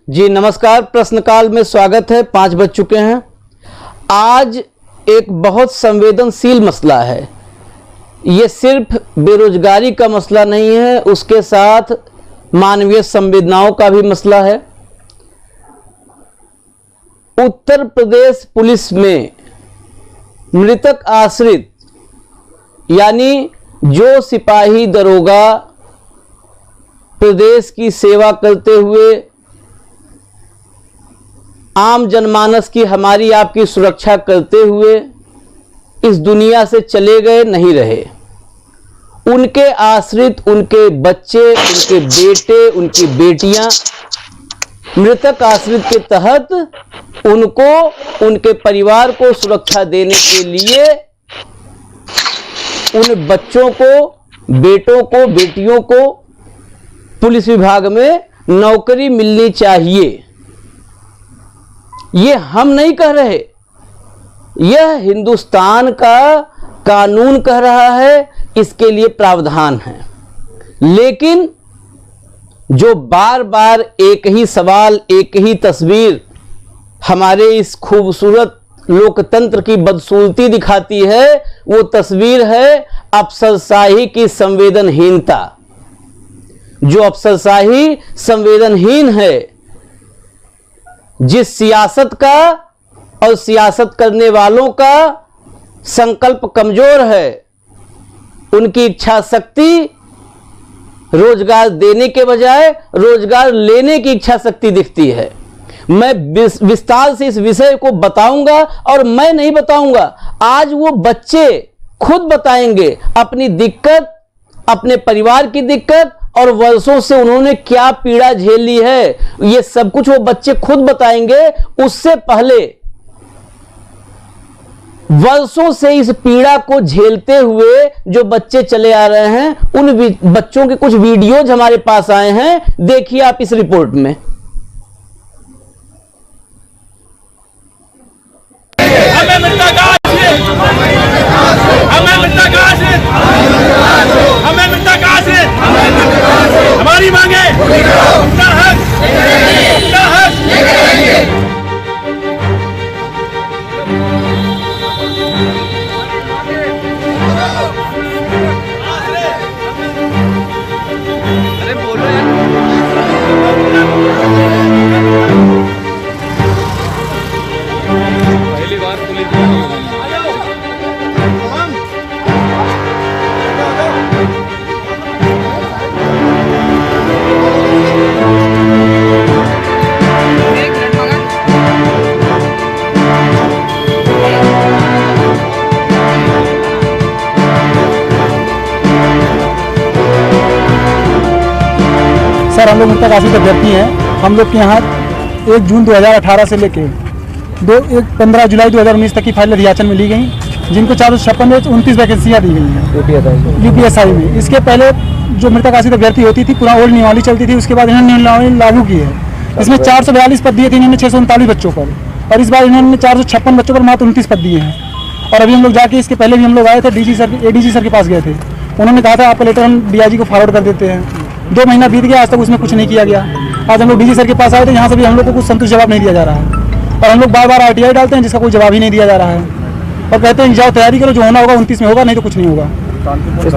जी नमस्कार। प्रश्नकाल में स्वागत है। 5 बज चुके हैं। आज एक बहुत संवेदनशील मसला है। ये सिर्फ बेरोजगारी का मसला नहीं है, उसके साथ मानवीय संवेदनाओं का भी मसला है। उत्तर प्रदेश पुलिस में मृतक आश्रित यानी जो सिपाही दरोगा प्रदेश की सेवा करते हुए आम जनमानस की, हमारी आपकी सुरक्षा करते हुए इस दुनिया से चले गए, नहीं रहे, उनके आश्रित, उनके बच्चे, उनके बेटे, उनकी बेटियां मृतक आश्रित के तहत उनको, उनके परिवार को सुरक्षा देने के लिए उन बच्चों को, बेटों को, बेटियों को पुलिस विभाग में नौकरी मिलनी चाहिए। ये हम नहीं कह रहे, यह हिंदुस्तान का कानून कह रहा है, इसके लिए प्रावधान है। लेकिन जो बार बार एक ही सवाल, एक ही तस्वीर हमारे इस खूबसूरत लोकतंत्र की बदसूरती दिखाती है, वो तस्वीर है अफसरशाही की संवेदनहीनता। जो अफसरशाही संवेदनहीन है, जिस सियासत का और सियासत करने वालों का संकल्प कमजोर है, उनकी इच्छा शक्ति रोजगार देने के बजाय रोजगार लेने की इच्छा शक्ति दिखती है। मैं विस्तार से इस विषय को बताऊंगा, और मैं नहीं बताऊंगा, आज वो बच्चे खुद बताएंगे अपनी दिक्कत, अपने परिवार की दिक्कत, और वर्षों से उन्होंने क्या पीड़ा झेली है, ये सब कुछ वो बच्चे खुद बताएंगे। उससे पहले वर्षों से इस पीड़ा को झेलते हुए जो बच्चे चले आ रहे हैं, उन बच्चों के कुछ वीडियोज हमारे पास आए हैं, देखिए आप इस रिपोर्ट में। हमारी मांगे उनका हक, उनका हक अरे बोलो यार। पहली बार पुलिस सर, हम लोग मृतक आश्रित अभ्यर्थी हैं। हम लोग के यहाँ 1 जून 2018 से लेके 15 जुलाई 2019 तक की फाइल अधियाचन में ली गई, जिनको 456 में 29 वैकेंसियाँ दी गई हैं यूपीएसआई में। इसके पहले जो मृतक आश्रित अभ्यर्थी होती थी, पूरा ओल्ड नियमावली चलती थी, उसके बाद इन्होंने नियमावली लागू की है। इसमें 442 पद दिए थे इन्होंने 639 बच्चों पर, और इस बार इन्होंने 456 बच्चों पर मात्र 29 पद दिए हैं। और अभी हम लोग जाके, इसके पहले भी हम लोग आए थे, एडीजी सर के पास गए थे। उन्होंने कहा था आपका लेटर हम डीआईजी को फॉरवर्ड कर देते हैं। 2 महीना बीत गया, आज तक उसमें कुछ नहीं किया गया। आज हम लोग डीजी सर के पास आए थे, यहाँ से भी हम लोग को कुछ संतुष्ट जवाब नहीं दिया जा रहा है, और हम लोग बार बार आरटीआई डालते हैं, जिसका कोई जवाब ही नहीं दिया जा रहा है, और कहते हैं जाओ तैयारी करो, जो होना होगा 29 में होगा, नहीं तो कुछ नहीं होगा।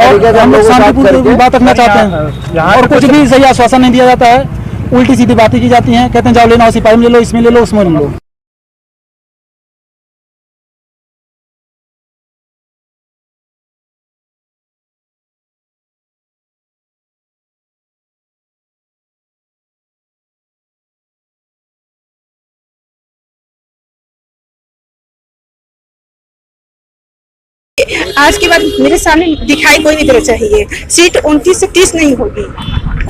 और हम लोग शांतिपूर्ण बात रखना चाहते हैं, और कुछ भी सही आश्वासन नहीं दिया जाता है, उल्टी सीधी बातें की जाती हैं। कहते हैं जाओ लेना हो, सिपाही में ले लो, इसमें ले लो, उसमें ले लो। आज के बाद मेरे सामने दिखाई कोई नहीं देना चाहिए। सीट 29 से 30 नहीं होगी।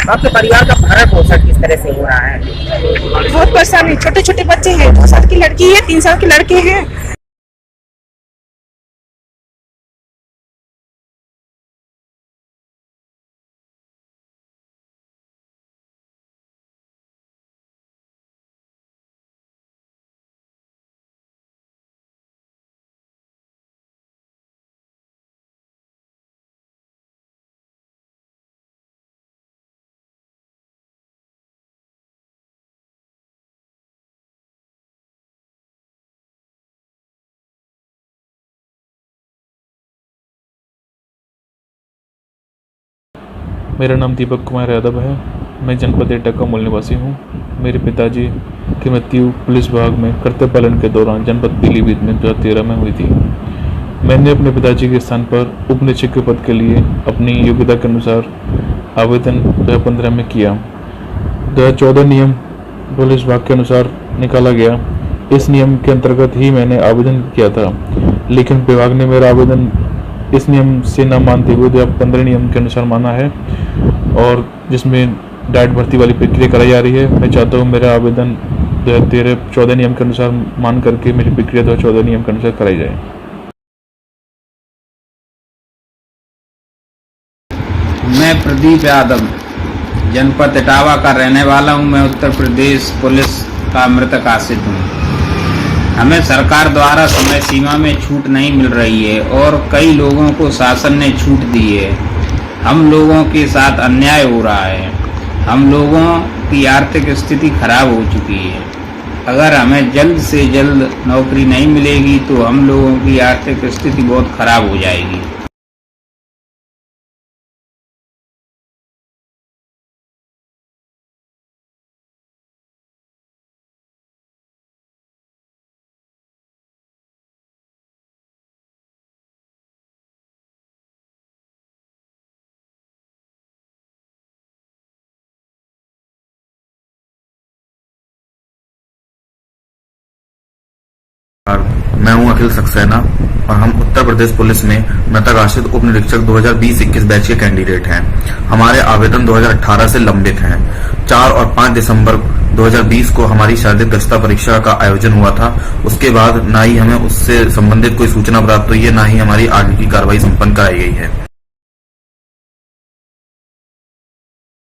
आपके परिवार का भरण पोषण किस तरह से हो रहा है? बहुत परेशानी, छोटे छोटे बच्चे हैं, 2 साल की लड़की है, 3 साल के लड़के हैं। मेरा नाम दीपक कुमार यादव है। मैं जनपद एटा का मूल निवासी हूँ। मेरे पिताजी की मृत्यु पुलिस विभाग में कर्तव्य पालन के दौरान जनपद पीलीभीत में 2013 में हुई थी। मैंने अपने पिताजी के स्थान पर उप निरीक्षक के पद के लिए अपनी योग्यता के अनुसार आवेदन 2015 में किया। 2014 नियम पुलिस विभाग के अनुसार निकाला गया। इस नियम के अंतर्गत ही मैंने आवेदन किया था, लेकिन विभाग ने मेरा आवेदन इस नियम से न मानते हुए 2015 नियम के अनुसार माना है, और जिसमें डायरेक्ट भर्ती वाली प्रक्रिया कराई जा रही है। मैं चाहता हूँ मेरा आवेदन 2013-14 नियम के अनुसार मान करके मेरी प्रक्रिया 2014 नियम के अनुसार कराई जाए। मैं प्रदीप यादव जनपद इटावा का रहने वाला हूं। मैं उत्तर प्रदेश पुलिस का मृतक आश्रित हूं। हमें सरकार द्वारा समय सीमा में छूट नहीं मिल रही है और कई लोगों को शासन ने छूट दी है। हम लोगों के साथ अन्याय हो रहा है। हम लोगों की आर्थिक स्थिति खराब हो चुकी है। अगर हमें जल्द से जल्द नौकरी नहीं मिलेगी तो हम लोगों की आर्थिक स्थिति बहुत खराब हो जाएगी। मैं हूं अखिल सक्सेना और हम उत्तर प्रदेश पुलिस में मृतक आश्रित उप निरीक्षक 2020-21 बैच के कैंडिडेट हैं। हमारे आवेदन 2018 से लंबित हैं। 4 और 5 दिसंबर 2020 को हमारी शारीरिक दक्षता परीक्षा का आयोजन हुआ था। उसके बाद ना ही हमें उससे संबंधित कोई सूचना प्राप्त हुई है, ना ही हमारी आगे की कार्रवाई संपन्न कराई गई है।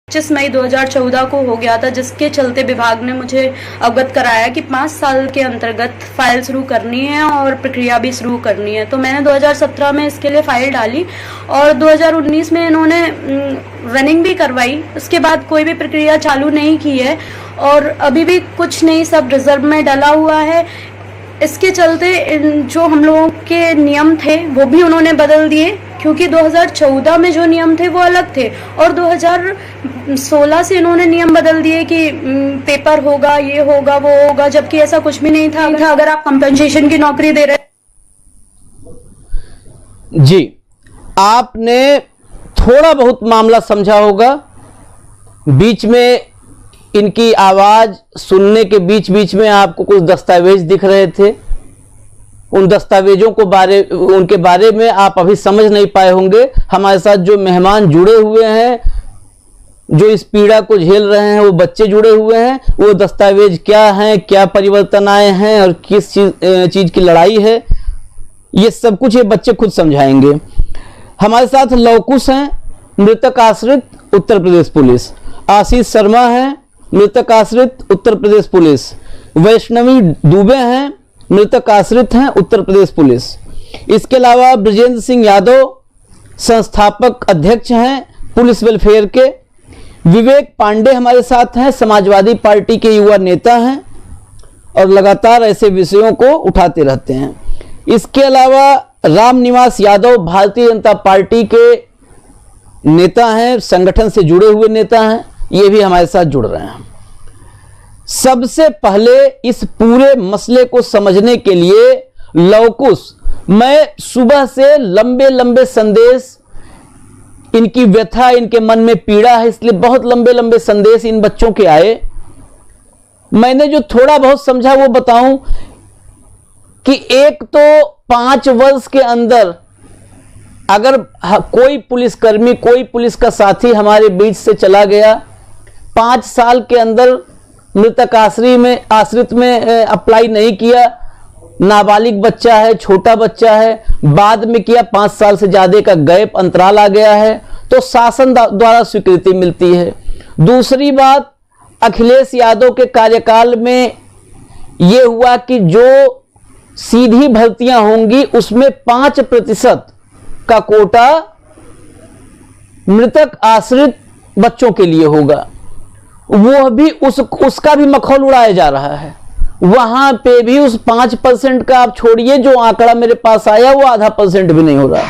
25 मई 2014 को हो गया था, जिसके चलते विभाग ने मुझे अवगत कराया कि 5 साल के अंतर्गत फाइल शुरू करनी है और प्रक्रिया भी शुरू करनी है। तो मैंने 2017 में इसके लिए फाइल डाली और 2019 में इन्होंने रनिंग भी करवाई। उसके बाद कोई भी प्रक्रिया चालू नहीं की है और अभी भी कुछ नहीं, सब रिजर्व में डला हुआ है। इसके चलते जो हम लोगों के नियम थे वो भी उन्होंने बदल दिए, क्योंकि 2014 में जो नियम थे वो अलग थे और 2016 से इन्होंने नियम बदल दिए कि पेपर होगा, ये होगा, वो होगा, जबकि ऐसा कुछ भी नहीं था। अगर आप कंपनसेशन की नौकरी दे रहे जी, आपने थोड़ा बहुत मामला समझा होगा। बीच में इनकी आवाज सुनने के बीच बीच में आपको कुछ दस्तावेज दिख रहे थे। उन दस्तावेजों को उनके बारे में आप अभी समझ नहीं पाए होंगे। हमारे साथ जो मेहमान जुड़े हुए हैं, जो इस पीड़ा को झेल रहे हैं, वो बच्चे जुड़े हुए हैं। वो दस्तावेज क्या हैं, क्या परिवर्तन आए हैं और किस चीज की लड़ाई है, ये सब कुछ ये बच्चे खुद समझाएंगे। हमारे साथ लवकुश हैं, मृतक आश्रित उत्तर प्रदेश पुलिस। आशीष शर्मा हैं, मृतक आश्रित उत्तर प्रदेश पुलिस। वैष्णवी दुबे हैं, मृतक आश्रित हैं उत्तर प्रदेश पुलिस। इसके अलावा ब्रजेंद्र सिंह यादव संस्थापक अध्यक्ष हैं पुलिस वेलफेयर के। विवेक पांडे हमारे साथ हैं, समाजवादी पार्टी के युवा नेता हैं और लगातार ऐसे विषयों को उठाते रहते हैं। इसके अलावा राम निवास यादव भारतीय जनता पार्टी के नेता हैं, संगठन से जुड़े हुए नेता हैं, ये भी हमारे साथ जुड़ रहे हैं। सबसे पहले इस पूरे मसले को समझने के लिए लवकुश, मैं सुबह से लंबे लंबे संदेश, इनकी व्यथा, इनके मन में पीड़ा है, इसलिए बहुत लंबे लंबे संदेश इन बच्चों के आए। मैंने जो थोड़ा बहुत समझा वो बताऊं कि एक तो 5 वर्ष के अंदर अगर कोई पुलिसकर्मी, कोई पुलिस का साथी हमारे बीच से चला गया, 5 साल के अंदर मृतक आश्रित में अप्लाई नहीं किया, नाबालिग बच्चा है, छोटा बच्चा है, बाद में किया, 5 साल से ज्यादा का गैप अंतराल आ गया है, तो शासन द्वारा स्वीकृति मिलती है। दूसरी बात, अखिलेश यादव के कार्यकाल में यह हुआ कि जो सीधी भर्तियां होंगी उसमें 5% का कोटा मृतक आश्रित बच्चों के लिए होगा। वो भी उसका भी मखौल उड़ाया जा रहा है। वहां पे भी उस 5% का आप छोड़िए, जो आंकड़ा मेरे पास आया वो 0.5% भी नहीं हो रहा।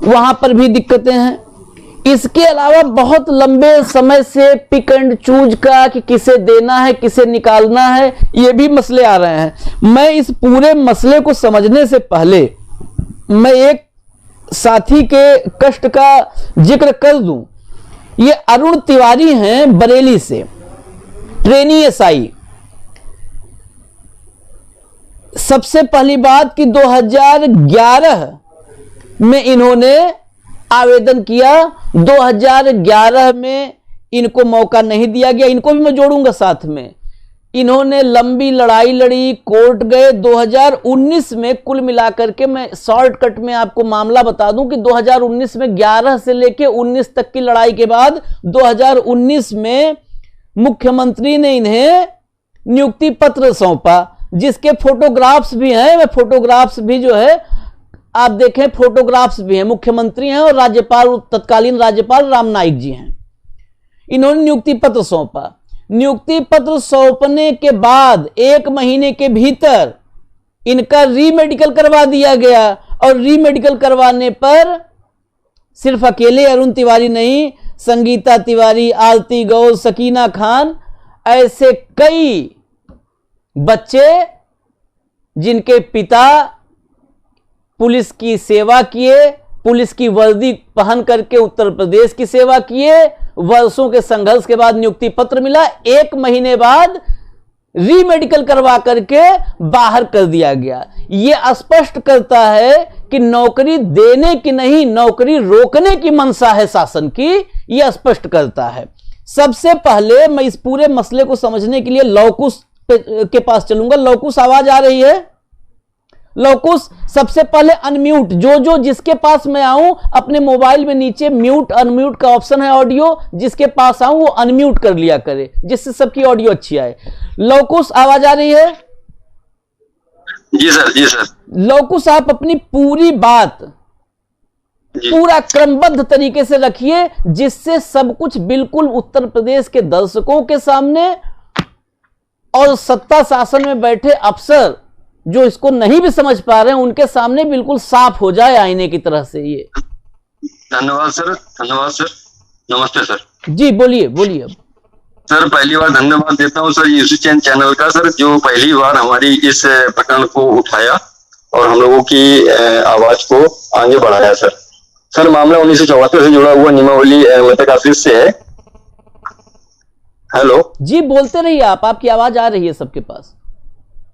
वहां पर भी दिक्कतें हैं। इसके अलावा बहुत लंबे समय से पिक एंड चूज का कि किसे देना है किसे निकालना है, ये भी मसले आ रहे हैं। मैं इस पूरे मसले को समझने से पहले मैं एक साथी के कष्ट का जिक्र कर दूं। ये अरुण तिवारी हैं बरेली से, ट्रेनी एसआई। सबसे पहली बात कि 2011 में इन्होंने आवेदन किया, 2011 में इनको मौका नहीं दिया गया। इनको भी मैं जोड़ूंगा साथ में। इन्होंने लंबी लड़ाई लड़ी, कोर्ट गए। 2019 में कुल मिलाकर के मैं शॉर्टकट में आपको मामला बता दूं कि 2019 में 11 से लेके 19 तक की लड़ाई के बाद 2019 में मुख्यमंत्री ने इन्हें नियुक्ति पत्र सौंपा, जिसके फोटोग्राफ्स भी हैं। मैं फोटोग्राफ्स भी जो है आप देखें, फोटोग्राफ्स भी हैं। मुख्यमंत्री हैं और राज्यपाल, तत्कालीन राज्यपाल राम नाईक जी हैं। इन्होंने नियुक्ति पत्र सौंपा। नियुक्ति पत्र सौंपने के बाद 1 महीने के भीतर इनका रीमेडिकल करवा दिया गया, और रीमेडिकल करवाने पर सिर्फ अकेले अरुण तिवारी नहीं, संगीता तिवारी, आरती गौर, सकीना खान, ऐसे कई बच्चे जिनके पिता पुलिस की सेवा किए, पुलिस की वर्दी पहन करके उत्तर प्रदेश की सेवा किए, वर्षों के संघर्ष के बाद नियुक्ति पत्र मिला, 1 महीने बाद रीमेडिकल करवा करके बाहर कर दिया गया। यह स्पष्ट करता है कि नौकरी देने की नहीं, नौकरी रोकने की मंशा है शासन की, यह स्पष्ट करता है। सबसे पहले मैं इस पूरे मसले को समझने के लिए लौकुश के पास चलूंगा। लौकुश, आवाज आ रही है? लौकुश, सबसे पहले अनम्यूट, जो जिसके पास मैं आऊं अपने मोबाइल में नीचे म्यूट अनम्यूट का ऑप्शन है ऑडियो, जिसके पास आऊं वो अनम्यूट कर लिया करे, जिससे सबकी ऑडियो अच्छी आए। लौकुश, आवाज आ रही है? जी सर, जी सर। लौकुश, आप अपनी पूरी बात पूरा क्रमबद्ध तरीके से रखिए, जिससे सब कुछ बिल्कुल उत्तर प्रदेश के दर्शकों के सामने और सत्ता शासन में बैठे अफसर जो इसको नहीं भी समझ पा रहे हैं उनके सामने बिल्कुल साफ हो जाए आईने की तरह से। ये धन्यवाद सर, धन्यवाद सर। नमस्ते सर। जी बोलिए बोलिए। अब सर पहली बार धन्यवाद देता हूँ सर यूसी चैनल का सर, जो पहली बार हमारी इस प्रकरण को उठाया और हम लोगों की आवाज को आगे बढ़ाया सर। सर मामला 1974 से जुड़ा हुआ नियमावली मृतक आशीष से है। हेलो जी, बोलते रहिए आप, आपकी आवाज आ रही है सबके पास।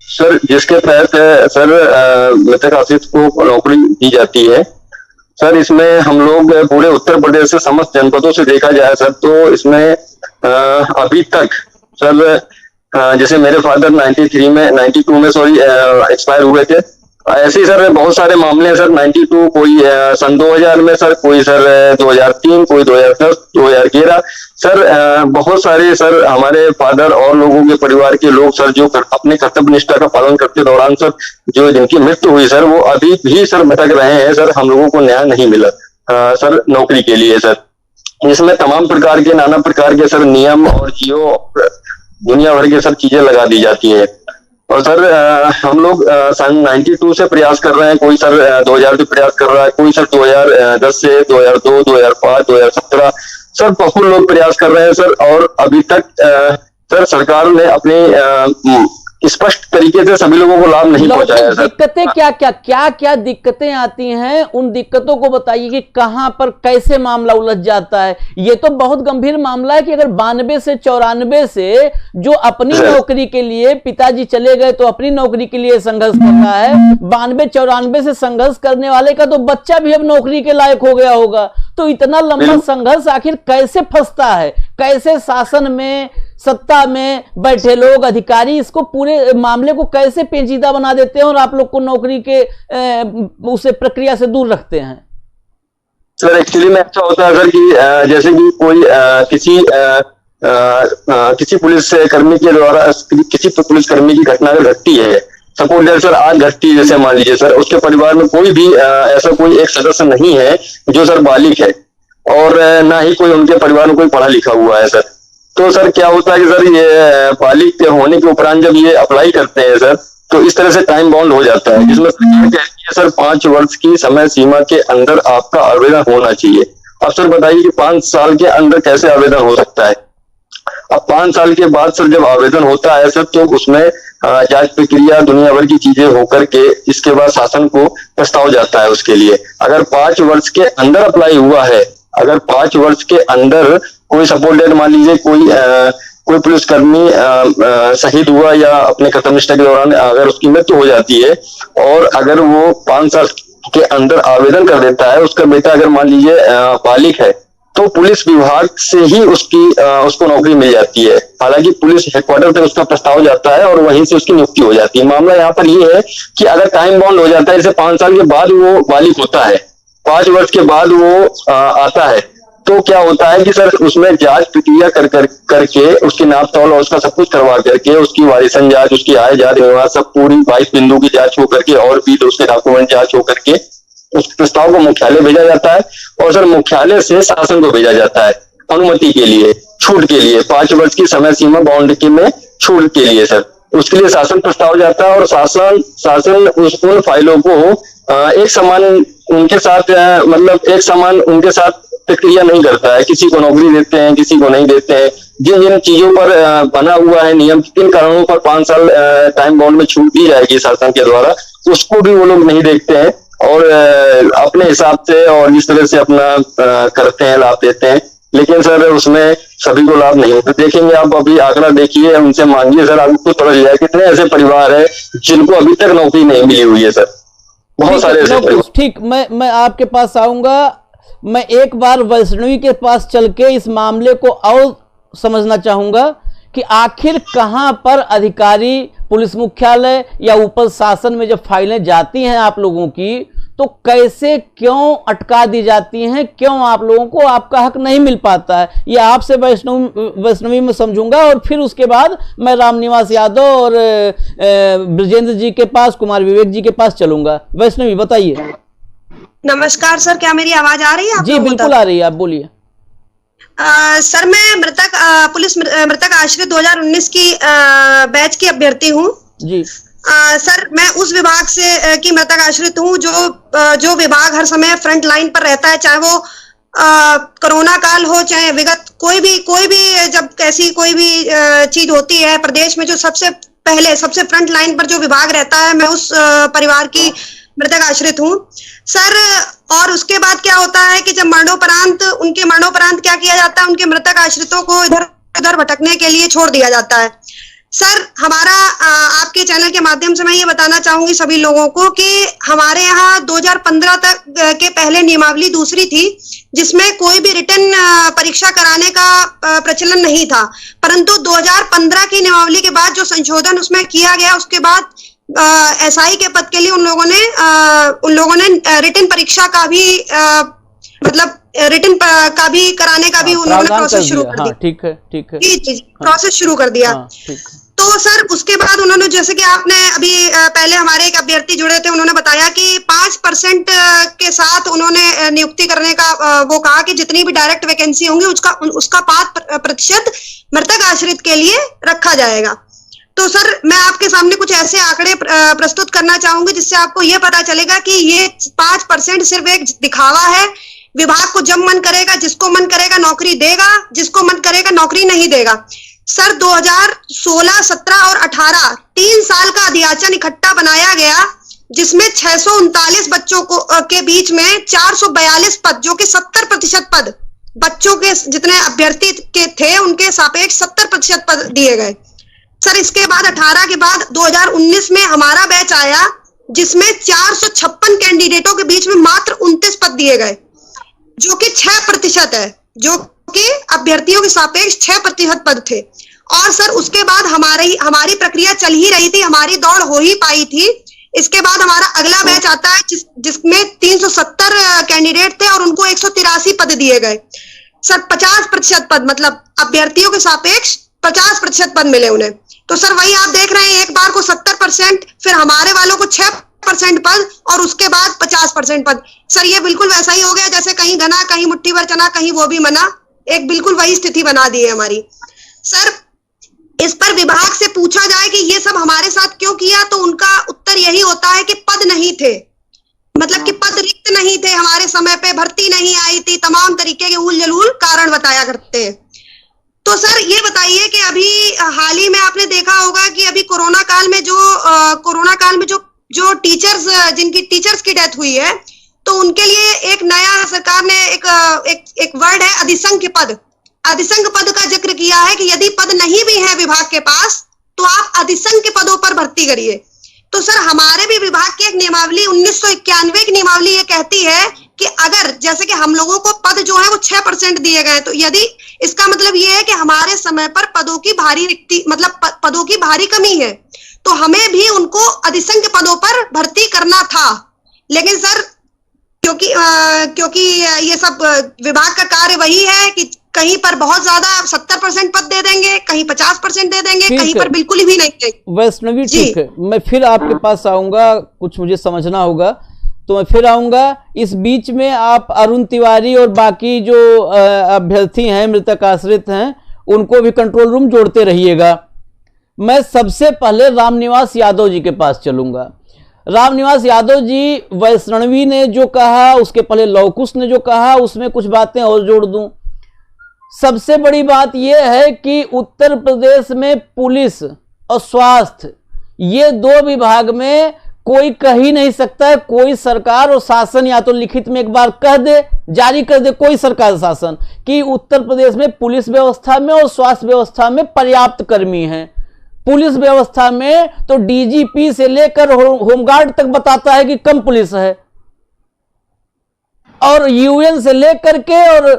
सर जिसके तहत सर मृतक आशीष को नौकरी दी जाती है सर, इसमें हम लोग पूरे उत्तर प्रदेश से समस्त जनपदों से देखा जाए सर, तो इसमें अभी तक सर जैसे मेरे फादर 92 में सॉरी एक्सपायर हुए थे, ऐसे ही सर बहुत सारे मामले हैं सर। 92, कोई सन 2000 में सर, कोई सर 2003, कोई 2010, 2011 सर, बहुत सारे सर हमारे फादर और लोगों के परिवार के लोग सर जो अपने कर्तव्य निष्ठा का पालन करते दौरान सर जो जिनकी मृत्यु हुई सर, वो अभी भी सर भटक रहे हैं सर। हम लोगों को न्याय नहीं मिला सर नौकरी के लिए सर। इसमें तमाम प्रकार के नाना प्रकार के सर नियम और जियो दुनिया भर के सर चीजें लगा दी जाती है। और सर हम लोग सन 92 से प्रयास कर रहे हैं, कोई सर 2000 से प्रयास कर रहा है, कोई सर 2010 से 2002, 2005, 2017 सर बहुत लोग प्रयास कर रहे हैं सर। और अभी तक सर सरकार ने अपने स्पष्ट तरीके से सभी लोगों को लाभ नहीं पहुंचाया सर। दिक्कतें क्या दिक्कतें आती हैं, उन दिक्कतों को बताइए कि कहां पर कैसे मामला उलझ जाता है। ये तो बहुत गंभीर मामला है कि अगर 92 से 94 से जो अपनी नौकरी के लिए पिताजी चले गए तो अपनी नौकरी के लिए संघर्ष कर रहा है, 92-94 से संघर्ष करने वाले का तो बच्चा भी अब नौकरी के लायक हो गया होगा, तो इतना लंबा संघर्ष आखिर कैसे फंसता है? कैसे शासन में सत्ता में बैठे लोग अधिकारी इसको पूरे मामले को कैसे पेचीदा बना देते हैं और आप लोग को नौकरी के उसे प्रक्रिया से दूर रखते हैं? सर एक्चुअली में अच्छा होता है सर कि जैसे कि कोई किसी पुलिस कर्मी के द्वारा किसी पुलिस कर्मी की घटना अगर घटती है, सपोज दैट सर आज घटती है, जैसे मान लीजिए सर उसके परिवार में कोई भी ऐसा कोई एक सदस्य नहीं है जो सर बालिग है, और ना ही कोई उनके परिवार में कोई पढ़ा लिखा हुआ है सर। तो सर क्या होता है कि सर ये बालिग होने के उपरांत जब ये अप्लाई करते हैं सर, तो इस तरह से टाइम बाउंड हो जाता है, जिसमें सरकार कहती है सर 5 वर्ष की समय सीमा के अंदर आपका आवेदन होना चाहिए। अब सर बताइए कि 5 साल के अंदर कैसे आवेदन हो सकता है। अब 5 साल के बाद सर जब आवेदन होता है सर, तो उसमें जांच प्रक्रिया दुनिया भर की चीजें होकर के इसके बाद शासन को प्रस्ताव जाता है उसके लिए। अगर 5 वर्ष के अंदर अप्लाई हुआ है, अगर 5 वर्ष के अंदर कोई सपोर्ट डेट, मान लीजिए कोई पुलिसकर्मी शहीद हुआ या अपने कर्तव्य निष्ठा के दौरान अगर उसकी मृत्यु हो जाती है, और अगर वो 5 साल के अंदर आवेदन कर देता है, उसका बेटा अगर मान लीजिए बालिग है, तो पुलिस विभाग से ही उसको नौकरी मिल जाती है। हालांकि पुलिस हेडक्वार्टर तक उसका प्रस्ताव जाता है और वहीं से उसकी नियुक्ति हो जाती है। मामला यहाँ पर ये है कि अगर टाइम बाउंड हो जाता है, जैसे 5 साल के बाद वो बालिग होता है, 5 वर्ष के बाद वो आता है, तो क्या होता है कि सर उसमें जांच प्रक्रिया करके उसकी नाप तौल और उसका सब कुछ करवा करके उसकी वारिसन जांच, उसकी आय जात निवास सब पूरी 22 बिंदु की जांच हो करके और भी उसके डॉक्यूमेंट जांच हो करके उस प्रस्ताव को मुख्यालय भेजा जाता है, और सर मुख्यालय से शासन को भेजा जाता है अनुमति के लिए, छूट के लिए, 5 वर्ष की समय सीमा बाउंड के में छूट के लिए सर उसके लिए शासन प्रस्ताव जाता है। और शासन उन फाइलों को एक समान उनके साथ एक समान उनके साथ प्रक्रिया नहीं करता है। किसी को नौकरी देते हैं, किसी को नहीं देते हैं। जिन जिन चीजों पर बना हुआ है नियम, किन कारणों पर 5 साल टाइम बाउंड में छूट दी जाएगी शासन के द्वारा, उसको भी वो लोग नहीं देखते हैं और अपने हिसाब से और जिस तरह से अपना करते हैं, लाभ देते हैं। लेकिन सर उसमें सभी को लाभ नहीं होता। देखेंगे आप, अभी आंकड़ा देखिए, उनसे मांगिए सर, आपको पता चल जाए कितने ऐसे परिवार है जिनको अभी तक नौकरी नहीं मिली हुई है सर, बहुत सारे ऐसे परिवार। ठीक, मैं आपके पास आऊंगा। मैं एक बार वैष्णवी के पास चल के इस मामले को और समझना चाहूंगा कि आखिर कहां पर अधिकारी, पुलिस मुख्यालय या ऊपर शासन में जब फाइलें जाती हैं आप लोगों की, तो कैसे क्यों अटका दी जाती हैं, क्यों आप लोगों को आपका हक नहीं मिल पाता है। ये आपसे वैष्णवी में समझूंगा और फिर उसके बाद मैं रामनिवास यादव और ब्रजेंद्र जी के पास, कुमार विवेक जी के पास चलूंगा। वैष्णवी बताइए। नमस्कार सर, क्या मेरी आवाज आ रही है? जी बिल्कुल आ रही है, आप बोलिए। सर मैं पुलिस मृतक आश्रित 2019 की बैच की अभ्यर्थी हूँ जी। सर मैं उस विभाग से की मृतक आश्रित हूँ जो विभाग हर समय फ्रंट लाइन पर रहता है, चाहे वो कोरोना काल हो, चाहे विगत कोई भी जब कैसी कोई भी चीज होती है प्रदेश में, जो सबसे फ्रंट लाइन पर जो विभाग रहता है, मैं उस परिवार की मृतक आश्रित हूँ सर। और उसके बाद क्या होता है कि जब उनके मरणोपरांत क्या किया जाता है, उनके मृतक आश्रितों को इधर उधर भटकने के लिए छोड़ दिया जाता है। सर हमारा आपके चैनल के माध्यम से मैं ये बताना चाहूंगी सभी लोगों को कि हमारे यहाँ 2015 तक के पहले नियमावली दूसरी थी, जिसमें कोई भी रिटन परीक्षा कराने का प्रचलन नहीं था। परंतु 2015 की नियमावली के बाद जो संशोधन उसमें किया गया, उसके बाद एसआई के पद के लिए उन लोगों ने रिटन परीक्षा का भी रिटन का भी कराने का भी उन्होंने प्रोसेस शुरू कर दिया। ठीक है जी प्रोसेस शुरू कर दिया। तो सर उसके बाद उन्होंने, जैसे कि आपने अभी पहले हमारे एक अभ्यर्थी जुड़े थे, उन्होंने बताया कि 5% के साथ उन्होंने नियुक्ति करने का वो कहा कि जितनी भी डायरेक्ट वैकेंसी होंगी उसका 5% मृतक आश्रित के लिए रखा जाएगा। तो सर मैं आपके सामने कुछ ऐसे आंकड़े प्रस्तुत करना चाहूंगी जिससे आपको ये पता चलेगा कि ये 5% सिर्फ एक दिखावा है। विभाग को जब मन करेगा, जिसको मन करेगा नौकरी देगा, जिसको मन करेगा नौकरी नहीं देगा। सर 2016, 17 और 18 3 साल का अध्याचन इकट्ठा बनाया गया, जिसमें 639 बच्चों के बीच में 442 पद, जो कि 70% पद बच्चों के जितने अभ्यर्थी के थे उनके सापेक्ष 70% पद दिए गए। सर इसके बाद 18 के बाद 2019 में हमारा बैच आया, जिसमें 456 कैंडिडेटों के बीच में मात्र 29 पद दिए गए, जो कि 6% है, जो कि अभ्यर्थियों के सापेक्ष 6% पद थे। और सर उसके बाद हमारी प्रक्रिया चल ही रही थी, हमारी दौड़ हो ही पाई थी। इसके बाद हमारा अगला बैच आता है जिसमें 370 कैंडिडेट थे और उनको 183 पद दिए गए। सर 50% पद, मतलब अभ्यर्थियों के सापेक्ष 50% पद मिले उन्हें। तो सर वही आप देख रहे हैं, एक बार को 70%, फिर हमारे वालों को 6% पद और उसके बाद 50% पद। सर ये बिल्कुल वैसा ही हो गया जैसे कहीं घना, कहीं मुट्ठी भर चना, कहीं वो भी मना, एक बिल्कुल वही स्थिति बना दी है हमारी। सर इस पर विभाग से पूछा जाए कि ये सब हमारे साथ क्यों किया, तो उनका उत्तर यही होता है कि पद नहीं थे। मतलब कि पद रिक्त नहीं थे हमारे समय पे, भर्ती नहीं आई थी, तमाम तरीके के उल जलूल कारण बताया करते। तो सर ये बताइए कि अभी हाल ही में आपने देखा होगा कि अभी कोरोना काल में जो टीचर्स, जिनकी टीचर्स की डेथ हुई है, तो उनके लिए एक नया सरकार ने एक वर्ड है अधिसंख्य पद। अधिसंख्य पद का जिक्र किया है कि यदि पद नहीं भी है विभाग के पास तो आप अधिसंख्य पदों पर भर्ती करिए। तो सर हमारे भी विभाग की एक नियमावली 1991 की नियमावली ये कहती है कि अगर जैसे कि हम लोगों को पद जो है वो 6% दिए गए, तो यदि इसका मतलब ये है कि हमारे समय पर पदों की भारी रिक्ति, मतलब पदों की भारी कमी है, तो हमें भी उनको अधिसंख्य पदों पर भर्ती करना था। लेकिन सर क्योंकि ये सब विभाग का कार्य वही है कि कहीं पर बहुत ज्यादा 70% पद दे देंगे, कहीं 50% दे देंगे, कहीं पर बिल्कुल ही नहीं देंगे। वैष्णवी ठीक है, मैं फिर आपके पास आऊंगा, कुछ मुझे समझना होगा तो मैं फिर आऊंगा। इस बीच में आप अरुण तिवारी और बाकी जो अभ्यर्थी हैं, मृतक आश्रित हैं, उनको भी कंट्रोल रूम जोड़ते रहिएगा। मैं सबसे पहले रामनिवास यादव जी के पास चलूंगा। रामनिवास यादव जी, वैष्णवी ने जो कहा, उसके पहले लवकुश ने जो कहा, उसमें कुछ बातें और जोड़ दूं। सबसे बड़ी बात यह है कि उत्तर प्रदेश में पुलिस और स्वास्थ्य, ये दो विभाग में कोई कह ही नहीं सकता है, कोई सरकार और शासन या तो लिखित में एक बार कह दे, जारी कर दे कोई सरकार शासन कि उत्तर प्रदेश में पुलिस व्यवस्था में और स्वास्थ्य व्यवस्था में पर्याप्त कर्मी हैं। पुलिस व्यवस्था में तो डीजीपी से लेकर होमगार्ड तक बताता है कि कम पुलिस है, और यूएन से लेकर के और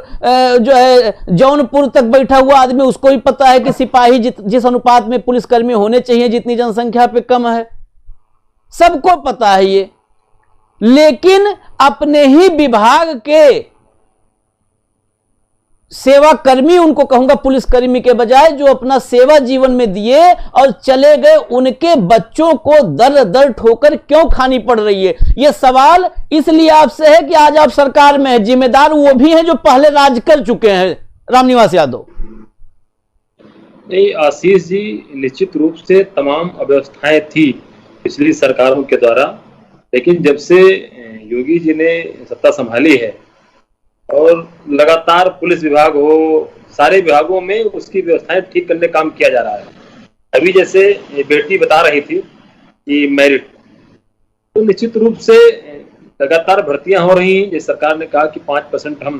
जो है जौनपुर तक बैठा हुआ आदमी, उसको भी पता है कि सिपाही जिस अनुपात में पुलिसकर्मी होने चाहिए जितनी जनसंख्या पे कम है, सबको पता है ये। लेकिन अपने ही विभाग के सेवा कर्मी, उनको कहूंगा पुलिसकर्मी के बजाय, जो अपना सेवा जीवन में दिए और चले गए, उनके बच्चों को दर दर ठोकर क्यों खानी पड़ रही है? यह सवाल इसलिए आपसे है कि आज आप सरकार में है, जिम्मेदार वो भी हैं जो पहले राज कर चुके हैं। रामनिवास यादव। नहीं आशीष जी, निश्चित रूप से तमाम अव्यवस्थाएं थी पिछली सरकारों के द्वारा, लेकिन जब से योगी जी ने सत्ता संभाली है और लगातार पुलिस विभाग हो, सारे विभागों में उसकी व्यवस्थाएं ठीक करने का काम किया जा रहा है। अभी जैसे बेटी बता रही थी कि मेरिट, तो निश्चित रूप से लगातार भर्तियां हो रही हैं। जैसे सरकार ने कहा कि 5% हम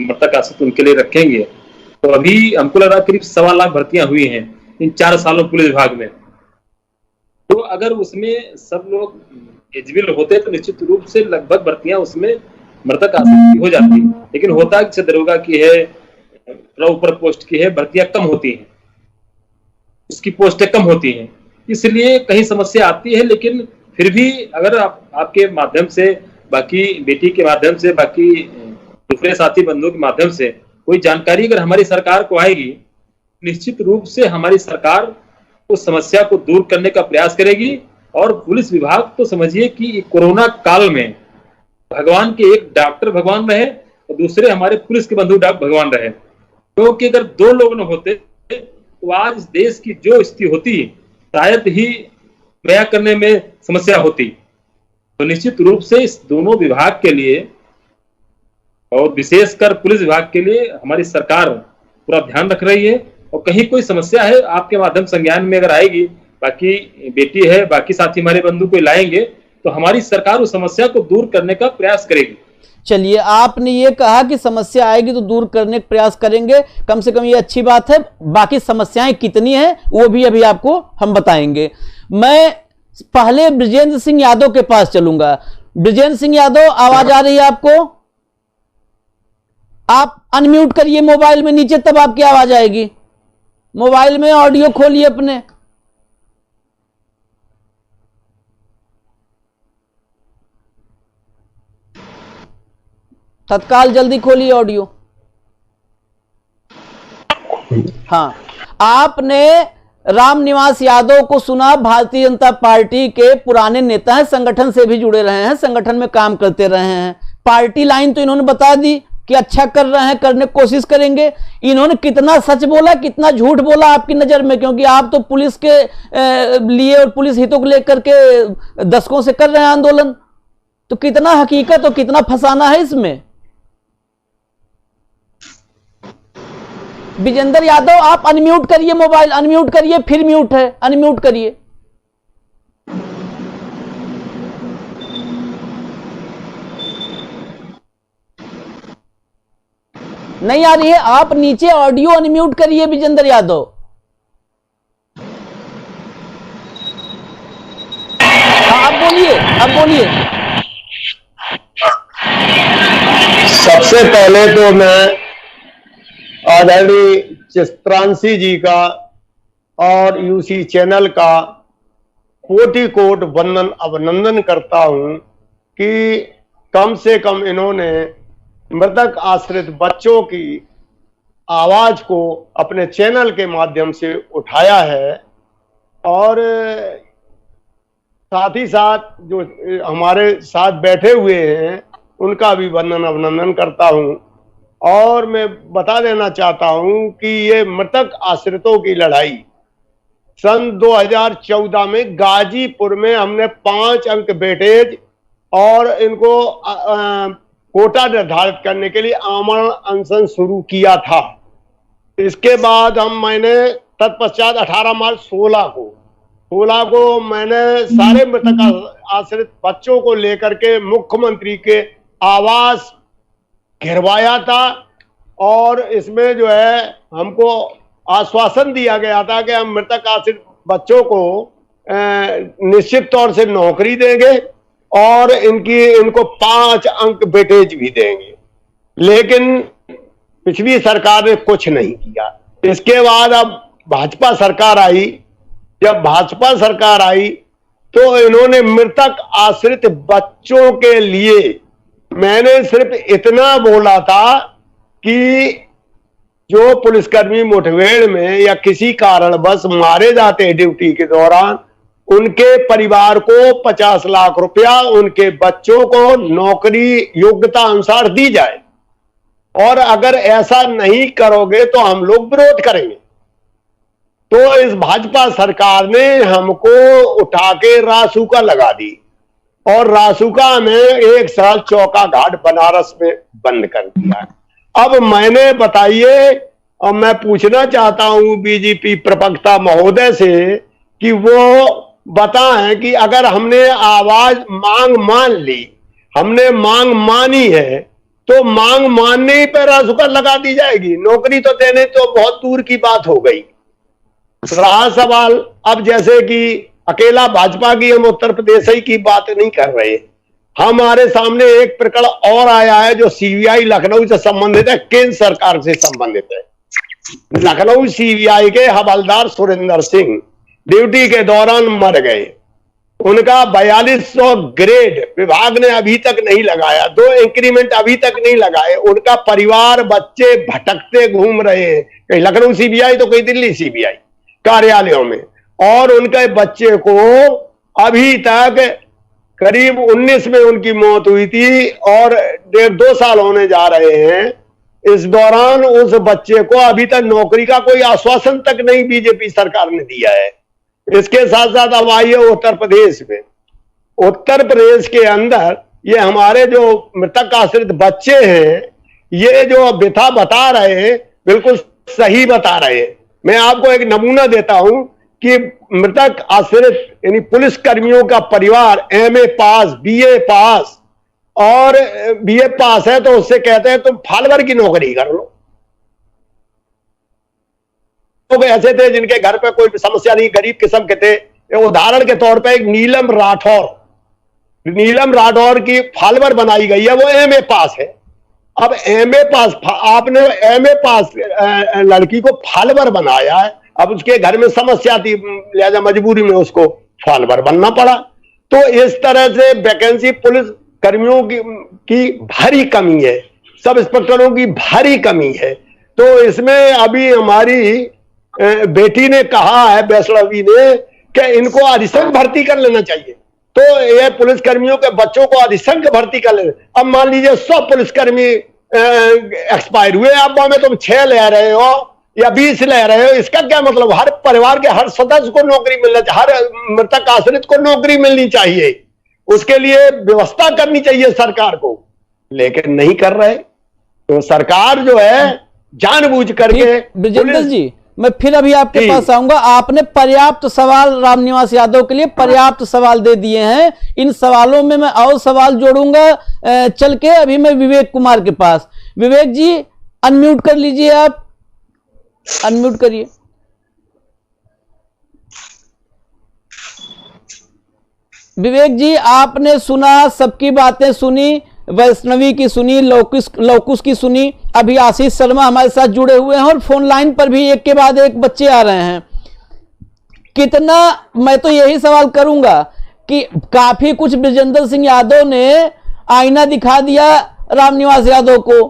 मृतक आश्रित उनके लिए रखेंगे, तो अभी हमको लग रहा है करीब 1.25 लाख भर्तियां हुई हैं इन 4 सालों पुलिस विभाग में। तो अगर उसमें सब लोग एलिजिबल होते तो निश्चित रूप से लगभग भर्तियां उसमें मृतक आश्रित हो जाती, लेकिन होता है दरोगा की है, ऊपर पोस्ट की है, भर्तियां कम होती हैं, उसकी पोस्टें कम होती हैं, इसलिए कहीं समस्या आती है। लेकिन फिर भी अगर आपके माध्यम से, बाकी बेटी के माध्यम से, बाकी दूसरे साथी बंधुओं के माध्यम से कोई जानकारी अगर हमारी सरकार को आएगी, निश्चित रूप से हमारी सरकार उस समस्या को दूर करने का प्रयास करेगी। और पुलिस विभाग तो समझिए कि कोरोना काल में भगवान के एक डॉक्टर भगवान रहे और दूसरे हमारे पुलिस के बंधु भगवान रहे, क्योंकि अगर 2 लोग न होते तो आज देश की जो स्थिति होती शायद ही बयां करने में समस्या होती। तो निश्चित रूप से इस दोनों विभाग के लिए और विशेषकर पुलिस विभाग के लिए हमारी सरकार पूरा ध्यान रख रही है, और कहीं कोई समस्या है आपके माध्यम संज्ञान में अगर आएगी, बाकी बेटी है, बाकी साथी हमारे बंधु को लाएंगे, तो हमारी सरकार उस समस्या को दूर करने का प्रयास करेगी। चलिए, आपने ये कहा कि समस्या आएगी तो दूर करने का प्रयास करेंगे, कम से कम ये अच्छी बात है। बाकी समस्याएं कितनी हैं वो भी अभी आपको हम बताएंगे। मैं पहले ब्रिजेंद्र सिंह यादव के पास चलूंगा। ब्रिजेंद्र सिंह यादव, आवाज आ रही है आपको? आप अनम्यूट करिए मोबाइल में नीचे, तब आपकी आवाज आएगी। मोबाइल में ऑडियो खोलिए अपने। तत्काल जल्दी खोलिए ऑडियो। हाँ, आपने रामनिवास यादव को सुना, भारतीय जनता पार्टी के पुराने नेता हैं, संगठन से भी जुड़े रहे हैं, संगठन में काम करते रहे हैं। पार्टी लाइन तो इन्होंने बता दी कि अच्छा कर रहे हैं, करने की कोशिश करेंगे। इन्होंने कितना सच बोला, कितना झूठ बोला आपकी नजर में? क्योंकि आप तो पुलिस के लिए और पुलिस हितों को लेकर के दशकों से कर रहे हैं आंदोलन। तो कितना हकीकत और कितना फसाना है इसमें। विजेंद्र यादव, आप अनम्यूट करिए मोबाइल, अनम्यूट करिए, फिर म्यूट है, अनम्यूट करिए। नहीं आ रही है, आप नीचे ऑडियो अनम्यूट करिए विजेंद्र यादव। हाँ, अब बोलिए, अब बोलिए। सबसे पहले तो मैं आदरणीय चित्रांशी जी का और यूसी चैनल का कोटि कोट वंदन अभिनंदन करता हूं कि कम से कम इन्होंने मृतक आश्रित बच्चों की आवाज को अपने चैनल के माध्यम से उठाया है। और साथ ही साथ जो हमारे साथ बैठे हुए हैं उनका भी वंदन अभिनंदन करता हूं। और मैं बता देना चाहता हूं कि ये मृतक आश्रितों की लड़ाई सन 2014 में गाजीपुर में हमने 5 अंक वेटेज और इनको कोटा निर्धारित करने के लिए आमरण अनशन शुरू किया था। इसके बाद मैंने तत्पश्चात 18 मार्च 16 को मैंने सारे मृतक आश्रित बच्चों को लेकर के मुख्यमंत्री के आवास घेरवाया था। और इसमें जो है हमको आश्वासन दिया गया था कि हम मृतक आश्रित बच्चों को निश्चित तौर से नौकरी देंगे और इनको 5 अंक वेटेज भी देंगे। लेकिन पिछली सरकार ने कुछ नहीं किया। इसके बाद अब भाजपा सरकार आई। जब भाजपा सरकार आई तो इन्होंने मृतक आश्रित बच्चों के लिए मैंने सिर्फ इतना बोला था कि जो पुलिसकर्मी मुठभेड़ में या किसी कारणवश मारे जाते हैं ड्यूटी के दौरान, उनके परिवार को 50 लाख रुपया उनके बच्चों को नौकरी योग्यता अनुसार दी जाए। और अगर ऐसा नहीं करोगे तो हम लोग विरोध करेंगे। तो इस भाजपा सरकार ने हमको उठा के रासुका लगा दी और रासुका में 1 साल चौका घाट बनारस में बंद कर दिया। अब मैंने बताइए, और मैं पूछना चाहता हूं बीजेपी प्रवक्ता महोदय से कि वो बताएं कि अगर हमने मांग मान ली, हमने मांग मानी है, तो मांग मानने पर रासुका लगा दी जाएगी। नौकरी तो देने तो बहुत दूर की बात हो गई। रहा सवाल अब जैसे कि अकेला भाजपा की, हम उत्तर प्रदेश ही की बात नहीं कर रहे, हमारे सामने एक प्रकरण और आया है जो सीबीआई लखनऊ से संबंधित है, केंद्र सरकार से संबंधित है। लखनऊ सीबीआई के हवलदार सुरेंद्र सिंह ड्यूटी के दौरान मर गए। उनका 4200 ग्रेड विभाग ने अभी तक नहीं लगाया, 2 इंक्रीमेंट अभी तक नहीं लगाए। उनका परिवार, बच्चे भटकते घूम रहे हैं, कहीं लखनऊ सीबीआई तो कहीं दिल्ली सीबीआई कार्यालयों में। और उनके बच्चे को अभी तक करीब 19 में उनकी मौत हुई थी और 1.5-2 साल होने जा रहे हैं। इस दौरान उस बच्चे को अभी तक नौकरी का कोई आश्वासन तक नहीं बीजेपी सरकार ने दिया है। इसके साथ साथ अब आइए उत्तर प्रदेश में। उत्तर प्रदेश के अंदर ये हमारे जो मृतक आश्रित बच्चे हैं, ये जो व्यथा बता रहे हैं बिल्कुल सही बता रहे हैं। मैं आपको एक नमूना देता हूं कि मृतक आश्रित यानी पुलिस कर्मियों का परिवार एमए पास, बीए पास और बीए पास है तो उससे कहते हैं तुम फालवर की नौकरी कर लो। लोग ऐसे थे जिनके घर पे कोई समस्या नहीं, गरीब किस्म के थे। उदाहरण के तौर पे एक नीलम राठौर की फालवर बनाई गई है, वो एमए पास है। अब एमए पास, आपने एमए पास लड़की को फालवर बनाया है, अब उसके घर में समस्या थी, लिहाजा मजबूरी में उसको फालवर बनना पड़ा। तो इस तरह से वैकेंसी पुलिस कर्मियों की भारी कमी है, सब इंस्पेक्टरों की भारी कमी है। तो इसमें अभी हमारी बेटी ने कहा है, वैष्णवी ने, कि इनको अधिसंख्य भर्ती कर लेना चाहिए। तो ये पुलिस कर्मियों के बच्चों को अधिसंख्य भर्ती कर लेना। अब मान लीजिए 100 पुलिसकर्मी एक्सपायर हुए, अब में तुम 6 ले रहे हो या 20 ले रहे हो, इसका क्या मतलब? हर परिवार के हर सदस्य को नौकरी मिलना चाहिए, हर मृतक आश्रित को नौकरी मिलनी चाहिए। उसके लिए व्यवस्था करनी चाहिए सरकार को, लेकिन नहीं कर रहे। तो सरकार जो है जानबूझ करके। ब्रजेंद्र जी, मैं फिर अभी आपके पास आऊंगा। आपने पर्याप्त सवाल रामनिवास यादव के लिए पर्याप्त सवाल दे दिए हैं। इन सवालों में मैं और सवाल जोड़ूंगा चल के। अभी मैं विवेक कुमार के पास। विवेक जी अनम्यूट कर लीजिए, आप अनम्यूट करिए। विवेक जी, आपने सुना, सबकी बातें सुनी, वैष्णवी की सुनी, लौकुश की सुनी। अभी आशीष शर्मा हमारे साथ जुड़े हुए हैं और फोन लाइन पर भी एक के बाद एक बच्चे आ रहे हैं। कितना, मैं तो यही सवाल करूंगा कि काफी कुछ ब्रजेंद्र सिंह यादव ने आईना दिखा दिया रामनिवास यादव को।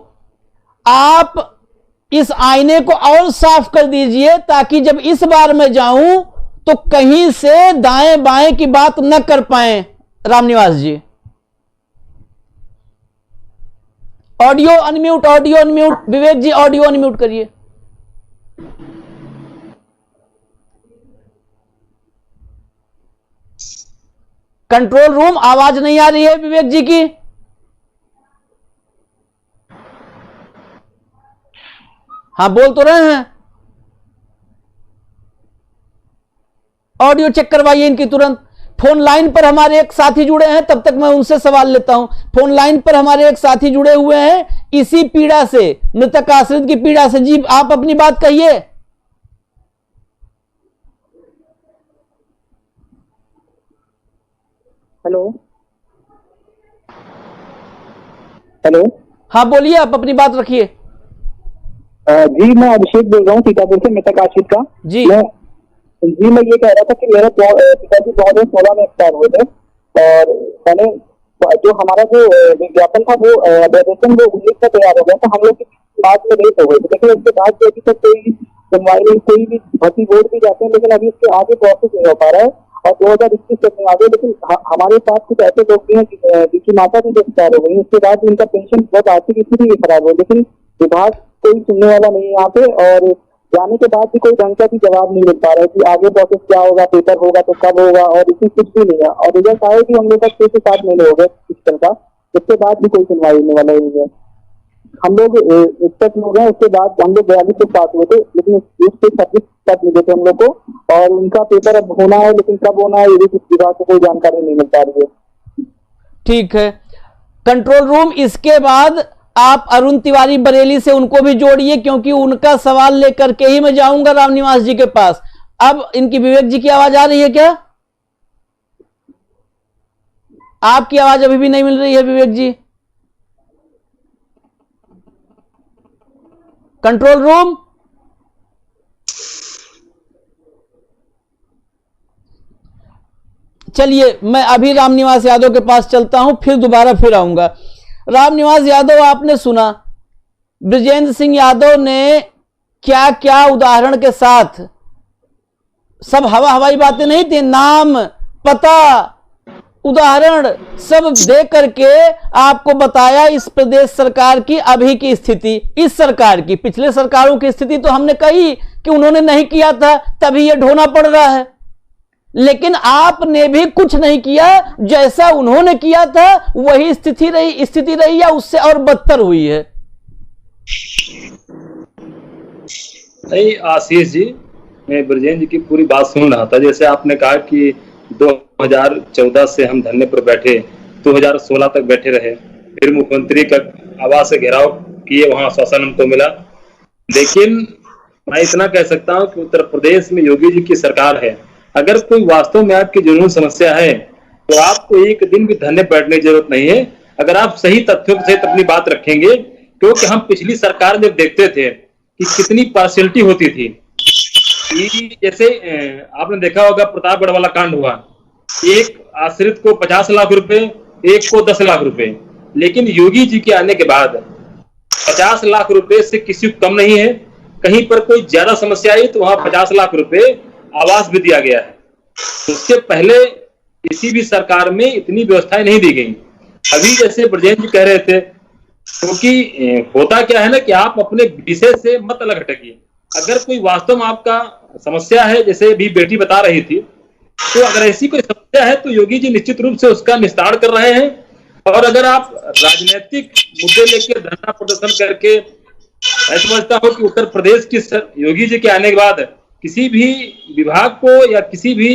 आप इस आईने को और साफ कर दीजिए ताकि जब इस बार मैं जाऊं तो कहीं से दाएं बाएं की बात न कर पाए Ramniwas ji. Audio unmute, audio unmute. Vivek ji audio unmute करिए। कंट्रोल रूम, आवाज नहीं आ रही है विवेक जी की। हाँ बोल तो रहे हैं। ऑडियो चेक करवाइए इनकी तुरंत। फोन लाइन पर हमारे एक साथी जुड़े हैं, तब तक मैं उनसे सवाल लेता हूं। फोन लाइन पर हमारे एक साथी जुड़े हुए हैं इसी पीड़ा से, मृतक आश्रित की पीड़ा से। जी आप अपनी बात कहिए। हेलो हेलो, हाँ बोलिए, आप अपनी बात रखिए। जी मैं अभिषेक बोल रहा हूँ सीतापुर से, मृतक आश्रित का। जी मैं ये कह रहा था कि मेरे पिताजी 2016 में एक्सपायर हुए थे और मैंने जो हमारा जो विज्ञापन था वो वो 19 का तैयार हो गया था। हम लोग बाद में लेट हो गए थे, लेकिन उसके बाद अभी तक कोई सुनवाई नहीं, कोई भी भर्ती बोर्ड भी जाते हैं लेकिन अभी उसके आगे प्रोसेस नहीं हो पा रहा है और 2021 तक नहीं आ गए। लेकिन हमारे पास कुछ ऐसे लोग भी हैं जिनकी माता भी एक्सपायर हो गई, उसके बाद उनका पेंशन बहुत आर्थिक स्थिति भी खराब हो, लेकिन विभाग कोई सुनने वाला नहीं है यहाँ पे और जाने के बाद भी कोई ढंग का भी जवाब नहीं मिल पा रहा है कि आगे प्रोसेस क्या होगा, पेपर होगा तो कब होगा, और इसमें कुछ भी नहीं है। और रिजल्ट आए भी हम लोग का 6 से 7 महीने हो गए सिस्टम का, उसके बाद भी कोई सुनवाई होने वाला नहीं है। हम लोग 61 लोग हैं, उसके बाद हम लोग 42 से पास हुए थे, लेकिन उसके 26 तक मिले थे हम लोग को और उनका पेपर अब होना है, लेकिन कब होना है ये भी कुछ विभाग को कोई जानकारी नहीं मिल पा रही है। ठीक है कंट्रोल रूम, इसके बाद आप अरुण तिवारी बरेली से उनको भी जोड़िए क्योंकि उनका सवाल लेकर के ही मैं जाऊंगा रामनिवास जी के पास। अब इनकी विवेक जी की आवाज आ रही है क्या? आपकी आवाज अभी भी नहीं मिल रही है विवेक जी। कंट्रोल रूम, चलिए मैं अभी रामनिवास यादव के पास चलता हूं, फिर दोबारा फिर आऊंगा। रामनिवास यादव, आपने सुना ब्रजेंद्र सिंह यादव ने क्या क्या उदाहरण के साथ, सब हवाई बातें नहीं थी, नाम पता उदाहरण सब दे करके आपको बताया इस प्रदेश सरकार की अभी की स्थिति। इस सरकार की, पिछले सरकारों की स्थिति तो हमने कही कि उन्होंने नहीं किया था तभी ये ढोना पड़ रहा है, लेकिन आपने भी कुछ नहीं किया, जैसा उन्होंने किया था वही स्थिति रही या उससे और बदतर हुई है? नहीं आशीष जी, मैं ब्रजेंद्र जी की पूरी बात सुन रहा था। जैसे आपने कहा कि 2014 से हम धरने पर बैठे, 2016 तक बैठे रहे, फिर मुख्यमंत्री का आवास से घेराव किए, वहां आश्वासन हमको मिला। लेकिन मैं इतना कह सकता हूं कि उत्तर प्रदेश में योगी जी की सरकार है। अगर कोई वास्तव में आपकी जुनून समस्या है तो आपको एक दिन भी धरने बैठने की जरूरत नहीं है, अगर आप सही तथ्यों से अपनी बात रखेंगे। क्योंकि हम पिछली सरकार जब देखते थे कि कितनी पार्शियलिटी होती थी, जैसे आपने देखा होगा प्रतापगढ़ वाला कांड हुआ, एक आश्रित को 50 लाख रुपए, एक को 10 लाख रुपए, लेकिन योगी जी के आने के बाद 50 लाख रुपए से किसी को कम नहीं है। कहीं पर कोई ज्यादा समस्या आई तो वहां 50 लाख रुपए आवास भी दिया गया है। उससे पहले किसी भी सरकार में इतनी व्यवस्थाएं नहीं दी गई। अभी जैसे ब्रजेंद्र जी कह रहे थे, क्योंकि होता क्या है ना कि आप अपने विषय से मत अलग हटकिए। अगर कोई वास्तव में आपका समस्या है, जैसे भी बेटी बता रही थी तो अगर ऐसी कोई समस्या है तो योगी जी निश्चित रूप से उसका निस्तारण कर रहे हैं। और अगर आप राजनीतिक मुद्दे लेकर धरना प्रदर्शन करके, मैं समझता हूं कि उत्तर प्रदेश की योगी जी के आने के बाद किसी भी विभाग को या किसी भी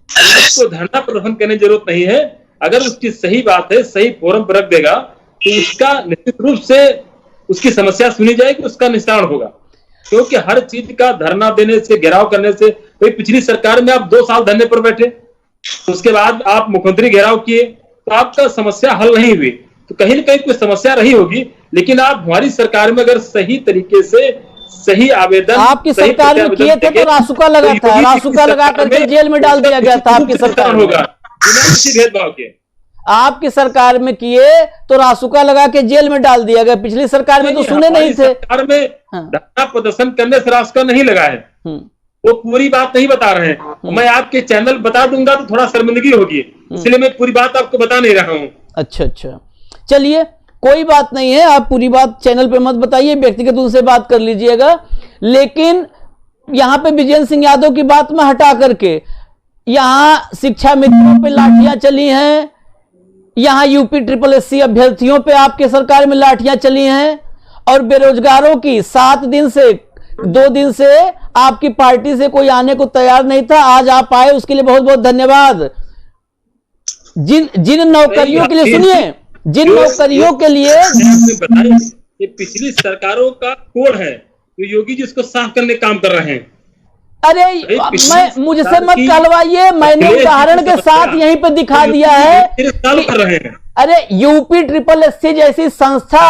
को धरना प्रदर्शन करने की जरूरत नहीं है। अगर उसकी सही बात है, सही फोरम पर रख देगा तो उसका निश्चित रूप से उसकी समस्या सुनी जाएगी, उसका निस्तारण होगा। क्योंकि हर चीज का धरना देने से, घेराव करने से, भाई पिछली सरकार में आप 2 साल धरने पर बैठे, उसके बाद आप मुख्यमंत्री घेराव किए तो आपका समस्या हल नहीं हुई, तो कहीं ना कहीं कोई समस्या रही होगी। लेकिन आप हमारी सरकार में अगर सही तरीके से सही आवेदन आपकी सरकार में किए थे तो रासुका लगा था, रासुका लगा करके जेल में डाल दिया गया था आपकी सरकार में, होगा बिना किसी भेदभाव के। आपकी सरकार में किए तो रासुका लगा के जेल में डाल दिया गया, पिछली सरकार में तो सुने नहीं थे। सरकार में धरना प्रदर्शन करने से रासुका नहीं लगा है, वो पूरी बात नहीं बता रहे हैं। मैं आपके चैनल बता दूंगा तो थोड़ा शर्मिंदगी होगी, इसलिए मैं पूरी बात आपको बता नहीं रहा हूँ। अच्छा अच्छा, चलिए कोई बात नहीं है, आप पूरी बात चैनल पे मत बताइए, व्यक्तिगत उनसे बात कर लीजिएगा। लेकिन यहाँ पे विजेंद्र सिंह यादव की बात में हटा करके यहाँ शिक्षा मित्रों पे लाठियां चली हैं, यहाँ यूपी SSC अभ्यर्थियों पे आपके सरकार में लाठियां चली हैं, और बेरोजगारों की 7 दिन से 2 दिन से आपकी पार्टी से कोई आने को तैयार नहीं था। आज आप आए, उसके लिए बहुत बहुत धन्यवाद। जिन नौकरियों के लिए, सुनिए, जिन नौकरियों के लिए बताइए, ये पिछली सरकारों का कोड है, तो योगी जी इसको साफ करने का काम कर रहे हैं। अरे मैं मुझसे मत कहलवाइए, मैंने उदाहरण के साथ यहीं पे दिखा दिया है कि अरे यूपी SSC जैसी संस्था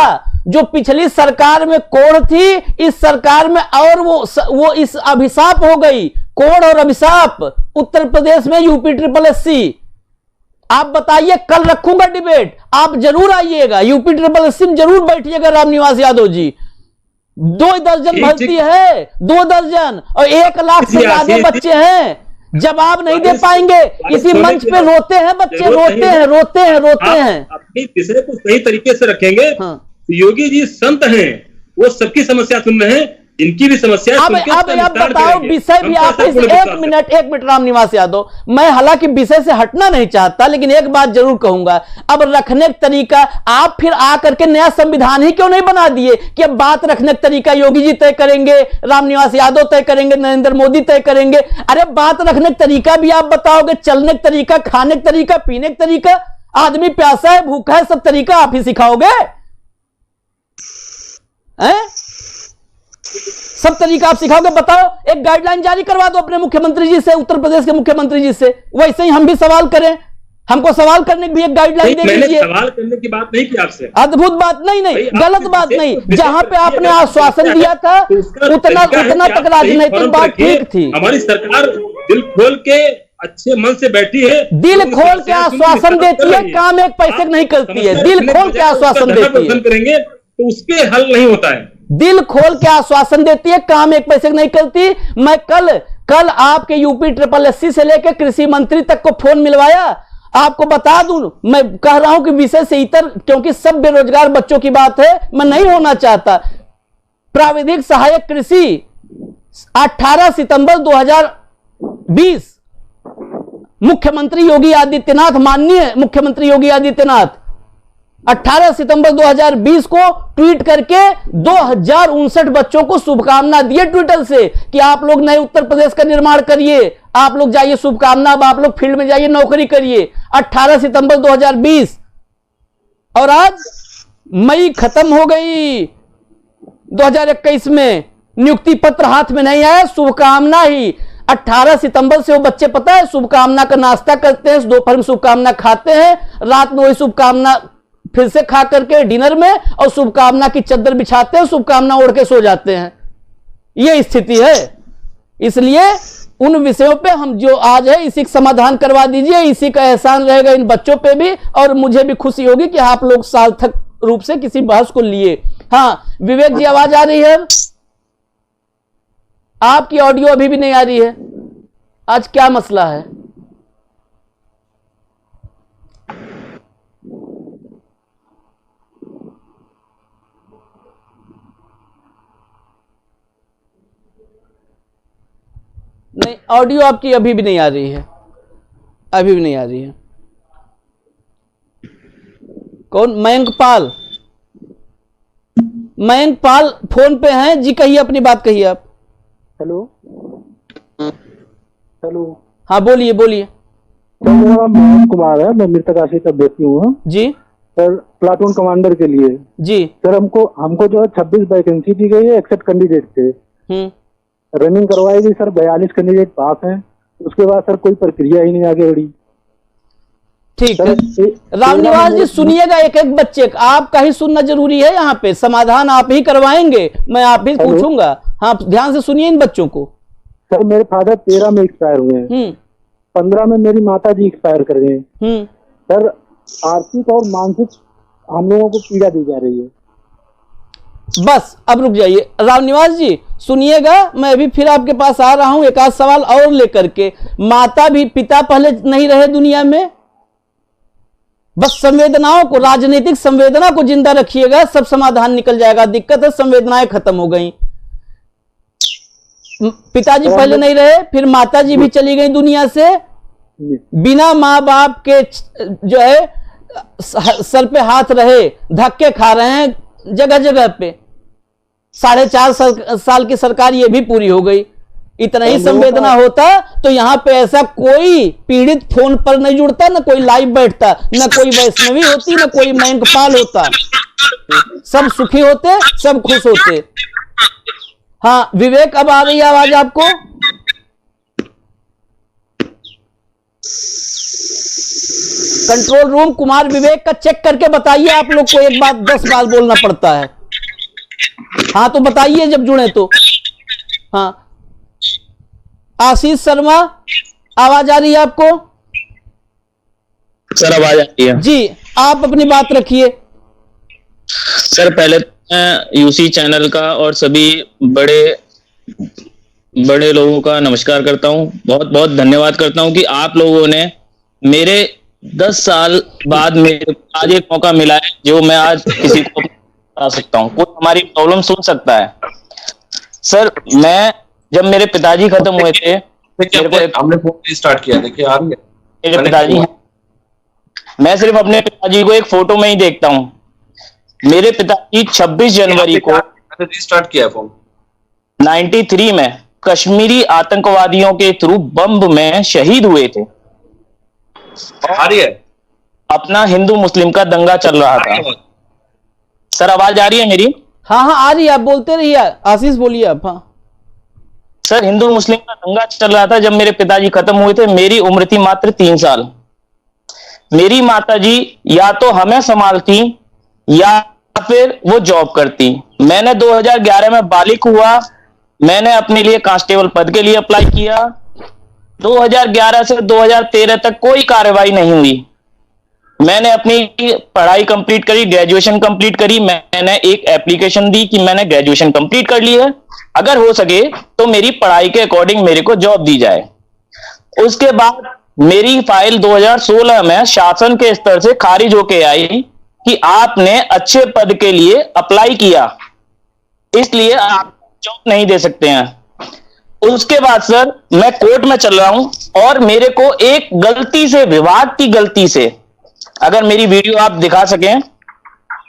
जो पिछली सरकार में कोढ़ थी, इस सरकार में और वो इस अभिशाप हो गई, कोढ़ और अभिशाप उत्तर प्रदेश में यूपी SSC। आप बताइए, कल रखूंगा डिबेट, आप जरूर आइएगा, यूपी SSC में जरूर बैठिएगा। रामनिवास यादव जी 2 दर्जन भर्ती है, 2 दर्जन और 1 लाख से ज्यादा बच्चे हैं। जवाब नहीं दे पाएंगे, इसी मंच पे रोते हैं बच्चे, रोते हैं रोते हैं रोते हैं। अपनी विषय को सही तरीके से रखेंगे तो योगी जी संत हैं, वो सबकी समस्या सुन रहे हैं, जिनकी भी समस्या अब बताओ विषय भी आप एक मिनट रामनिवास यादव, मैं हालांकि विषय से हटना नहीं चाहता, लेकिन एक बात जरूर कहूंगा, अब रखने का तरीका आप फिर आकर के नया संविधान ही क्यों नहीं बना दिए कि अब बात रखने का तरीका योगी जी तय करेंगे, रामनिवास यादव तय करेंगे, नरेंद्र मोदी तय करेंगे। अरे बात रखने का तरीका भी आप बताओगे, चलने का तरीका, खाने का तरीका, पीने का तरीका, आदमी प्यासा है, भूखा है, सब तरीका आप ही सिखाओगे हैं? सब तरीका आप सिखाओगे? बताओ, एक गाइडलाइन जारी करवा दो अपने मुख्यमंत्री जी से, उत्तर प्रदेश के मुख्यमंत्री जी से, वैसे ही हम भी सवाल करें, हमको सवाल करने की भी एक गाइडलाइन दे दीजिए। सवाल करने की बात नहीं की आपसे, अद्भुत बात नहीं, गलत बात नहीं, जहां पे आपने आश्वासन दिया था उतना तक राजनीतिक बात ठीक थी। हमारी सरकार दिल खोल के अच्छे मन से बैठी है, दिल खोल के आश्वासन देती है, काम एक पैसे नहीं करती है, दिल खोल के आश्वासन देती है, करेंगे तो उसके हल नहीं होता है। दिल खोल के आश्वासन देती है, काम एक पैसे नहीं करती। मैं कल आपके यूपी SSC से लेकर कृषि मंत्री तक को फोन मिलवाया। आपको बता दूं, मैं कह रहा हूं कि विषय से इतर, क्योंकि सब बेरोजगार बच्चों की बात है, मैं नहीं होना चाहता। प्राविधिक सहायक कृषि 18 सितंबर 2020 मुख्यमंत्री योगी आदित्यनाथ, माननीय मुख्यमंत्री योगी आदित्यनाथ 18 सितंबर 2020 को ट्वीट करके 2059 बच्चों को शुभकामना दिए ट्विटर से कि आप लोग नए उत्तर प्रदेश का निर्माण करिए, आप लोग जाइए, शुभकामना, अब आप लोग फील्ड में जाइए, नौकरी करिए। 18 सितंबर 2020 और आज मई खत्म हो गई, 2021 में नियुक्ति पत्र हाथ में नहीं आया, शुभकामना ही। 18 सितंबर से वो बच्चे, पता है, शुभकामना का नाश्ता करते हैं, दोपहर में शुभकामना खाते हैं, रात में वही शुभकामना फिर से खा करके डिनर में, और शुभकामना की चादर बिछाते हैं, शुभकामना ओढ़ के सो जाते हैं। ये स्थिति है। इसलिए उन विषयों पे हम जो आज है, इसी का समाधान करवा दीजिए, इसी का एहसान रहेगा इन बच्चों पे भी, और मुझे भी खुशी होगी कि आप लोग सार्थक रूप से किसी बहस को लिए। हाँ विवेक जी, आवाज आ रही है? आपकी ऑडियो अभी भी नहीं आ रही है, आज क्या मसला है? नहीं, ऑडियो आपकी अभी भी नहीं आ रही है। अभी भी नहीं आ रही है। कौन? मयंक पाल। मयंक पाल फोन पे हैं जी, कहिए अपनी बात कहिए आप। हेलो हेलो, हाँ बोलिए बोलिए। सर मेरा नाम मयंक कुमार है, मैं मृतक आश्रित अभ्यर्थी हूँ जी सर, प्लाटून कमांडर के लिए। जी सर हमको जो है 26 वैकेंसी दी गई है 61 कैंडिडेट से। रनिंग करवाई गई सर, 42 कैंडिडेट पास हैं। उसके बाद सर कोई प्रक्रिया ही नहीं आगे बढ़ी। ठीक है रामनिवास जी, सुनिएगा एक एक बच्चे का आपका ही सुनना जरूरी है। यहाँ पे समाधान आप ही करवाएंगे, मैं आप ही पूछूंगा। हाँ ध्यान से सुनिए इन बच्चों को। सर मेरे फादर 13 में एक्सपायर हुए हैं, 15 में मेरी माता जी एक्सपायर कर गए। सर आर्थिक और मानसिक हम लोगों को पीड़ा दी जा रही है। बस अब रुक जाइए रामनिवास जी, सुनिएगा। मैं अभी फिर आपके पास आ रहा हूं एक आध सवाल और लेकर के। माता भी पिता पहले नहीं रहे दुनिया में, बस संवेदनाओं को, राजनीतिक संवेदना को जिंदा रखिएगा, सब समाधान निकल जाएगा। दिक्कत है संवेदनाएं खत्म हो गई। पिताजी पहले नहीं रहे, फिर माताजी भी चली गई दुनिया से। बिना माँ बाप के जो है सर पे हाथ रहे, धक्के खा रहे हैं जगह जगह पे। 4.5 साल की सरकार ये भी पूरी हो गई। इतना ही संवेदना होता तो यहाँ पे ऐसा कोई पीड़ित फोन पर नहीं जुड़ता, ना कोई लाइव बैठता, ना कोई वैष्णवी होती, ना कोई मयंक पाल होता। सब सुखी होते, सब खुश होते। हाँ विवेक, अब आ रही आवाज आपको? कंट्रोल रूम कुमार विवेक का चेक करके बताइए। आप लोग को एक बात 10 बार बोलना पड़ता है। हाँ तो बताइए जब जुड़े तो। हाँ आशीष शर्मा, आवाज आ रही है आपको? सर आवाज आ रही है जी, आप अपनी बात रखिए। सर पहले मैं यूसी चैनल का और सभी बड़े लोगों का नमस्कार करता हूं। बहुत बहुत धन्यवाद करता हूं कि आप लोगों ने मेरे 10 साल बाद मेरे आज एक मौका मिला है जो मैं आज किसी को बता सकता हूं, कोई हमारी प्रॉब्लम सुन सकता है। सर मैं जब मेरे पिताजी खत्म हुए थे, हमने फोन स्टार्ट किया, देखिए आप मेरे पिताजी हैं, मैं सिर्फ अपने पिताजी को एक फोटो में ही देखता हूं। मेरे पिताजी 26 जनवरी को रिस्टार्ट किया फोन 93 में कश्मीरी आतंकवादियों के थ्रू बम में शहीद हुए थे। आ रही है? अपना हिंदू मुस्लिम का दंगा चल रहा था। सर आवाज आ रही है मेरी? हाँ हाँ आ रही है, आप बोलते रहिए। आशीष बोलिए आप। हाँ सर हिंदू मुस्लिम का दंगा चल रहा था जब मेरे पिताजी खत्म हुए थे। मेरी उम्र थी मात्र 3 साल। मेरी माताजी या तो हमें संभालती या फिर वो जॉब करती। मैंने 2011 में बालिग हुआ, मैंने अपने लिए कांस्टेबल पद के लिए अप्लाई किया। 2011 से 2013 तक कोई कार्रवाई नहीं हुई। मैंने अपनी पढ़ाई कंप्लीट करी, ग्रेजुएशन कंप्लीट करी। मैंने एक एप्लीकेशन दी कि मैंने ग्रेजुएशन कंप्लीट कर ली है, अगर हो सके तो मेरी पढ़ाई के अकॉर्डिंग मेरे को जॉब दी जाए। उसके बाद मेरी फाइल 2016 में शासन के स्तर से खारिज होके आई कि आपने अच्छे पद के लिए अप्लाई किया, इसलिए आप जॉब नहीं दे सकते हैं। उसके बाद सर मैं कोर्ट में चल रहा हूं और मेरे को एक गलती से, विभाग की गलती से, अगर मेरी वीडियो आप दिखा सकें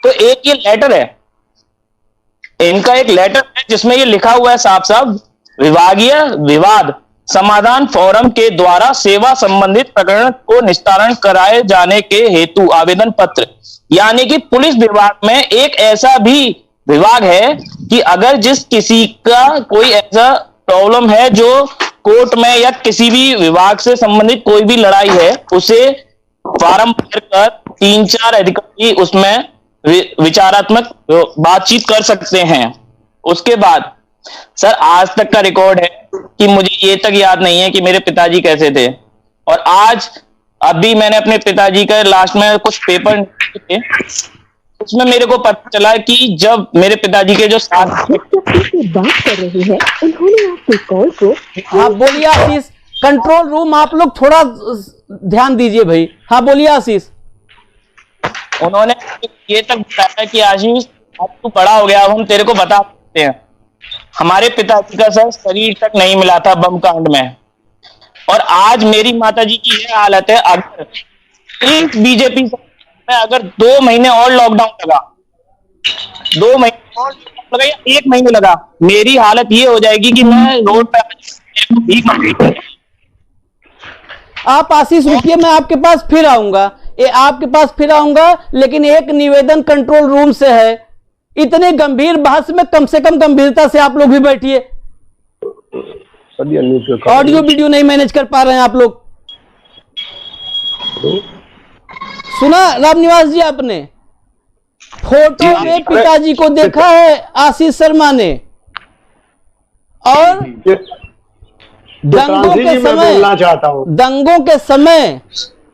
तो एक ये लेटर है, इनका एक लेटर है जिसमें ये लिखा हुआ है साफ साफ, विभागीय विवाद समाधान फोरम के द्वारा सेवा संबंधित प्रकरण को निस्तारण कराए जाने के हेतु आवेदन पत्र। यानी कि पुलिस विभाग में एक ऐसा भी विभाग है कि अगर जिस किसी का कोई ऐसा प्रॉब्लम है जो कोर्ट में या किसी भी विभाग से संबंधित कोई भी लड़ाई है, उसे फार्म भरकर 3-4 अधिकारी उसमें विचारात्मक बातचीत कर सकते हैं। उसके बाद सर आज तक का रिकॉर्ड है कि मुझे ये तक याद नहीं है कि मेरे पिताजी कैसे थे। और आज अभी मैंने अपने पिताजी का लास्ट में कुछ पेपर थे, उसमें मेरे को पता चला कि जब मेरे पिताजी के जो साथ बात कर रहे हैं उन्होंने आपके कॉल को। हाँ बोलिए आशीष। कंट्रोल रूम आप लोग थोड़ा ध्यान दीजिए भाई। हाँ बोलिए आशीष। उन्होंने ये तक बताया कि आशीष अब तू बड़ा हो गया, अब हम तेरे को बता सकते हैं। हमारे पिताजी का सर शरीर तक नहीं मिला था बम कांड में। और आज मेरी माताजी की यह हालत है। अगर एक बीजेपी में अगर 2 महीने और लॉकडाउन लगा, 2 महीने और लगा या 1 महीने लगा, मेरी हालत ये हो जाएगी कि मैं रोड पर भीख मांगूंगा। आप आशीष रुकिए, मैं आपके पास फिर आऊंगा, लेकिन एक निवेदन कंट्रोल रूम से है। इतने गंभीर बहस में कम से कम गंभीरता से आप लोग भी बैठिए। ऑडियो वीडियो नहीं मैनेज कर पा रहे हैं आप लोग। सुना रामनिवास जी, आपने फोटो में पिताजी को देखा है आशीष शर्मा ने, और दंगों के समय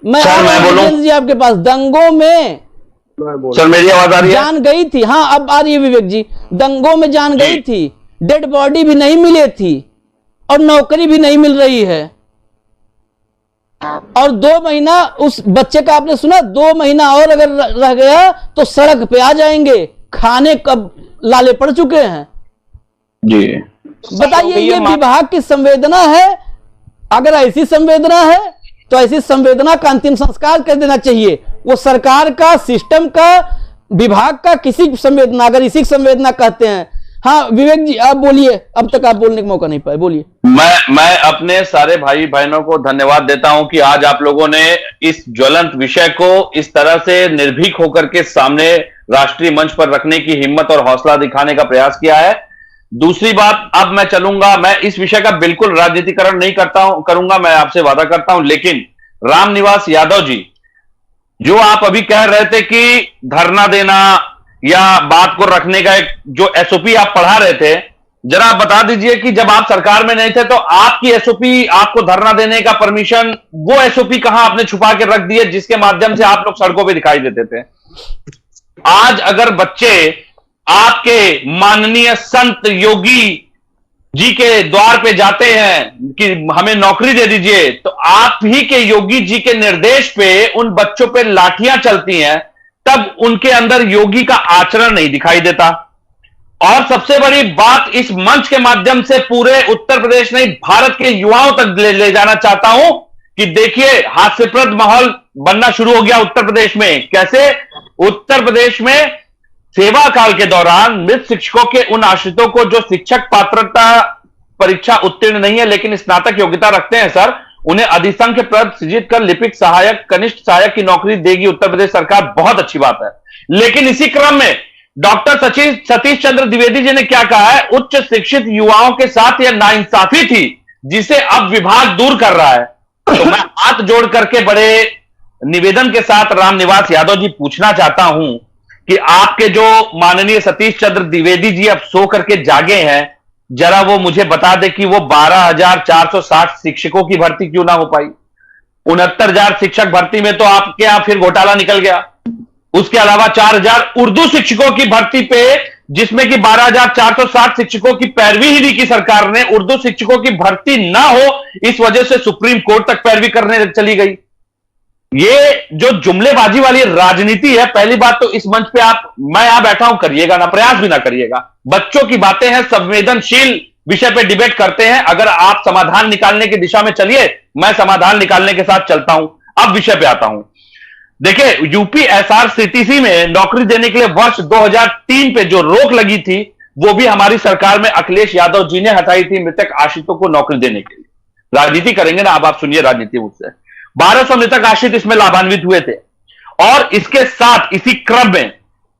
मैं जी आपके पास, दंगों में सर मेरी आवाज आ रही है? जान गई थी, हाँ अब आ रही है विवेक जी। दंगों में जान गई थी, डेड बॉडी भी नहीं मिली थी और नौकरी भी नहीं मिल रही है। और 2 महीना उस बच्चे का आपने सुना, 2 महीना और अगर रह गया तो सड़क पे आ जाएंगे, खाने कब लाले पड़ चुके हैं जी। बताइए, ये विभाग की संवेदना है? अगर ऐसी संवेदना है तो ऐसी संवेदना का अंतिम संस्कार कर देना चाहिए। वो सरकार का, सिस्टम का, विभाग का किसी संवेदना, अगर इसी संवेदना कहते हैं। हाँ विवेक जी आप बोलिए, अब तक आप बोलने का मौका नहीं पाए, बोलिए। मैं अपने सारे भाई बहनों को धन्यवाद देता हूं कि आज आप लोगों ने इस ज्वलंत विषय को इस तरह से निर्भीक होकर के सामने राष्ट्रीय मंच पर रखने की हिम्मत और हौसला दिखाने का प्रयास किया है। दूसरी बात, अब मैं चलूंगा, मैं इस विषय का बिल्कुल राजनीतिकरण नहीं करूंगा, मैं आपसे वादा करता हूं। लेकिन रामनिवास यादव जी, जो आप अभी कह रहे थे कि धरना देना या बात को रखने का एक जो एसओपी आप पढ़ा रहे थे, जरा आप बता दीजिए कि जब आप सरकार में नहीं थे तो आपकी एसओपी, आपको धरना देने का परमिशन, वो एसओपी कहां आपने छुपा के रख दिए जिसके माध्यम से आप लोग सड़कों पे दिखाई देते थे? आज अगर बच्चे आपके माननीय संत योगी जी के द्वार पे जाते हैं कि हमें नौकरी दे दीजिए, तो आप ही के योगी जी के निर्देश पे उन बच्चों पे लाठियां चलती हैं, तब उनके अंदर योगी का आचरण नहीं दिखाई देता। और सबसे बड़ी बात, इस मंच के माध्यम से पूरे उत्तर प्रदेश नहीं भारत के युवाओं तक ले जाना चाहता हूं कि देखिए हास्यप्रद माहौल बनना शुरू हो गया उत्तर प्रदेश में। कैसे? उत्तर प्रदेश में सेवा काल के दौरान मृत शिक्षकों के उन आश्रितों को जो शिक्षक पात्रता परीक्षा उत्तीर्ण नहीं है लेकिन स्नातक योग्यता रखते हैं सर, उन्हें अधिसंख्य पद सृजित कर लिपिक सहायक, कनिष्ठ सहायक की नौकरी देगी उत्तर प्रदेश सरकार। बहुत अच्छी बात है। लेकिन इसी क्रम में डॉक्टर सतीश चंद्र द्विवेदी जी ने क्या कहा है? उच्च शिक्षित युवाओं के साथ यह नाइंसाफी थी जिसे अब विभाग दूर कर रहा है। तो मैं हाथ जोड़ करके बड़े निवेदन के साथ रामनिवास यादव जी पूछना चाहता हूं कि आपके जो माननीय सतीश चंद्र द्विवेदी जी अब सो करके जागे हैं, जरा वो मुझे बता दे कि वो 12,460 शिक्षकों की भर्ती क्यों ना हो पाई? 69,000 शिक्षक भर्ती में तो आपके यहां फिर घोटाला निकल गया। उसके अलावा 4,000 उर्दू शिक्षकों की भर्ती पे, जिसमें कि 12,460 शिक्षकों की पैरवी ही नहीं की सरकार ने, उर्दू शिक्षकों की भर्ती ना हो इस वजह से सुप्रीम कोर्ट तक पैरवी करने चली गई। ये जो जुमलेबाजी वाली राजनीति है, पहली बात तो इस मंच पे मैं यहां बैठा हूं, करिएगा ना, प्रयास भी ना करिएगा। बच्चों की बातें हैं, संवेदनशील विषय पे डिबेट करते हैं। अगर आप समाधान निकालने की दिशा में चलिए, मैं समाधान निकालने के साथ चलता हूं। अब विषय पे आता हूं। देखिए, यूपी एसआरसीटीसी में नौकरी देने के लिए वर्ष 2003 पे जो रोक लगी थी, वो भी हमारी सरकार में अखिलेश यादव जी ने हटाई थी, मृतक आश्रितों को नौकरी देने के लिए। राजनीति करेंगे ना, अब आप सुनिए राजनीति मुझसे। 1200 आश्रित इसमें लाभान्वित हुए थे। और इसके साथ इसी क्रम में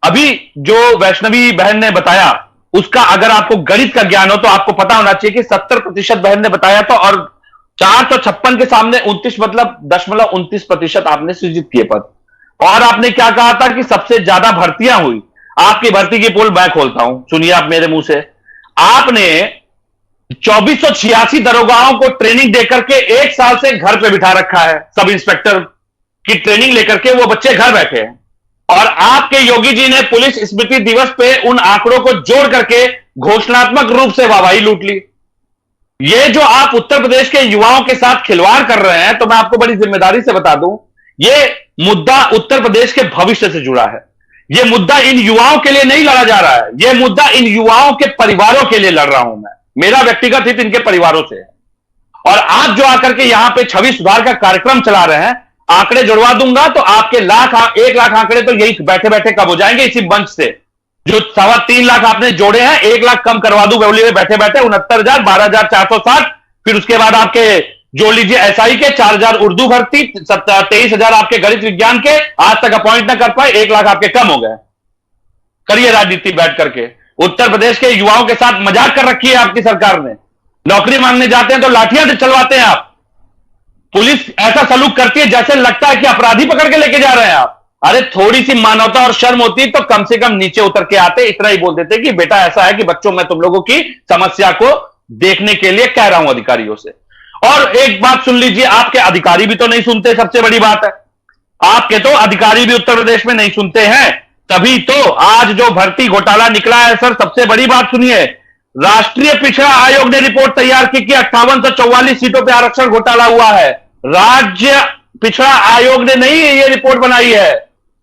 अभी जो वैष्णवी बहन ने बताया, उसका अगर आपको गणित का ज्ञान हो तो आपको पता होना चाहिए कि 70% बहन ने बताया था और 456 के सामने 29 मतलब 0.29% आपने सृजित किए पद। और आपने क्या कहा था कि सबसे ज्यादा भर्तियां हुई। आपकी भर्ती की पोल मैं खोलता हूं, सुनिए आप मेरे मुंह से। आपने 2486 दरोगाओं को ट्रेनिंग देकर के 1 साल से घर पे बिठा रखा है। सब इंस्पेक्टर की ट्रेनिंग लेकर के वो बच्चे घर बैठे हैं। और आपके योगी जी ने पुलिस स्मृति दिवस पे उन आंकड़ों को जोड़ करके घोषणात्मक रूप से वाहवाही लूट ली। ये जो आप उत्तर प्रदेश के युवाओं के साथ खिलवाड़ कर रहे हैं, तो मैं आपको बड़ी जिम्मेदारी से बता दूं, ये मुद्दा उत्तर प्रदेश के भविष्य से जुड़ा है। यह मुद्दा इन युवाओं के लिए नहीं लड़ा जा रहा है, यह मुद्दा इन युवाओं के परिवारों के लिए लड़ रहा हूं मैं। मेरा व्यक्तिगत हित इनके परिवारों से है। और आप जो आकर के यहां पे छवि सुधार का कार्यक्रम चला रहे हैं, आंकड़े जुड़वा दूंगा तो आपके 1 लाख आंकड़े तो यही बैठे बैठे कब हो जाएंगे इसी मंच से। जो 3.25 लाख आपने जोड़े हैं, 1 लाख कम करवा दूं बोलिए बैठे बैठे 69,000, 12,460, फिर उसके बाद आपके जोड़ लीजिए एसआई के 4,000 उर्दू भर्ती, 23,000 आपके गणित विज्ञान के, आज तक अपॉइंट ना कर पाए, 1 लाख आपके कम हो गए। करिए राजनीति बैठ करके। उत्तर प्रदेश के युवाओं के साथ मजाक कर रखी है आपकी सरकार ने। नौकरी मांगने जाते हैं तो लाठियां चलवाते हैं आप। पुलिस ऐसा सलूक करती है जैसे लगता है कि अपराधी पकड़ के लेके जा रहे हैं आप। अरे थोड़ी सी मानवता और शर्म होती तो कम से कम नीचे उतर के आते, इतना ही बोल देते कि बेटा ऐसा है कि बच्चों मैं तुम लोगों की समस्या को देखने के लिए कह रहा हूं अधिकारियों से। और एक बात सुन लीजिए, आपके अधिकारी भी तो नहीं सुनते, सबसे बड़ी बात है आपके तो अधिकारी भी उत्तर प्रदेश में नहीं सुनते हैं, तभी तो आज जो भर्ती घोटाला निकला है। सर सबसे बड़ी बात सुनिए, राष्ट्रीय पिछड़ा आयोग ने रिपोर्ट तैयार की कि 5844 सीटों पर आरक्षण घोटाला हुआ है। राज्य पिछड़ा आयोग ने नहीं ये रिपोर्ट बनाई है।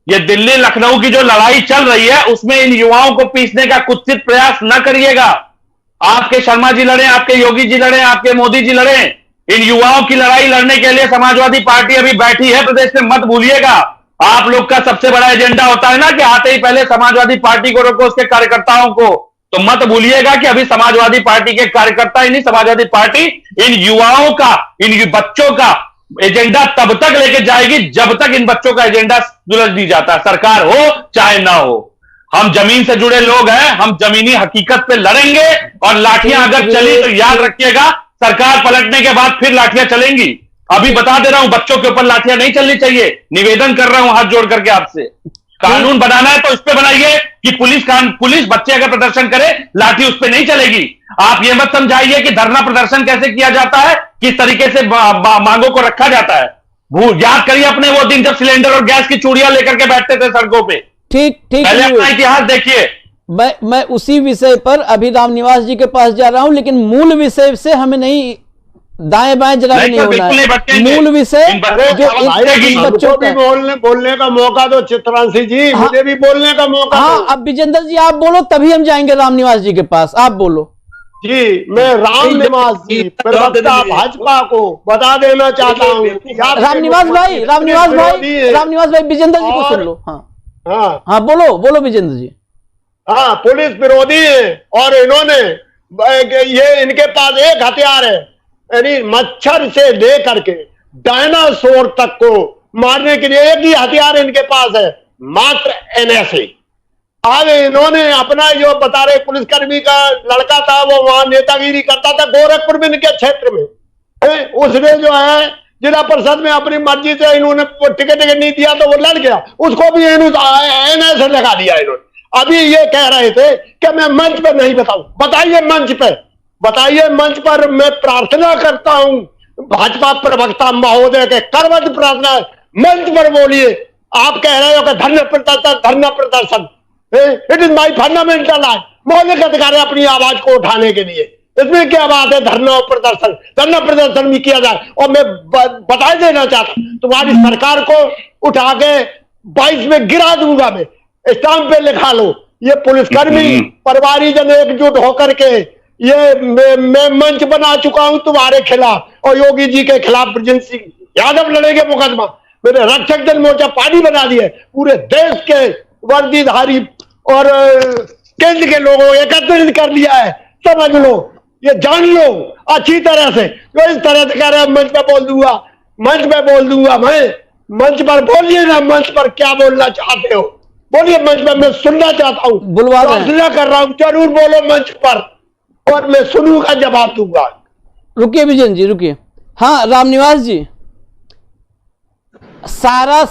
ये दिल्ली लखनऊ की जो लड़ाई चल रही है उसमें इन युवाओं को पीसने का कुत्सित प्रयास न करिएगा। आपके शर्मा जी लड़े, आपके योगी जी लड़े, आपके मोदी जी लड़े, इन युवाओं की लड़ाई लड़ने के लिए समाजवादी पार्टी अभी बैठी है प्रदेश में, मत भूलिएगा। आप लोग का सबसे बड़ा एजेंडा होता है ना कि आते ही पहले समाजवादी पार्टी को रोको, उसके कार्यकर्ताओं को, तो मत भूलिएगा कि अभी समाजवादी पार्टी के कार्यकर्ता ही नहीं, समाजवादी पार्टी इन युवाओं का, इन बच्चों का एजेंडा तब तक लेके जाएगी जब तक इन बच्चों का एजेंडा सुलझ नहीं जाता, सरकार हो चाहे ना हो। हम जमीन से जुड़े लोग हैं, हम जमीनी हकीकत पे लड़ेंगे और लाठियां अगर चली तो याद रखिएगा सरकार पलटने के बाद फिर लाठियां चलेंगी। अभी बता दे रहा हूं बच्चों के ऊपर लाठियां नहीं चलनी चाहिए। निवेदन कर रहा हूं हाथ जोड़ करके आपसे, कानून बनाना है तो इस पे बनाइए कि पुलिस बच्चे अगर प्रदर्शन करे लाठी उस पे नहीं चलेगी। आप ये मत समझाइए कि धरना प्रदर्शन कैसे किया जाता है, किस तरीके से मांगों को रखा जाता है। याद करिए अपने वो दिन जब सिलेंडर और गैस की चूड़ियां लेकर के बैठते थे सड़कों पे। ठीक पहले अपना इतिहास देखिए। मैं उसी विषय पर अभी रामनिवास जी के पास जा रहा हूं, लेकिन मूल विषय से हमें नहीं दाएं बाएं जरा नहीं होना है। मूल विषय जो इन बच्चों भी बोलने का मौका दो चित्रांशी जी। हाँ, मुझे भी बोलने का मौका दो। हाँ, अब विजेंद्र जी आप बोलो तभी हम जाएंगे रामनिवास जी के पास। आप बोलो जी। मैं रामनिवास जी प्रवक्ता भाजपा को बता देना चाहता हूँ। रामनिवास भाई विजेंद्र जी को सुन लो। हाँ बोलो विजेंद्र जी। हाँ, पुलिस विरोधी है और इन्होंने ये इनके पास एक हथियार है, यानी मच्छर से लेकर के डायनासोर तक को मारने के लिए एक ही हथियार इनके पास है, मात्र एनएसए। अब इन्होंने अपना जो बता रहे पुलिसकर्मी का लड़का था वो वहां नेतागिरी करता था गोरखपुर में इनके क्षेत्र में, उसने जो है जिला परिषद में अपनी मर्जी से इन्होंने टिकट नहीं दिया तो वो लड़ गया, उसको भी एनएसए लगा दिया इन्होंने। अभी ये कह रहे थे कि मैं मंच पर नहीं बताऊं। बताइए मंच पर मैं प्रार्थना करता हूं भाजपा प्रवक्ता महोदय के करवत प्रार्थना, मंच पर बोलिए। आप कह रहे हो कि धरना प्रदर्शन it is my fundamental right, मौलिक अधिकार है अपनी आवाज को उठाने के लिए। इसमें क्या बात है? धरना प्रदर्शन भी किया जाए। और मैं बता देना चाहता हूं तुम्हारी सरकार को उठा के 22 में गिरा दूंगा, मैं स्टाम्प पे लिखा लो। ये पुलिसकर्मी परिवारीजन एकजुट होकर के ये मैं मंच बना चुका हूं तुम्हारे खिलाफ और योगी जी के खिलाफ ब्रजेंद्र सिंह यादव लड़ेंगे मुकदमा। मेरे रक्षक दल मोर्चा पार्टी बना दी है, पूरे देश के वर्दीधारी और केंद्र के लोगों को एकत्रित कर लिया है। समझ लो, ये जान लो अच्छी तरह से। जो इस तरह से कह रहे मंच पे बोल दूंगा मैं, मंच पर बोलिए ना, मंच पर क्या बोलना चाहते हो बोलिए, मंच पर मैं सुनना चाहता हूँ, प्रार्थना कर रहा हूँ, जरूर बोलो मंच पर और मैं सुनूंगा, जवाब दूंगा। रुकिए विजन जी रुकिए। हाँ रामनिवास जी, सारा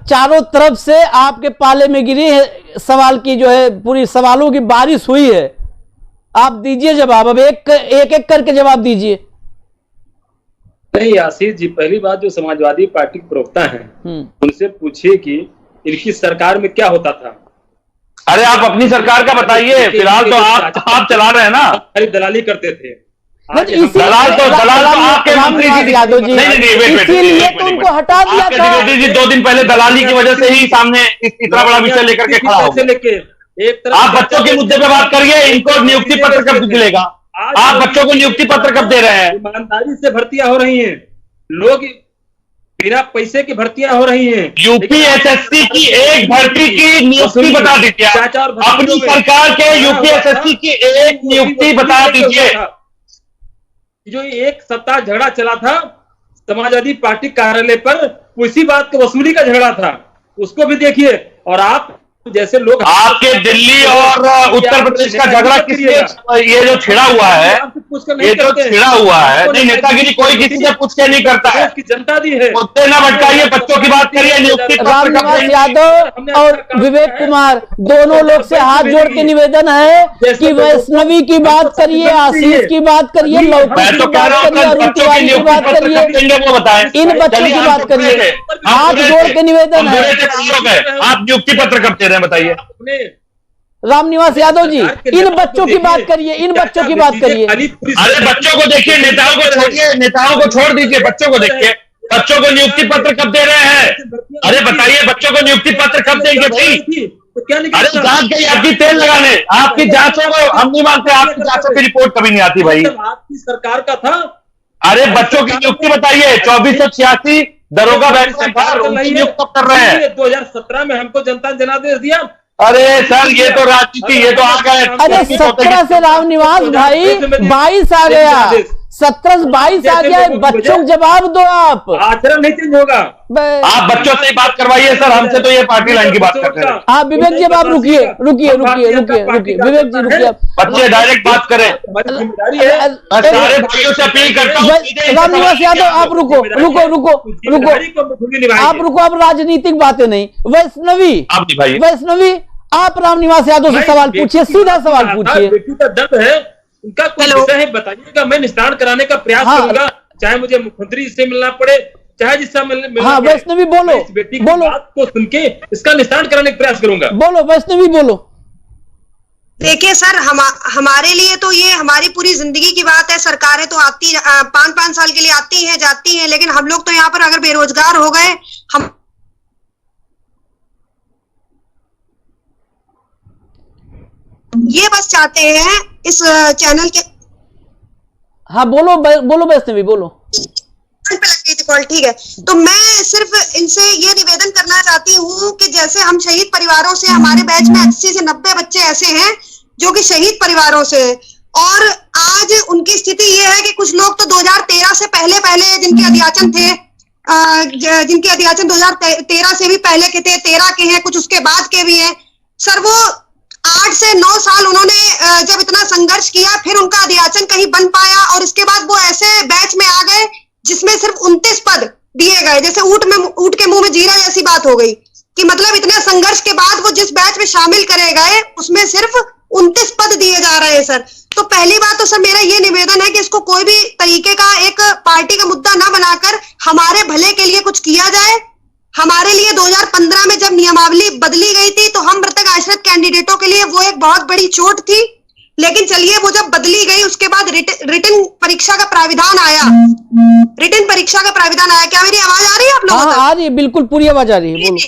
चारों तरफ से आपके पाले में गिरी है सवाल की, जो है पूरी सवालों की बारिश हुई है। आप दीजिए जवाब, अब एक करके जवाब दीजिए। नहीं आशीष जी, पहली बात जो समाजवादी पार्टी के प्रवक्ता हैं उनसे पूछिए कि इनकी सरकार में क्या होता था। अरे आप अपनी सरकार का बताइए, फिलहाल तो आप चला रहे हैं ना। दलाली करते थे, दलाल तो आपके मंत्री जी यादव जी, इसीलिए तो उनको हटा दिया था। द्विवेदी जी 2 दिन पहले दलाली की वजह से ही सामने इतना बड़ा विषय लेकर के खड़ा हो गए। आप बच्चों के मुद्दे पे बात करिए, इनको नियुक्ति पत्र कब मिलेगा? आप बच्चों को नियुक्ति पत्र कब दे रहे हैं? ईमानदारी से भर्तियां हो रही हैं, लोग बिना पैसे की भर्तियां हो रही हैं। यूपीएसएससी की एक भर्ती की नियुक्ति बता दीजिए, अपनी सरकार के यूपीएसएससी की एक नियुक्ति बता दीजिए। जो एक सप्ताह झगड़ा चला था समाजवादी पार्टी कार्यालय पर, उसी बात का वसूली का झगड़ा था, उसको भी देखिए। और आप जैसे लोग, आपके दिल्ली और उत्तर प्रदेश का झगड़ा किसने, ये जो छिड़ा हुआ है, ये जो छिड़ा हुआ है, नहीं नेतागिरी कोई किसी से पूछ के नहीं करता है। जनता दी है, मुद्दे ना भटकाइए, बच्चों की बात करिए। नियुक्ति रामनिवास यादव और विवेक कुमार दोनों लोग से हाथ जोड़ के निवेदन है कि वैष्णवी की बात करिए, आशीष की बात करिए, लौकिक की बात करिए, अरुण तिवारी की बात करिए, वो बताएं, इन बच्चों की बात करिए, हाथ जोड़ के निवेदन है। आप नियुक्ति पत्र कब दे रहे हैं बताइए? रामनिवास यादव जी, इन बच्चों की बात करिए, इन बच्चों की बात करिए। अरे बच्चों को देखिए, नेताओं को छोड़िए, नेताओं को छोड़ दीजिए, बच्चों को देखिए। बच्चों को नियुक्ति पत्र कब दे रहे हैं? अरे बताइए, बच्चों को नियुक्ति पत्र कब देंगे भाई? अरे जांच गई आपकी, तेल लगाने, आपकी जांचों को हम नहीं मानते, आपकी जांचों की रिपोर्ट कभी नहीं आती भाई। आपकी सरकार का था। अरे बच्चों की नियुक्ति बताइए, 2486 दरोगा नियुक्त कब कर रहे हैं? 2017 में हमको जनता ने जनादेश दिया। अरे सर, ये तो राजनीति, ये तो आ गए। अरे 17 से रामनिवास भाई 22 आ गया, 17 से 22 आ गया। बच्चों को जवाब दो, आप आचरण नहीं चेंज होगा। आप बच्चों से ही बात करवाइए सर, हमसे तो ये पार्टी लाइन की बात करते हैं। आप विवेक जी, आप रुकिए रुकिए रुकिए रुकिए रुकिए, विवेक जी रुकिए, बच्चे डायरेक्ट बात करें। सारे भाइयों से अपील करता हूँ। रामनिवास यादव आप रुको रुको रुको रुको, आप रुको, आप राजनीतिक बातें नहीं। वैष्णवी आप रामनिवास यादव से सवाल पूछिए, सीधा सवाल पूछिए। बेटी का दर्द है, उनका कोई विषय है बताइएगा, मैं निस्तारण कराने का प्रयास करूंगा, चाहे मुझे मुख्यमंत्री से मिलना पड़े, चाहे जिससे मिलना। हाँ वैष्णवी बोलो, बेटी की बात को सुन के इसका निस्तारण कराने का प्रयास करूंगा। बोलो वैष्णवी बोलो। देखिए सर, हमारे लिए तो ये हमारी पूरी जिंदगी की बात है। सरकारें तो आती 5-5 साल के लिए आती हैं जाती हैं, लेकिन हम लोग तो यहाँ पर अगर बेरोजगार हो गए, हम ये बस चाहते हैं इस चैनल के। हाँ बोलो बोलो वैष्णवी बोलो। ठीक है, तो मैं सिर्फ इनसे ये निवेदन करना चाहती हूँ कि जैसे हम शहीद परिवारों से, हमारे बैच में 80 से 90 बच्चे ऐसे हैं जो कि शहीद परिवारों से, और आज उनकी स्थिति ये है कि कुछ लोग तो 2013 से पहले जिनके अध्याचन थे, जिनके अध्याचन 2013 से भी पहले के थे, 13 के हैं, कुछ उसके बाद के भी हैं। सर वो 8 से 9 साल उन्होंने जब इतना संघर्ष किया, फिर उनका अध्याचन कहीं बन पाया, और इसके बाद वो ऐसे बैच में आ गए जिसमें सिर्फ 29 पद दिए गए। जैसे ऊंट के मुंह में जीरा जैसी बात हो गई कि मतलब इतने संघर्ष के बाद वो जिस बैच में शामिल करे गए उसमें सिर्फ 29 पद दिए जा रहे हैं सर। तो पहली बात तो सर मेरा ये निवेदन है कि इसको कोई भी तरीके का एक पार्टी का मुद्दा ना बनाकर हमारे भले के लिए कुछ किया जाए। हमारे लिए 2015 में जब नियमावली बदली गई थी तो हम मृतक आश्रित कैंडिडेटों के लिए वो एक बहुत बड़ी चोट थी, लेकिन चलिए वो जब बदली गई उसके बाद रिटन परीक्षा का प्राविधान आया। रिटन परीक्षा का प्राविधान आया। क्या मेरी आवाज आ रही है आप लोगों तक? आ रही है, बिल्कुल पूरी आवाज आ रही है, बोलो।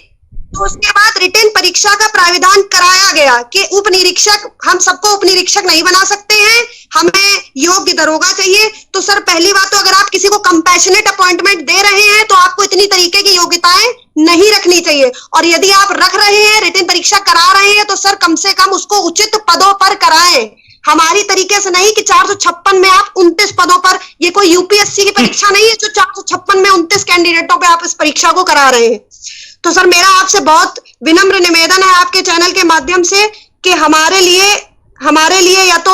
तो उसके बाद रिटन परीक्षा का प्राविधान कराया गया कि उप निरीक्षक, हम सबको उप निरीक्षक नहीं बना सकते हैं, हमें योग्य दरोगा चाहिए। तो सर पहली बात तो अगर आप किसी को कंपैशनेट अपॉइंटमेंट दे रहे हैं तो आपको इतनी तरीके की योग्यताएं नहीं रखनी चाहिए, और यदि आप रख रहे हैं, रिटन परीक्षा करा रहे हैं, तो सर कम से कम उसको उचित पदों पर कराएं। हमारी तरीके से नहीं कि 456 में आप 29 पदों पर, ये कोई यूपीएससी की परीक्षा नहीं है जो 456 में 29 कैंडिडेटों पे आप इस परीक्षा को करा रहे हैं। तो सर मेरा आपसे बहुत विनम्र निवेदन है आपके चैनल के माध्यम से कि हमारे लिए या तो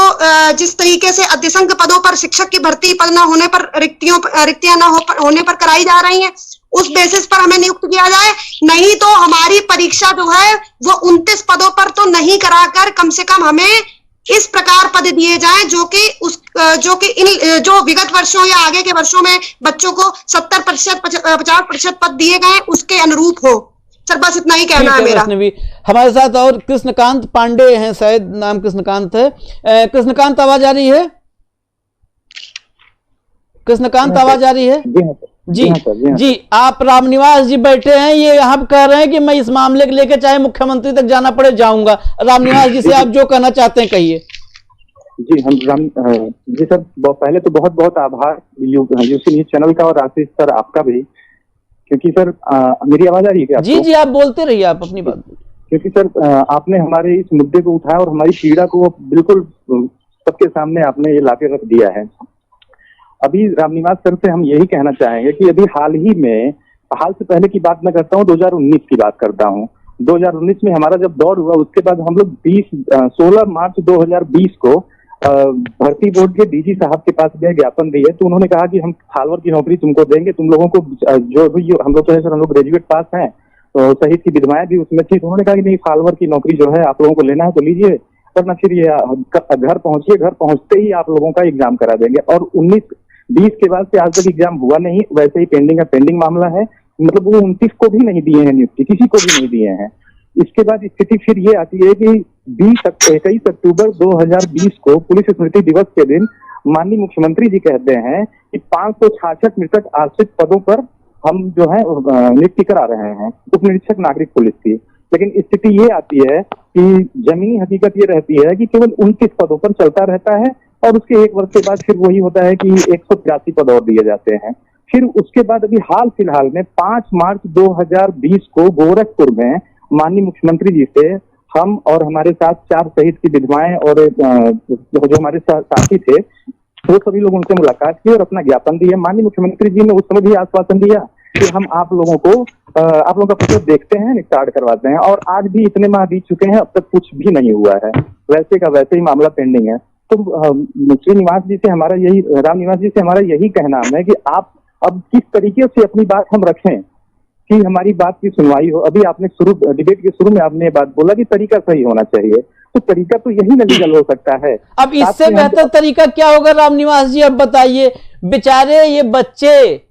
जिस तरीके से अध्यसंघ पदों पर शिक्षक की भर्ती पद न होने पर, रिक्तियां न होने पर कराई जा रही हैं, उस बेसिस पर हमें नियुक्त किया जाए। नहीं तो हमारी परीक्षा जो है वो 29 पदों पर तो नहीं कराकर कम से कम हमें इस प्रकार पद दिए जाएं जो कि जो विगत वर्षों या आगे के वर्षों में बच्चों को 70% 50% पद दिए गए उसके अनुरूप हो। सर बस इतना ही कहना है मेरा। हमारे साथ और कृष्णकांत पांडे हैं, शायद नाम कृष्णकांत है। कृष्णकांत आवाज आ रही है? कृष्णकांत आवाज आ रही है? जी आप रामनिवास जी बैठे हैं, ये यहाँ कह रहे हैं कि मैं इस मामले को लेकर चाहे मुख्यमंत्री तक जाना पड़े जाऊंगा। रामनिवास जी से आप जो कहना चाहते हैं कहिए। जी जी सर, पहले तो बहुत बहुत आभार यूसी न्यूज चैनल का और आशीष सर आपका भी, क्योंकि सर मेरी आवाज आ रही है क्या? जी जी, आप बोलते रहिए, आप अपनी बात। क्योंकि सर आपने हमारे इस मुद्दे को उठाया और हमारी पीड़ा को बिल्कुल सबके सामने आपने ये लाके रख दिया है। अभी रामनिवास सर से हम यही कहना चाहेंगे कि अभी हाल से पहले की बात मैं करता हूँ, 2019 की बात करता हूँ। 2019 में हमारा जब दौर हुआ, उसके बाद हम लोग 16 मार्च 2020 को भर्ती बोर्ड के डीजी साहब के पास गए, ज्ञापन दिए। तो उन्होंने कहा कि हम फालवर की नौकरी तुमको देंगे, तुम लोगों को जो भी हम लोग तो है सर, हम लोग ग्रेजुएट पास हैं, तो शहीद की विधवाएं भी उसमें थी। तो उन्होंने कहा कि नहीं, फालवर की नौकरी जो है आप लोगों को लेना है तो लीजिए, वरना फिर ये घर पहुंचिए, घर पहुंचते ही आप लोगों का एग्जाम करा देंगे। और 19-20 के बाद से आज तक एग्जाम हुआ नहीं, वैसे ही पेंडिंग मामला है। मतलब वो 29 को भी नहीं दिए हैं नियुक्ति, किसी को भी नहीं दिए हैं। इसके बाद स्थिति फिर ये आती है कि 21 अक्टूबर 2020 को पुलिस स्मृति दिवस के दिन माननीय मुख्यमंत्री जी कहते हैं कि 566 मृतक आश्रित पदों पर हम जो है नियुक्ति करा रहे हैं, उप निरीक्षक नागरिक पुलिस की। लेकिन स्थिति ये आती है कि जमीनी हकीकत ये रहती है कि केवल 29 पदों पर चलता रहता है, और उसके 1 वर्ष के बाद फिर वही होता है कि 183 पद और दिए जाते हैं। फिर उसके बाद अभी हाल फिलहाल में 5 मार्च 2020 को गोरखपुर में माननीय मुख्यमंत्री जी से हम और हमारे साथ 4 शहीद की विधवाएं और जो हमारे साथी थे, वो सभी लोग उनसे मुलाकात की और अपना ज्ञापन दिए। माननीय मुख्यमंत्री जी ने उस समय भी आश्वासन दिया कि हम आप लोगों का पत्र देखते हैं, निस्तार करवाते हैं। और आज भी इतने माह बीत चुके हैं, अब तक कुछ भी नहीं हुआ है, वैसे का वैसे ही मामला पेंडिंग है। तो रामनिवास जी से हमारा यही कहना है कि आप अब किस तरीके से अपनी बात हम रखें कि हमारी बात की सुनवाई हो। अभी आपने डिबेट के शुरू में आपने ये बात बोला कि तरीका सही होना चाहिए, तो तरीका तो यही न लीगल हो सकता है। अब इससे बेहतर तरीका क्या होगा रामनिवास जी, अब बताइए। बेचारे ये बच्चे,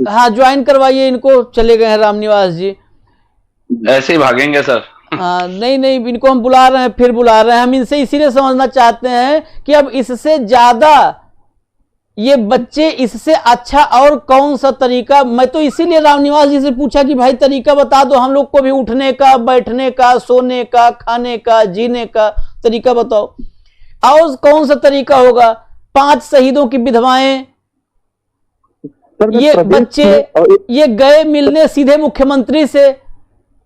हाँ ज्वाइन करवाइए इनको। चले गए हैं रामनिवास जी, ऐसे ही भागेंगे सर। हाँ नहीं, इनको हम बुला रहे हैं, फिर बुला रहे हैं। हम इनसे इसीलिए समझना चाहते हैं कि अब इससे ज्यादा ये बच्चे, इससे अच्छा और कौन सा तरीका। मैं तो इसीलिए रामनिवास जी से पूछा कि भाई तरीका बता दो, हम लोग को भी उठने का, बैठने का, सोने का, खाने का, जीने का तरीका बताओ। और कौन सा तरीका होगा? 5 शहीदों की विधवाएं, ये बच्चे, ये गए मिलने सीधे मुख्यमंत्री से,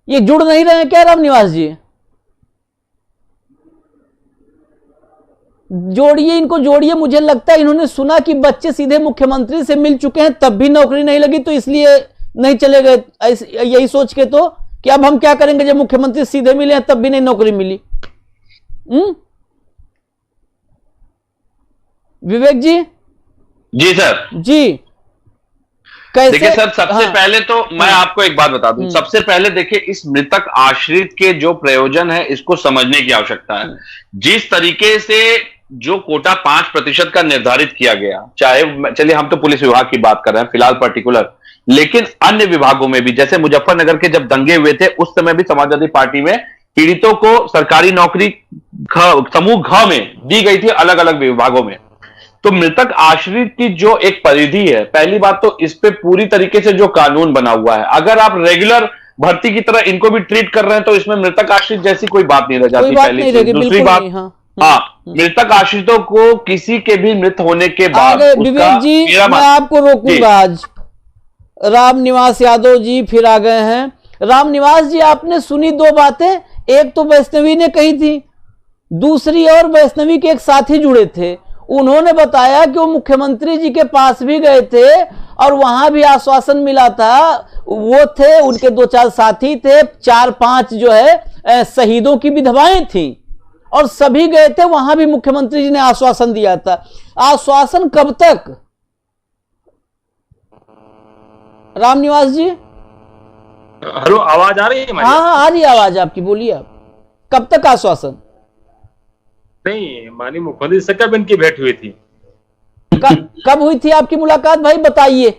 ये जुड़ नहीं रहे हैं क्या रामनिवास जी? जोड़िए, इनको जोड़िए। मुझे लगता है इन्होंने सुना कि बच्चे सीधे मुख्यमंत्री से मिल चुके हैं, तब भी नौकरी नहीं लगी, तो इसलिए नहीं चले गए, यही सोच के तो कि अब हम क्या करेंगे जब मुख्यमंत्री सीधे मिले हैं तब भी नहीं नौकरी मिली। विवेक जी। जी सर। जी कैसे? देखिए सर, सबसे पहले तो मैं आपको एक बात बता दूं। सबसे पहले देखिए, इस मृतक आश्रित के जो प्रयोजन है इसको समझने की आवश्यकता है। जिस तरीके से जो कोटा 5% का निर्धारित किया गया, चाहे चलिए हम तो पुलिस विभाग की बात कर रहे हैं फिलहाल पर्टिकुलर, लेकिन अन्य विभागों में भी, जैसे मुजफ्फरनगर के जब दंगे हुए थे उस समय भी समाजवादी पार्टी में पीड़ितों को सरकारी नौकरी समूह घ में दी गई थी, अलग अलग विभागों में। तो मृतक आश्रित की जो एक परिधि है, पहली बात तो इस पे पूरी तरीके से जो कानून बना हुआ है, अगर आप रेगुलर भर्ती की तरह इनको भी ट्रीट कर रहे हैं तो इसमें मृतक आश्रित जैसी कोई बात नहीं रह जाती। पहली चीज। दूसरी बात, हाँ, मृतक आश्रितों को किसी के भी मृत होने के बाद विवेक जी, मैं आपको रोकूंगा आज। रामनिवास यादव जी फिर आ गए हैं। रामनिवास जी, आपने सुनी 2 बातें, एक तो वैष्णवी ने कही थी, दूसरी और वैष्णवी के एक साथी जुड़े थे, उन्होंने बताया कि वो मुख्यमंत्री जी के पास भी गए थे और वहां भी आश्वासन मिला था। वो थे, उनके 2-4 साथी थे, 4-5 जो है शहीदों की विधवाएं थी, और सभी गए थे, वहां भी मुख्यमंत्री जी ने आश्वासन दिया था। आश्वासन कब तक रामनिवास जी? हेलो, आवाज आ रही है? हाँ, आ रही है आवाज आपकी, बोलिए आप। कब तक आश्वासन? नहीं, माननीय मुख्यमंत्री से कब इनकी भेंट हुई थी? कब हुई थी आपकी मुलाकात भाई, बताइए।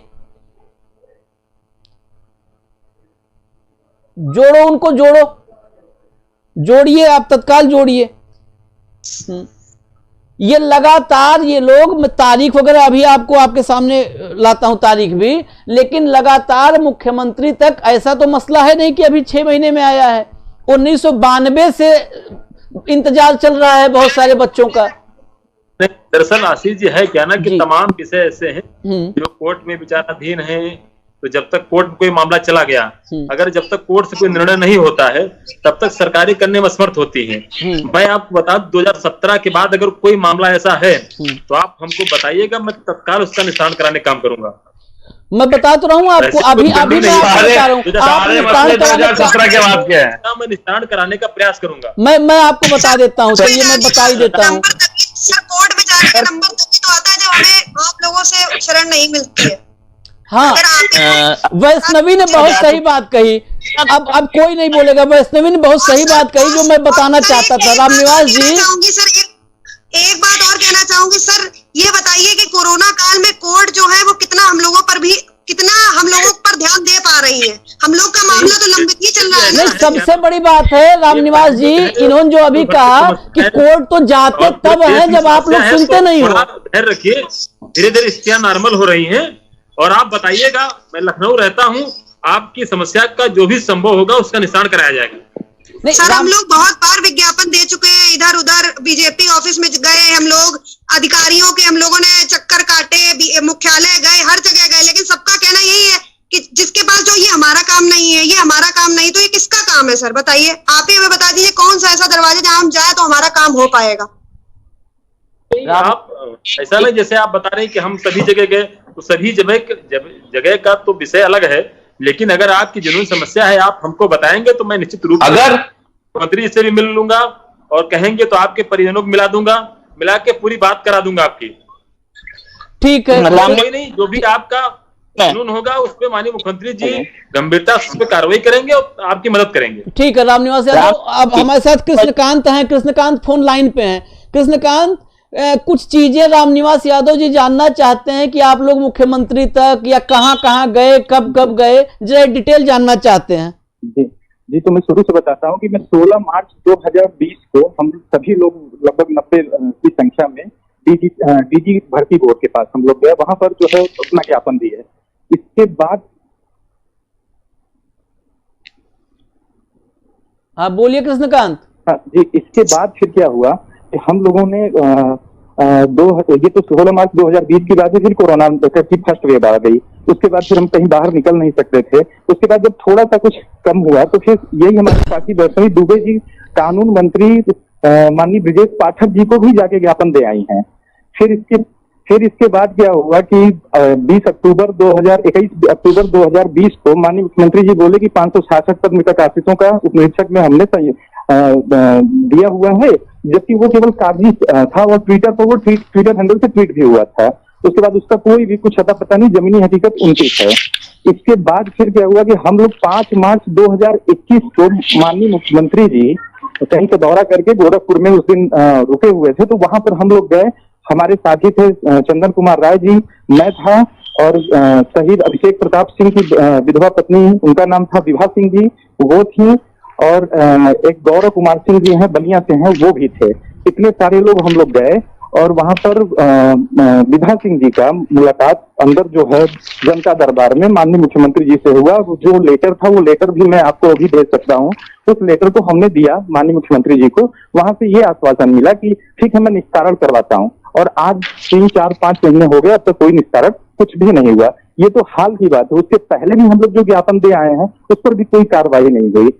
जोड़ो उनको, जोड़िए, आप तत्काल जोड़िए। ये लगातार ये लोग, मैं तारीख वगैरह अभी आपको आपके सामने लाता हूं, तारीख भी, लेकिन लगातार मुख्यमंत्री तक, ऐसा तो मसला है नहीं कि अभी 6 महीने में आया है। 1992 से इंतजार चल रहा है बहुत सारे बच्चों का। दरअसल आशीष जी है क्या ना कि तमाम विषय ऐसे हैं जो कोर्ट में विचाराधीन हैं, तो जब तक कोर्ट में कोई मामला चला गया, अगर जब तक कोर्ट से कोई निर्णय नहीं होता है तब तक सरकारें करने में असमर्थ होती हैं। मैं आपको बता दूं 2017 के बाद अगर कोई मामला ऐसा है तो आप हमको बताइएगा, मैं तत्काल उसका निस्तारण कराने का काम करूंगा। मैं बता तो रहा हूँ आपको, अभी मैं आपको बता रहा हूँ, मैं निस्तारण कराने का प्रयास करूंगा। मैं आपको बता देता हूँ, चलिए मैं बता ही देता हूँ। कोर्ट में जाने का नंबर तभी तो आता है जब हमें आप लोगों से शरण नहीं मिलती है। हाँ, वैष्णवी ने बहुत सही बात कही। अब कोई नहीं बोलेगा, वैष्णवी ने बहुत सही बात कही जो मैं बताना चाहता था। रामनिवास जी, सर एक बात और कहना चाहूंगी सर, ये बताइए कि कोरोना काल में कोर्ट जो है वो कितना हम लोगों पर ध्यान दे पा रही है। हम लोग का मामला तो लंबित ही चल रहा है। नहीं, सबसे बड़ी बात है रामनिवास जी, इन्होंने जो अभी कहा कि कोर्ट तो जाते तब है जब आप लोग सुनते नहीं हो। धैर्य रखिए, धीरे धीरे स्थितियां नॉर्मल हो रही हैं और आप बताइएगा, मैं लखनऊ रहता हूं, आपकी समस्या का जो भी संभव होगा उसका निस्तारण कराया जाएगा। सर हम लोग बहुत बार विज्ञापन दे चुके हैं, इधर उधर बीजेपी ऑफिस में गए हम लोग, अधिकारियों के हम लोगों ने चक्कर काटे, मुख्यालय गए, हर जगह गए, लेकिन सबका कहना यही है कि जिसके पास जो ये हमारा काम नहीं है, ये हमारा काम नहीं, तो ये किसका काम है सर बताइए? आप ही हमें बता दीजिए कौन सा ऐसा दरवाजा जहां हम जाए तो हमारा काम हो पाएगा। आप ऐसा नहीं जैसे आप बता रहे हैं कि हम सभी जगह गए, तो सभी जगह का तो विषय अलग है, लेकिन अगर आपकी जुनून समस्या है आप हमको बताएंगे तो मैं निश्चित रूप से अगर मंत्री से भी मिल लूंगा और कहेंगे तो आपके परिजनों को मिला दूंगा, मिला के पूरी बात करा दूंगा आपकी। ठीक है, कोई नहीं, जो भी आपका कानून होगा उस पे माननीय मुख्यमंत्री जी गंभीरता से कार्रवाई करेंगे और आपकी मदद करेंगे। ठीक है रामनिवास यादव, अब हमारे साथ कृष्णकांत हैं। कृष्णकांत फोन लाइन पे हैं। कृष्णकांत, कुछ चीजें रामनिवास यादव जी जानना चाहते हैं कि आप लोग मुख्यमंत्री तक या कहां कहां गए, कब कब गए, जरा डिटेल जानना चाहते हैं। जी, तो मैं शुरू से बताता हूं कि मैं 16 मार्च 2020 को हम सभी लोग लगभग 90 की संख्या में डीजी भर्ती बोर्ड के पास हम लोग गए, वहां पर जो है अपना ज्ञापन दिए। इसके बाद हाँ बोलिए कृष्णकांत। हाँ जी, इसके बाद फिर क्या हुआ कि हम लोगों ने ये तो 16 मार्च 2020 की बात है, फिर कोरोना की फर्स्ट वेव आ गई। उसके बाद फिर हम कहीं बाहर निकल नहीं सकते थे। उसके बाद जब थोड़ा सा कुछ कम हुआ तो फिर यही हमारी पार्टी वैष्णवी दुबे जी कानून मंत्री माननीय ब्रिजेश पाठक जी को भी जाके ज्ञापन दे आई हैं। फिर इसके बाद क्या हुआ कि 21 अक्टूबर 2020 को माननीय मुख्यमंत्री जी बोले कि 566 पद मृतक आश्रितों का उप निरीक्षक में हमने दिया हुआ है, जबकि वो केवल कागजी था और ट्विटर पर वो ट्विटर हैंडल से ट्वीट भी हुआ था। उसके बाद उसका कोई भी कुछ अता पता नहीं, जमीनी हकीकत उनकी है। इसके बाद फिर क्या हुआ कि हम लोग 5 मार्च 2021 को माननीय मुख्यमंत्री जी कहीं का दौरा करके गोरखपुर में उस दिन रुके हुए थे, तो वहां पर हम लोग गए। हमारे साथी थे चंदन कुमार राय जी, मैं था और शहीद अभिषेक प्रताप सिंह की विधवा पत्नी, उनका नाम था विभा सिंह जी, वो थी, और एक गौरव कुमार सिंह जी हैं, बलिया से हैं, वो भी थे। इतने सारे लोग हम लोग गए और वहां पर विभा सिंह जी का मुलाकात अंदर जो है जनता दरबार में माननीय मुख्यमंत्री जी से हुआ। जो लेटर था वो लेटर भी मैं आपको अभी भेज सकता हूँ। उस लेटर को हमने दिया माननीय मुख्यमंत्री जी को। वहां से ये आश्वासन मिला कि ठीक है, मैं निस्तारण करवाता हूँ। और आज 3, 4, 5 महीने हो गए, अब तक कोई निस्तारण कुछ भी नहीं हुआ। ये तो हाल की बात है। उसके पहले भी हम लोग जो ज्ञापन दे आए हैं उस पर भी कोई कार्रवाई नहीं हुई।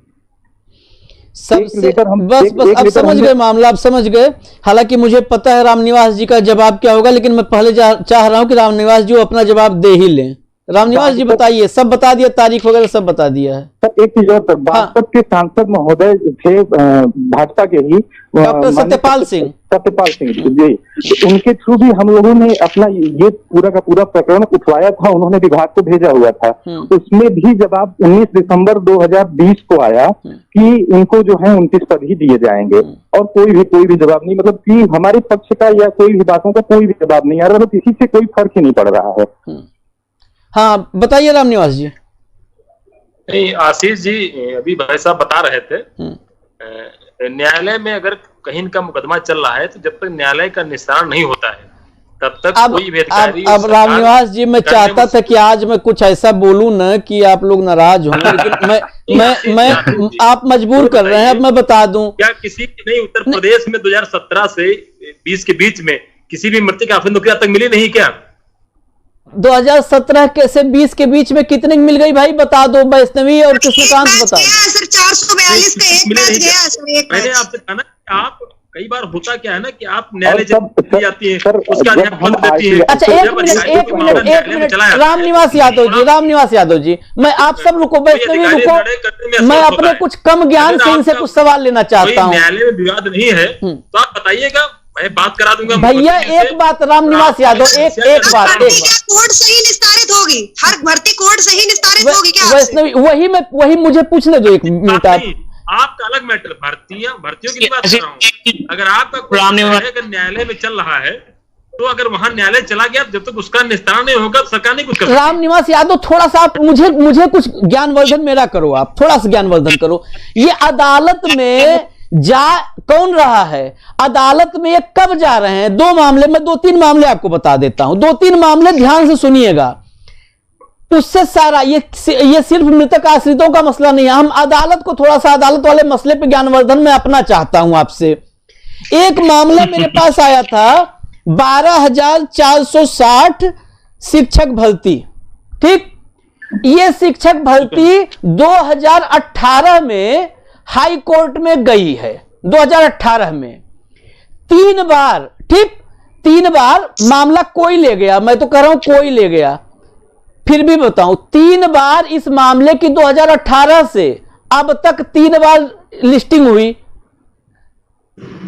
सबसे बस अब समझ गए मामला, अब समझ गए। हालांकि मुझे पता है रामनिवास जी का जवाब क्या होगा, लेकिन मैं पहले चाह रहा हूं कि रामनिवास जी अपना जवाब दे ही लें। रामनिवास जी बताइए, सब बता दिया, तारीख वगैरह सब बता दिया है। सर एक चीज और, बागपत के सांसद महोदय थे भाजपा के ही डॉक्टर सत्यपाल सिंह जी, तो उनके थ्रू भी हम लोगों ने अपना ये पूरा का पूरा प्रकरण उठवाया था। उन्होंने विभाग को भेजा हुआ था। उसमें भी जवाब 19 दिसंबर 2020 को आया कि इनको जो है 29 पद ही दिए जाएंगे, और कोई भी जवाब नहीं, मतलब कि हमारे पक्ष का या कोई भी बातों का कोई भी जवाब नहीं आ रहा, मतलब किसी से कोई फर्क ही नहीं पड़ रहा है। हाँ बताइए रामनिवास जी। नहीं आशीष जी, अभी भाई साहब बता रहे थे, न्यायालय में अगर कहीं का मुकदमा चल रहा है तो जब तक न्यायालय का निस्तारण नहीं होता है तब तक अब कोई भेदकारी अब रामनिवास जी, मैं चाहता था कि आज मैं कुछ ऐसा बोलूं ना कि आप लोग नाराज हों, लेकिन मैं आप मजबूर कर रहे हैं। अब मैं बता दूं, क्या किसी नहीं उत्तर प्रदेश में 2017 से 20 के बीच में किसी भी मृतक आफत नौकरी आज तक मिली नहीं क्या? 2017 के से 20 के बीच में कितने मिल गई भाई बता दो, वैष्णवी और कृष्णकांत बता दो। सर 442 का एक बैच गया सर। मैंने आपसे कहा ना कि आप कई बार होता क्या है ना कि आप न्यायालय चली जाती है, उसका न्याय देती है। अच्छा एक मिनट रामनिवास यादव जी, मैं आप सब रुको, वैष्णवी रुको, मैं अपने कुछ कम ज्ञान से इनसे कुछ सवाल लेना चाहता हूँ। न्यायालय में विवाद नहीं है तो आप बताइएगा, मैं बात करा दूंगा। भैया एक बात रामनिवास यादव, एक बात कोर्ट से ही निस्तारित होगी, हर भर्ती कोर्ट से ही निस्तारित होगी क्या? वैष्णवी वही मुझे पूछने दो एक मिनट। आपका अलग मैटर, भर्तियों की बात कर रहा हूँ। अगर आपका न्यायालय में चल रहा है तो अगर वहां न्यायालय चला गया, जब तक उसका निस्तारण नहीं होगा सरकार नहीं कुछ कर। रामनिवास यादव थोड़ा सा आप मुझे कुछ ज्ञानवर्धन मेरा करो, आप थोड़ा सा ज्ञानवर्धन करो। ये अदालत में जा कौन रहा है, अदालत में ये कब जा रहे हैं? 2 मामले, मैं 2-3 मामले आपको बता देता हूं, 2-3 मामले ध्यान से सुनिएगा। उससे सारा ये सिर्फ मृतक आश्रितों का मसला नहीं है। हम अदालत को थोड़ा सा, अदालत वाले मसले पे ज्ञानवर्धन में अपना चाहता हूं आपसे। एक मामला मेरे पास आया था 12,460 शिक्षक भर्ती, ठीक। ये शिक्षक भर्ती 2018 में हाई कोर्ट में गई है, 2018 में 3 बार, ठीक, 3 बार मामला कोई ले गया, मैं तो कह रहा हूं कोई ले गया। फिर भी बताऊं, 3 बार इस मामले की 2018 से अब तक 3 बार लिस्टिंग हुई,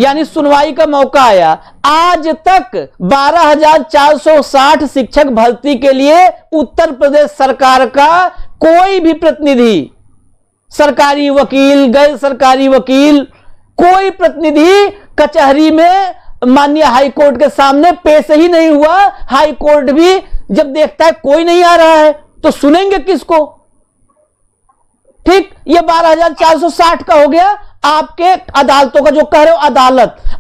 यानी सुनवाई का मौका आया। आज तक 12,460 शिक्षक भर्ती के लिए उत्तर प्रदेश सरकार का कोई भी प्रतिनिधि, सरकारी वकील, गैर सरकारी वकील, कोई प्रतिनिधि कचहरी में माननीय हाई कोर्ट के सामने पेश ही नहीं हुआ। हाई कोर्ट भी जब देखता है कोई नहीं आ रहा है तो सुनेंगे किसको, ठीक। ये 12,460 का हो गया। आपके अदालतों का जो कह रहे हो,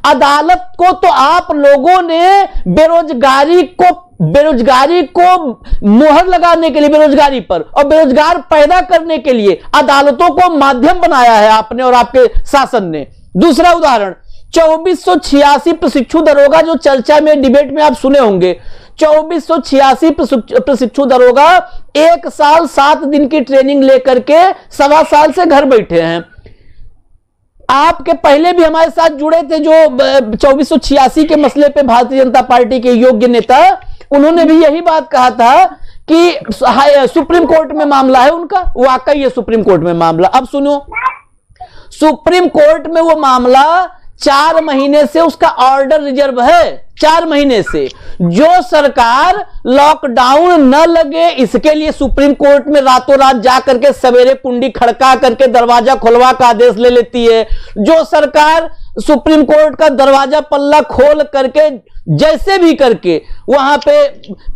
अदालत को तो आप लोगों ने बेरोजगारी को मोहर लगाने के लिए, बेरोजगारी पर और बेरोजगार पैदा करने के लिए अदालतों को माध्यम बनाया है आपने और आपके शासन ने। दूसरा उदाहरण, 2486 प्रशिक्षु दरोगा, जो चर्चा में, डिबेट में आप सुने होंगे। 2486 प्रशिक्षु दरोगा 1 साल 7 दिन की ट्रेनिंग लेकर के 1.25 साल से घर बैठे हैं। आपके पहले भी हमारे साथ जुड़े थे जो 2486 के मसले पे भारतीय जनता पार्टी के योग्य नेता, उन्होंने भी यही बात कहा था कि सुप्रीम कोर्ट में मामला है उनका। वाकई ये सुप्रीम कोर्ट में मामला, अब सुनो, सुप्रीम कोर्ट में वो मामला 4 महीने से उसका ऑर्डर रिजर्व है, 4 महीने से। जो सरकार लॉकडाउन न लगे इसके लिए सुप्रीम कोर्ट में रातों रात जा करके सवेरे कुंडी खड़का करके दरवाजा खुलवा का आदेश ले लेती है, जो सरकार सुप्रीम कोर्ट का दरवाजा पल्ला खोल करके जैसे भी करके वहां पे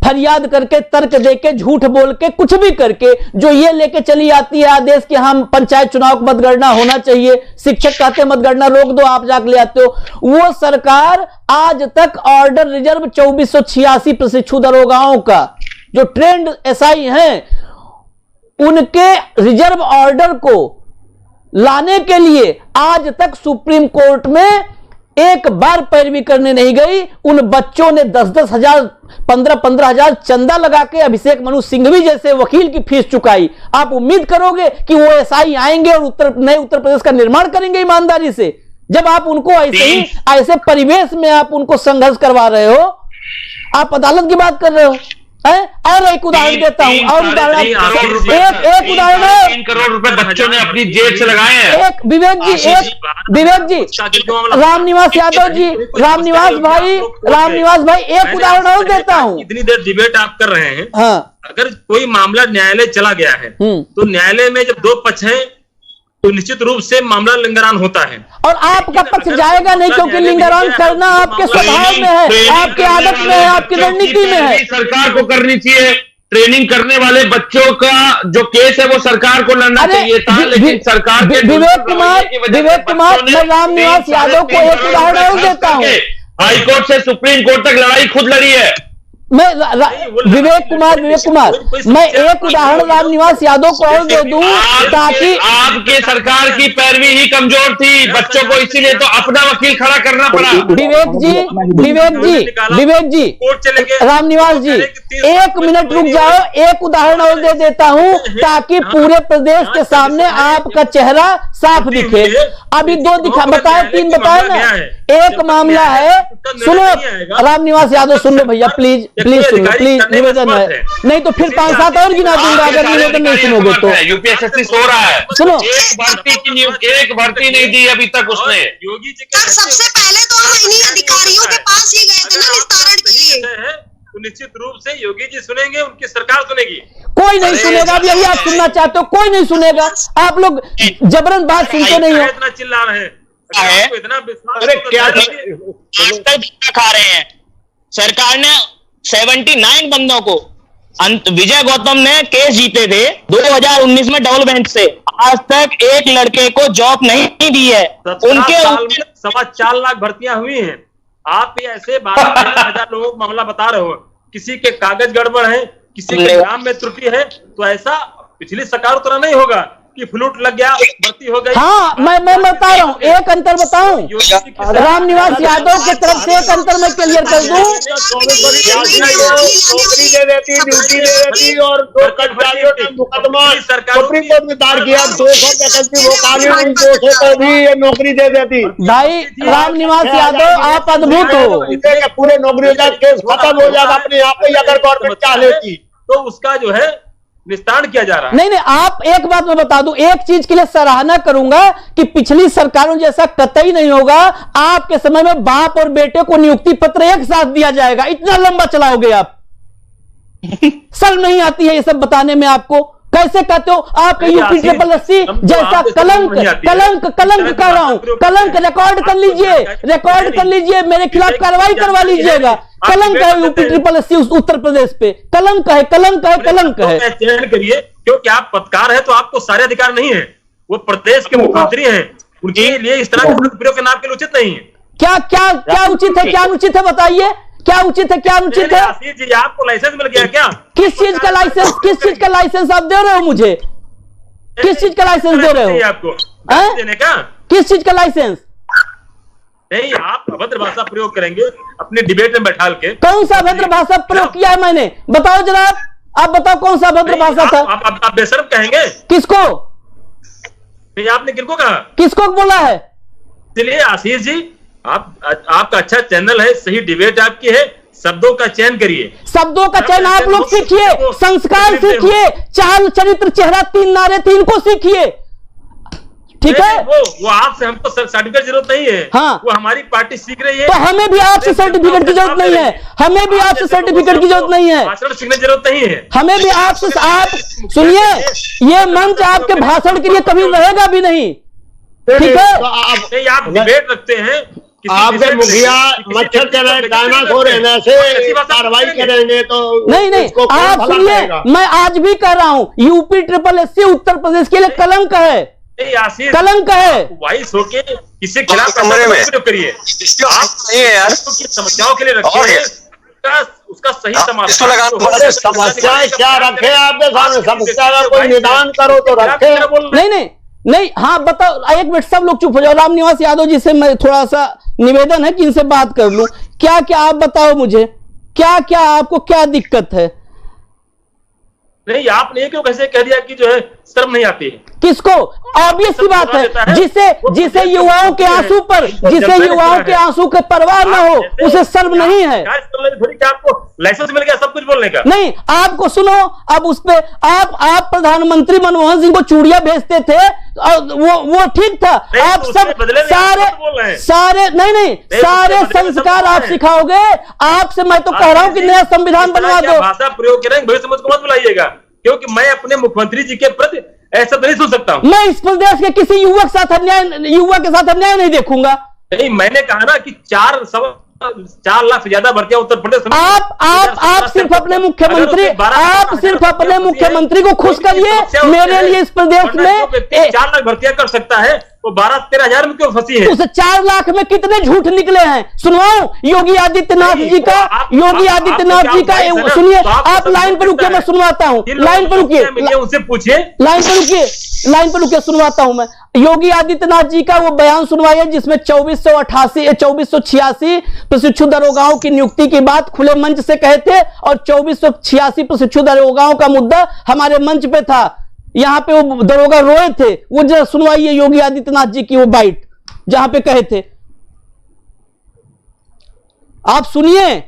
फरियाद करके, तर्क देके, झूठ बोल के, कुछ भी करके जो ये लेके चली आती है आदेश कि हम पंचायत चुनाव का मतगणना होना चाहिए, शिक्षक कहते मतगणना रोक दो, आप जाके ले आते हो, वो सरकार आज तक ऑर्डर रिजर्व 2486 प्रशिक्षु दरोगाओं का जो ट्रेंड एसआई हैं उनके रिजर्व ऑर्डर को लाने के लिए आज तक सुप्रीम कोर्ट में एक बार पैरवी करने नहीं गई। उन बच्चों ने 10-10 हजार, 15-15 हजार चंदा लगा के अभिषेक मनु सिंघवी जैसे वकील की फीस चुकाई। आप उम्मीद करोगे कि वो एसआई आएंगे और नए उत्तर प्रदेश का निर्माण करेंगे ईमानदारी से? जब आप उनको ऐसे परिवेश में आप उनको संघर्ष करवा रहे हो, आप अदालत की बात कर रहे हो। और एक उदाहरण देता हूं, और उदाहरण, एक उदाहरण है, 3 करोड़ रुपए बच्चों ने अपनी जेब से लगाए हैं। एक विवेक जी, रामनिवास यादव जी, रामनिवास भाई, एक उदाहरण और देता हूं। इतनी देर डिबेट आप कर रहे हैं, हाँ, अगर कोई मामला न्यायालय चला गया है तो न्यायालय में जब 2 पक्ष हैं तो निश्चित रूप से मामला लिंगरान होता है, और आपका पक्ष जाएगा नहीं क्योंकि लिंगरान करना आपके स्वभाव में है, आपकी आदत में है, आपकी रणनीति में है। सरकार को करनी चाहिए। ट्रेनिंग करने वाले बच्चों का जो केस है वो सरकार को लड़ना चाहिए था, लेकिन सरकार के विवेक कुमार, मैं रामनिवास यादव को एक उदाहरण और देता हूँ। हाईकोर्ट से सुप्रीम कोर्ट तक लड़ाई खुद लड़ी है। मैं विवेक कुमार मैं एक उदाहरण रामनिवास यादव को और दे दूं ताकि आपकी सरकार की पैरवी ही कमजोर थी बच्चों को, इसीलिए तो अपना वकील खड़ा करना पड़ा। विवेक जी रामनिवास जी 1 मिनट रुक जाओ, एक उदाहरण और दे देता हूं ताकि पूरे प्रदेश के सामने आपका चेहरा साफ दिखे। अभी 2 बताए 3 बताए ना, एक मामला है। सुनो रामनिवास यादव, सुन लो भैया, प्लीज सुनो, प्लीज निवेदन है, नहीं तो फिर 5-7 और गिना दूंगा अगर निवेदन नहीं सुनोगे तो। यूपीएससी सो रहा है, सुनो, एक भर्ती नहीं दी अभी तक उसने। योगी जी सबसे पहले तो हम इन्हीं अधिकारियों के पास ही गए थे ना निस्तारण के लिए, तो निश्चित रूप से योगी जी सुनेंगे, उनकी सरकार सुनेगी। कोई नहीं सुनेगा, अभी आप सुनना चाहते हो, कोई नहीं सुनेगा। आप लोग जबरन बात सुनते नहीं हो, इतना चिल्ला रहे हैं, इतना अरे क्या खा रहे हैं। सरकार ने 79 बंदों को, विजय गौतम ने केस जीते थे 2019 में डबल बेंच से, आज तक एक लड़के को जॉब नहीं दी है। उनके 4.25 लाख भर्तियां हुई हैं। आप ये ऐसे 12,000 लोगों को मामला बता रहे हो, किसी के कागज गड़बड़ है, किसी के नाम में त्रुटि है, तो ऐसा पिछली सरकार तरह नहीं होगा कि फ्लूट लग गया भर्ती हो गई। हाँ मैं बता रहा हूँ, एक अंतर बताऊं, रामनिवास यादव की तरफ से एक अंतर मैं क्लियर कर दूं। नौकरी दे देती, ड्यूटी दे देती और 2 कर्मचारियों ने मुकदमा सुप्रीम कोर्ट में दायर किया, 200 वैकेंसी वो खाली हुई, 200 को भी ये नौकरी दे देती। भाई रामनिवास यादव आप अद्भुत हो, पूरे नौकरियों का केस खत्म हो जाएगा अपने यहाँ पे अगर गवर्नमेंट चाह लेती, तो उसका जो है निस्तारण किया जा रहा है। नहीं आप एक बात मैं बता दूं, एक चीज के लिए सराहना करूंगा कि पिछली सरकारों जैसा कतई नहीं होगा। आपके समय में बाप और बेटे को नियुक्ति पत्र एक साथ दिया जाएगा, इतना लंबा चलाओगे आप। शर्म नहीं आती है ये सब बताने में आपको? कैसे कहते हो आप यूपी 888 जैसा कलंक कर रहा हूं, कलंक रिकॉर्ड कर लीजिए, मेरे खिलाफ कार्रवाई करवा लीजिएगा। कलंक है यूपी 888 उत्तर प्रदेश पे, कलंक है। चयन करिए, क्योंकि आप पत्रकार है तो आपको सारे अधिकार नहीं है, वो प्रदेश के मुख्यमंत्री हैं, उनके लिए इस तरह के प्रयोग के नाम के उचित नहीं है। क्या उचित है, क्या अनुचित है बताइए, क्या उचित है, क्या अनुचित है? आशीष जी आपको लाइसेंस मिल गया क्या? किस चीज का लाइसेंस आप दे रहे हो मुझे? किस चीज का लाइसेंस दे रहे हो आपको देने का? किस चीज का लाइसेंस? नहीं, आप अभद्र भाषा प्रयोग करेंगे अपने डिबेट में बैठा के। कौन सा अभद्र भाषा प्रयोग किया है मैंने? बताओ जरा, आप बताओ कौन सा अभद्र भाषा था? आप बेशर्म कहेंगे किसको? आपने किनको कहा? किसको बोला है? चलिए आशीष जी, आपका अच्छा चैनल है, सही डिबेट आपकी है, शब्दों का चयन करिए, शब्दों का चयन आप लोग सीखिए, संस्कार सीखिए, चाल चरित्र चेहरा 3 नारे 3 को सीखिए, ठीक है? वो आपसे हमको सर्टिफिकेट जरूरत नहीं है। हाँ, वो हमारी पार्टी सीख रही है, तो हमें भी आपसे सर्टिफिकेट की जरूरत नहीं है, हमें भी आपसे सर्टिफिकेट की जरूरत नहीं है, भाषण सीखने की जरूरत नहीं है, हमें भी आपसे। आप सुनिए, ये मंच आपके भाषण के लिए कभी रहेगा भी नहीं, ठीक है? आप डिबेट रखते हैं, आपके मुखिया मच्छर चले डायनासोर रहने से कार्रवाई करेंगे तो नहीं आप सुनिए, मैं आज भी कह रहा हूं यूपी 888 उत्तर प्रदेश के लिए कलंक है, कलंक है। वाइस होके किसी खिलाफ कमरे में करिए, समस्याओं के लिए रखिए, उसका सही समाधान। समस्या क्या रखे आपके सामने? समस्या का कोई निदान करो तो रखे। नहीं हाँ बताओ, एक मिनट सब लोग चुप हो जाओ। रामनिवास यादव जी से मैं थोड़ा सा निवेदन है कि इनसे बात कर लूं। क्या आप बताओ मुझे, क्या आपको क्या दिक्कत है? नहीं, आपने क्यों कैसे कह दिया कि जो है शर्म नहीं आती है? किसको? ऑब्वियस सी बात है, जिसे युवाओं के आंसू पर, जिसे युवाओं के आंसू के परवाह न हो, उसे शर्म नहीं है। आपको लाइसेंस मिल गया सब कुछ बोलने का? नहीं, आपको सुनो, अब उस पे आप प्रधानमंत्री मनमोहन सिंह को चूड़ियां भेजते थे, वो ठीक था। आप सब सारे नहीं सारे संस्कार आप सिखाओगे। आपसे मैं तो कह रहा हूं कि नया संविधान बनवा दो। भाषा प्रयोग करेंगे भविष्य मुझको मत बुलाइएगा, क्योंकि मैं अपने मुख्यमंत्री जी के प्रति ऐसा तो नहीं सुन सकता हूं। मैं इस प्रदेश के किसी युवा के साथ अन्याय नहीं देखूंगा। नहीं, मैंने कहा ना कि 4 लाख से ज्यादा भर्तियां उत्तर प्रदेश। आप सिर्फ अपने मुख्यमंत्री को खुश करिए। मेरे लिए इस प्रदेश में 4 लाख भर्तियां कर सकता है, वो 12-13 हजार में क्यों फंसी है? उस 4 लाख में कितने झूठ निकले हैं सुनवाऊं? योगी आदित्यनाथ जी का, योगी आदित्यनाथ जी का, सुनिए आप लाइन पर रुकिए, मैं सुनवाता हूं, लाइन पर रुकिए, उनसे पूछिए, लाइन पर रुकिए, लाइन पर रुकिए, सुनवाता हूं मैं। योगी आदित्यनाथ जी का वो बयान सुनवाइए जिसमें 2486 प्रशिक्षु दरोगाओं की नियुक्ति की बात खुले मंच से कहे थे, और 2486 प्रशिक्षु दरोगाओं का मुद्दा हमारे मंच पे था, यहां पे वो दरोगा रोए थे, वो जरा सुनवाइए योगी आदित्यनाथ जी की वो बाइट जहां पे कहे थे। आप सुनिए,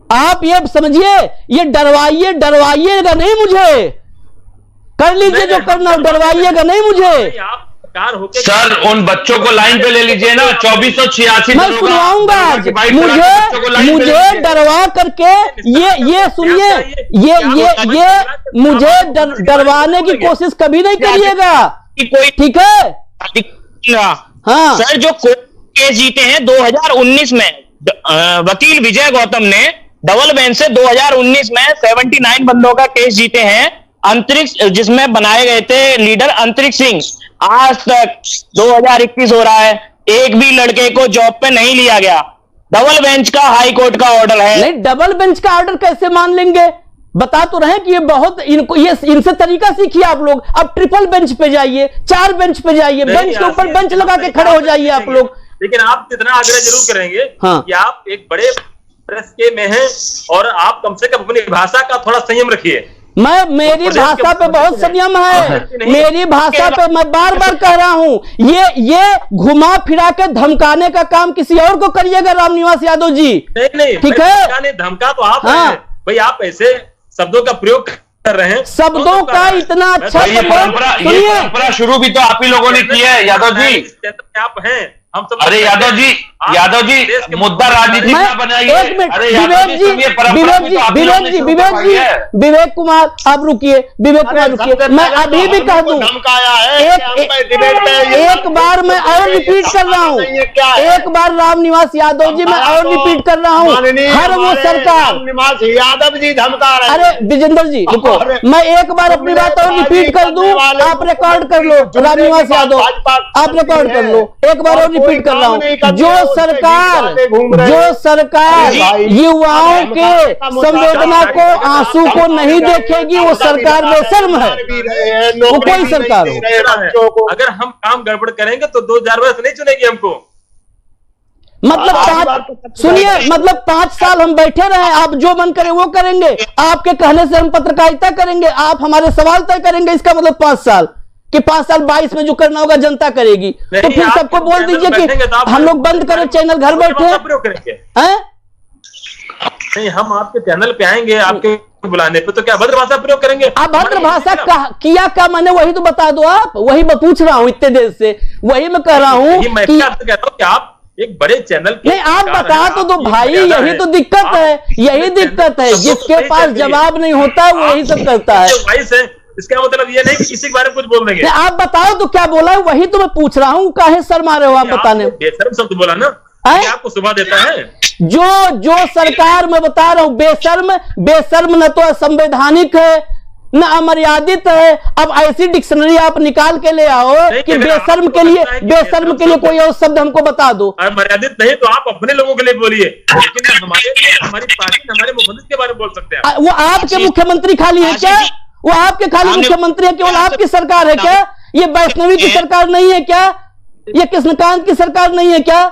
आप ये समझिए, ये डरवाइएगा नहीं मुझे, कर लीजिए जो करना, डरवाइएगा नहीं मुझे। सर उन बच्चों को लाइन पे ले लीजिए ना, 2486 मैं सुनवाऊंगा आज, मुझे डरवा करके ये सुनिए, ये मुझे डरवाने की कोशिश कभी नहीं करिएगा, ठीक है? हाँ सर, जो कोर्ट केस जीते हैं 2019 में, वकील विजय गौतम ने डबल बेंच से 2019 में 79 बंदों का केस जीते हैं, अंतरिक्ष जिसमें बनाए गए थे लीडर अंतरिक्ष सिंह। आज तक 2021 हो रहा है, एक भी लड़के को जॉब पे नहीं लिया गया। डबल बेंच का हाई कोर्ट का ऑर्डर है। नहीं, डबल बेंच का ऑर्डर कैसे मान लेंगे? बता तो रहे कि ये बहुत इनसे तरीका सीखिए आप लोग। अब ट्रिपल बेंच पे जाइए, 4 बेंच पे जाइए, बेंच के ऊपर बेंच लगा के खड़े हो जाइए आप लोग। लेकिन आप कितना आग्रह जरूर करेंगे कि आप एक बड़े प्रेस के में हैं और आप कम से कम अपनी भाषा का थोड़ा संयम रखिए। मेरी भाषा पे बहुत संयम है, मेरी भाषा पे मैं बार बार कह रहा हूं, ये घुमा फिरा के धमकाने का काम किसी और को करिएगा रामनिवास यादव जी, नहीं, ठीक है? धमका तो आप हैं भाई, आप ऐसे शब्दों का प्रयोग कर रहे हैं, शब्दों का इतना अच्छा परंपरा शुरू भी तो आप ही लोगों ने की है यादव जी। आप हैं, हम सब। अरे यादव जी मुद्दा राजनीति ना बनाइए। अरे विवेक कुमार आप रुकिए, विवेक कुमार रुकिए, मैं अभी भी कह दूं, एक बार मैं और रिपीट कर रहा हूं, एक बार रामनिवास यादव जी मैं और रिपीट कर रहा हूं, हर वो सरकार रामनिवास यादव जी धमका रहे हैं। अरे विजेंद्र जी रुको, मैं एक बार अपनी बात और रिपीट कर दूं, आप रिकॉर्ड कर लो, रामनिवास यादव आप रिकॉर्ड कर लो, एक बार और रिपीट कर रहा हूं, जो सरकार युवाओं के संवेदना को, आंसू को नहीं देखेगी, वो सरकार बेशर्म है, वो कोई सरकार हो। अगर हम काम गड़बड़ करेंगे तो 2022 नहीं चुनेगी हमको। मतलब सुनिए, मतलब 5 साल हम बैठे रहे, आप जो मन करे वो करेंगे, आपके कहने से हम पत्रकारिता करेंगे, आप हमारे सवाल तय करेंगे, इसका मतलब 5 साल कि 5 साल 22 में जो करना होगा जनता करेगी। तो फिर सबको बोल दीजिए कि हम लोग बंद करें चैनल, घर बैठे हैं। नहीं, हम आपके चैनल पे आएंगे, आपके बुलाने पे, तो क्या अभद्र भाषा प्रयोग करेंगे? अभद्र भाषा किया क्या मैंने, वही तो बता दो आप, वही मैं पूछ रहा हूँ इतने देर से, वही मैं कह रहा हूँ कि आप एक बड़े चैनल के, नहीं आप बता तो दो भाई, यही तो दिक्कत है, यही दिक्कत है, जिसके पास जवाब नहीं होता वो यही सब करता है। इसका मतलब ये नहीं कि किसी के बारे में कुछ बोल देंगे। आप बताओ तो क्या बोला है, वही तो मैं पूछ रहा हूँ, काहे शर्मा रहे हो आप बताने में? बेशर्म शब्द बोला ना, आपको सुबह देता है। जो सरकार मैं बता रहा हूँ बेशर्म न तो असंवैधानिक है न अमर्यादित है। अब ऐसी डिक्शनरी आप निकाल के ले आओ कि बेशर्म के लिए कोई और शब्द हमको बता दो। मर्यादित नहीं तो आप अपने लोगों के लिए बोलिए, लेकिन हमारे लिए, हमारी पार्टी, हमारे मुख्यमंत्री के बारे में बोल सकते हैं। वो आपके मुख्यमंत्री खाली है क्या? वो आपके खाली मुख्यमंत्री है? केवल आपकी सरकार है क्या? ये वैष्णवी की सरकार नहीं है क्या? ये कृष्णकांत की सरकार नहीं है क्या?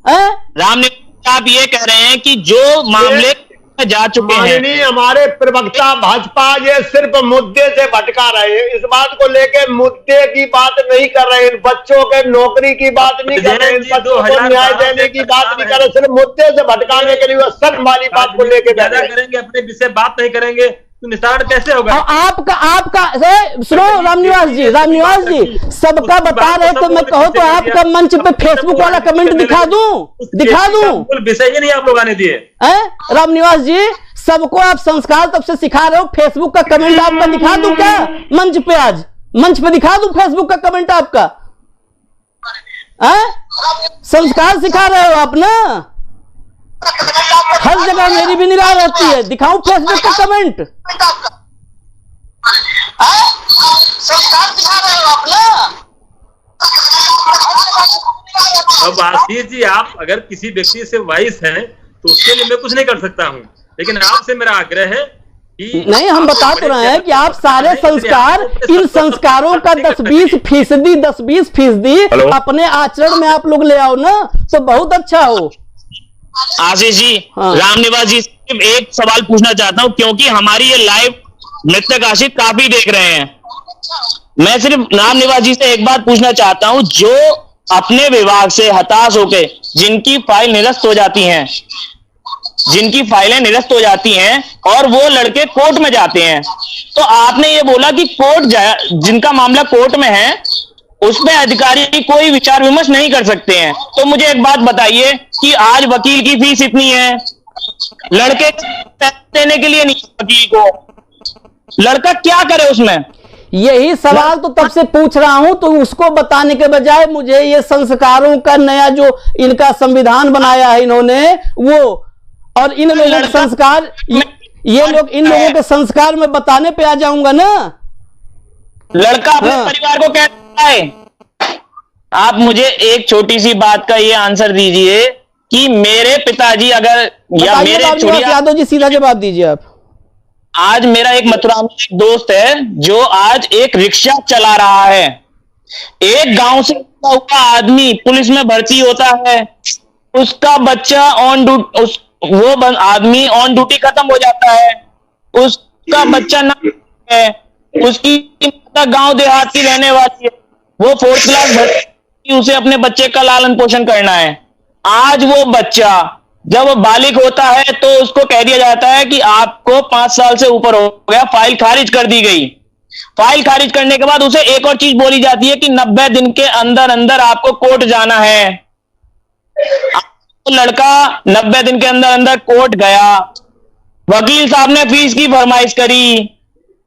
राम ने आप ये कह रहे हैं कि जो मामले जा चुके हैं, हमारे प्रवक्ता भाजपा ये सिर्फ मुद्दे से भटका रहे हैं, इस बात को लेके मुद्दे की बात नहीं कर रहे हैं, बच्चों के नौकरी की बात नहीं कर रहे हैं, बच्चों को न्याय देने की बात नहीं कर रहे, सिर्फ मुद्दे से भटकाने के लिए शर्म वाली बात को लेके करेंगे, अपने विषय बात नहीं करेंगे तो निस्तारण कैसे होगा? आपका सुनो रामनिवास जी, सबका बता रहे तो मैं कहूँ तो आपका मंच पे फेसबुक वाला कमेंट दिखा दूं विषय ही नहीं आप लोग आने दिए। रामनिवास जी, सबको आप संस्कार तब से सिखा रहे हो, फेसबुक का कमेंट आपका दिखा दूं क्या मंच पे? आज मंच पे दिखा दूं फेसबुक का कमेंट आपका? संस्कार सिखा रहे हो आप ना, हर जगह मेरी भी निगाह रहती है, दिखाऊं फेसबुक का कमेंट? संस्कार दिखा रहे हो आप ना। अब आशीष जी, आप अगर किसी व्यक्ति से वाइस हैं तो उसके लिए मैं कुछ नहीं कर सकता हूं, लेकिन आपसे मेरा आग्रह है कि नहीं, हम बता तो रहे हैं कि आप सारे संस्कार, इन संस्कारों का 10-20% अपने आचरण में आप लोग ले आओ ना, तो बहुत अच्छा हो। आशीष जी, रामनिवास जी सिर्फ एक सवाल पूछना चाहता हूं, क्योंकि हमारी ये लाइव नृत्यक आशिक काफी देख रहे हैं। मैं सिर्फ रामनिवास जी से एक बात पूछना चाहता हूं, जो अपने विभाग से हताश होके जिनकी फाइल निरस्त हो जाती हैं, जिनकी फाइलें निरस्त हो जाती हैं और वो लड़के कोर्ट में जाते हैं, तो आपने ये बोला कि जिनका मामला कोर्ट में है उसमें अधिकारी कोई विचार विमर्श नहीं कर सकते हैं। तो मुझे एक बात बताइए कि आज वकील की फीस इतनी है, लड़के देने के लिए नहीं, वकील को लड़का क्या करे उसमें? यही सवाल तो तब से पूछ रहा हूं, तो उसको बताने के बजाय मुझे ये संस्कारों का नया जो इनका संविधान बनाया है इन्होंने, वो और इन लोगों के संस्कार, ये लोग इन लोगों के संस्कार में बताने पे आ जाऊंगा ना। लड़का अपने परिवार को कहता है। आप मुझे एक छोटी सी बात का ये आंसर दीजिए कि मेरे पिताजी अगर या मेरे यादव जी सीधा जवाब दीजिए आप। आज मेरा एक मथुरा में एक दोस्त है जो आज एक रिक्शा चला रहा है, एक गांव से हुआ आदमी पुलिस में भर्ती होता है, उसका बच्चा ऑन ड्यूटी, वो आदमी ऑन ड्यूटी खत्म हो जाता है, उसका बच्चा ना है, उसकी माता गांव देहात की रहने वाली है, वो 4th क्लास भर्ती, उसे अपने बच्चे का लालन पोषण करना है। आज वो बच्चा जब वो बालिग होता है तो उसको कह दिया जाता है कि आपको 5 साल से ऊपर हो गया, फाइल खारिज कर दी गई। फाइल खारिज करने के बाद उसे एक और चीज बोली जाती है कि 90 दिन के अंदर अंदर आपको कोर्ट जाना है। तो लड़का 90 दिन के अंदर अंदर कोर्ट गया, वकील साहब ने फीस की फरमाइश करी,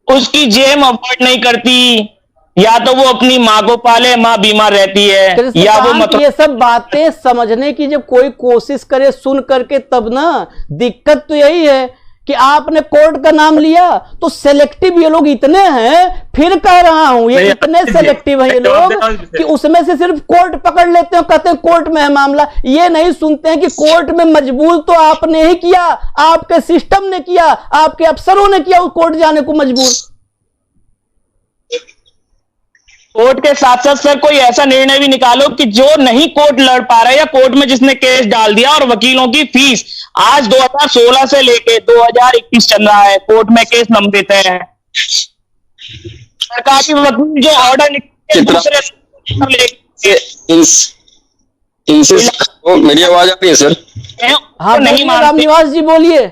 उसकी जेम अफोर्ड नहीं करती, या तो वो अपनी माँ को पाले, माँ बीमार रहती है, या वो ये सब बातें समझने की जब कोई कोशिश करे सुन करके, तब ना दिक्कत तो यही है कि आपने कोर्ट का नाम लिया तो सेलेक्टिव ये लोग इतने हैं, फिर कह रहा हूं ये इतने सेलेक्टिव हैं ये लोग कि उसमें से सिर्फ कोर्ट पकड़ लेते हैं, कहते हैं कोर्ट में है मामला। ये नहीं सुनते हैं कि कोर्ट में मजबूर तो आपने ही किया, आपके सिस्टम ने किया, आपके अफसरों ने किया उस कोर्ट जाने को मजबूर। कोर्ट के साथ साथ सर कोई ऐसा निर्णय भी निकालो कि जो नहीं कोर्ट लड़ पा रहा है या कोर्ट में जिसने केस डाल दिया, और वकीलों की फीस आज 2016 से लेके 2021 चल रहा है, कोर्ट में केस लंबित है। सरकार की वकील जो ऑर्डर मेरी आवाज आ रही है सर? हाँ नहीं, रामनिवास जी बोलिए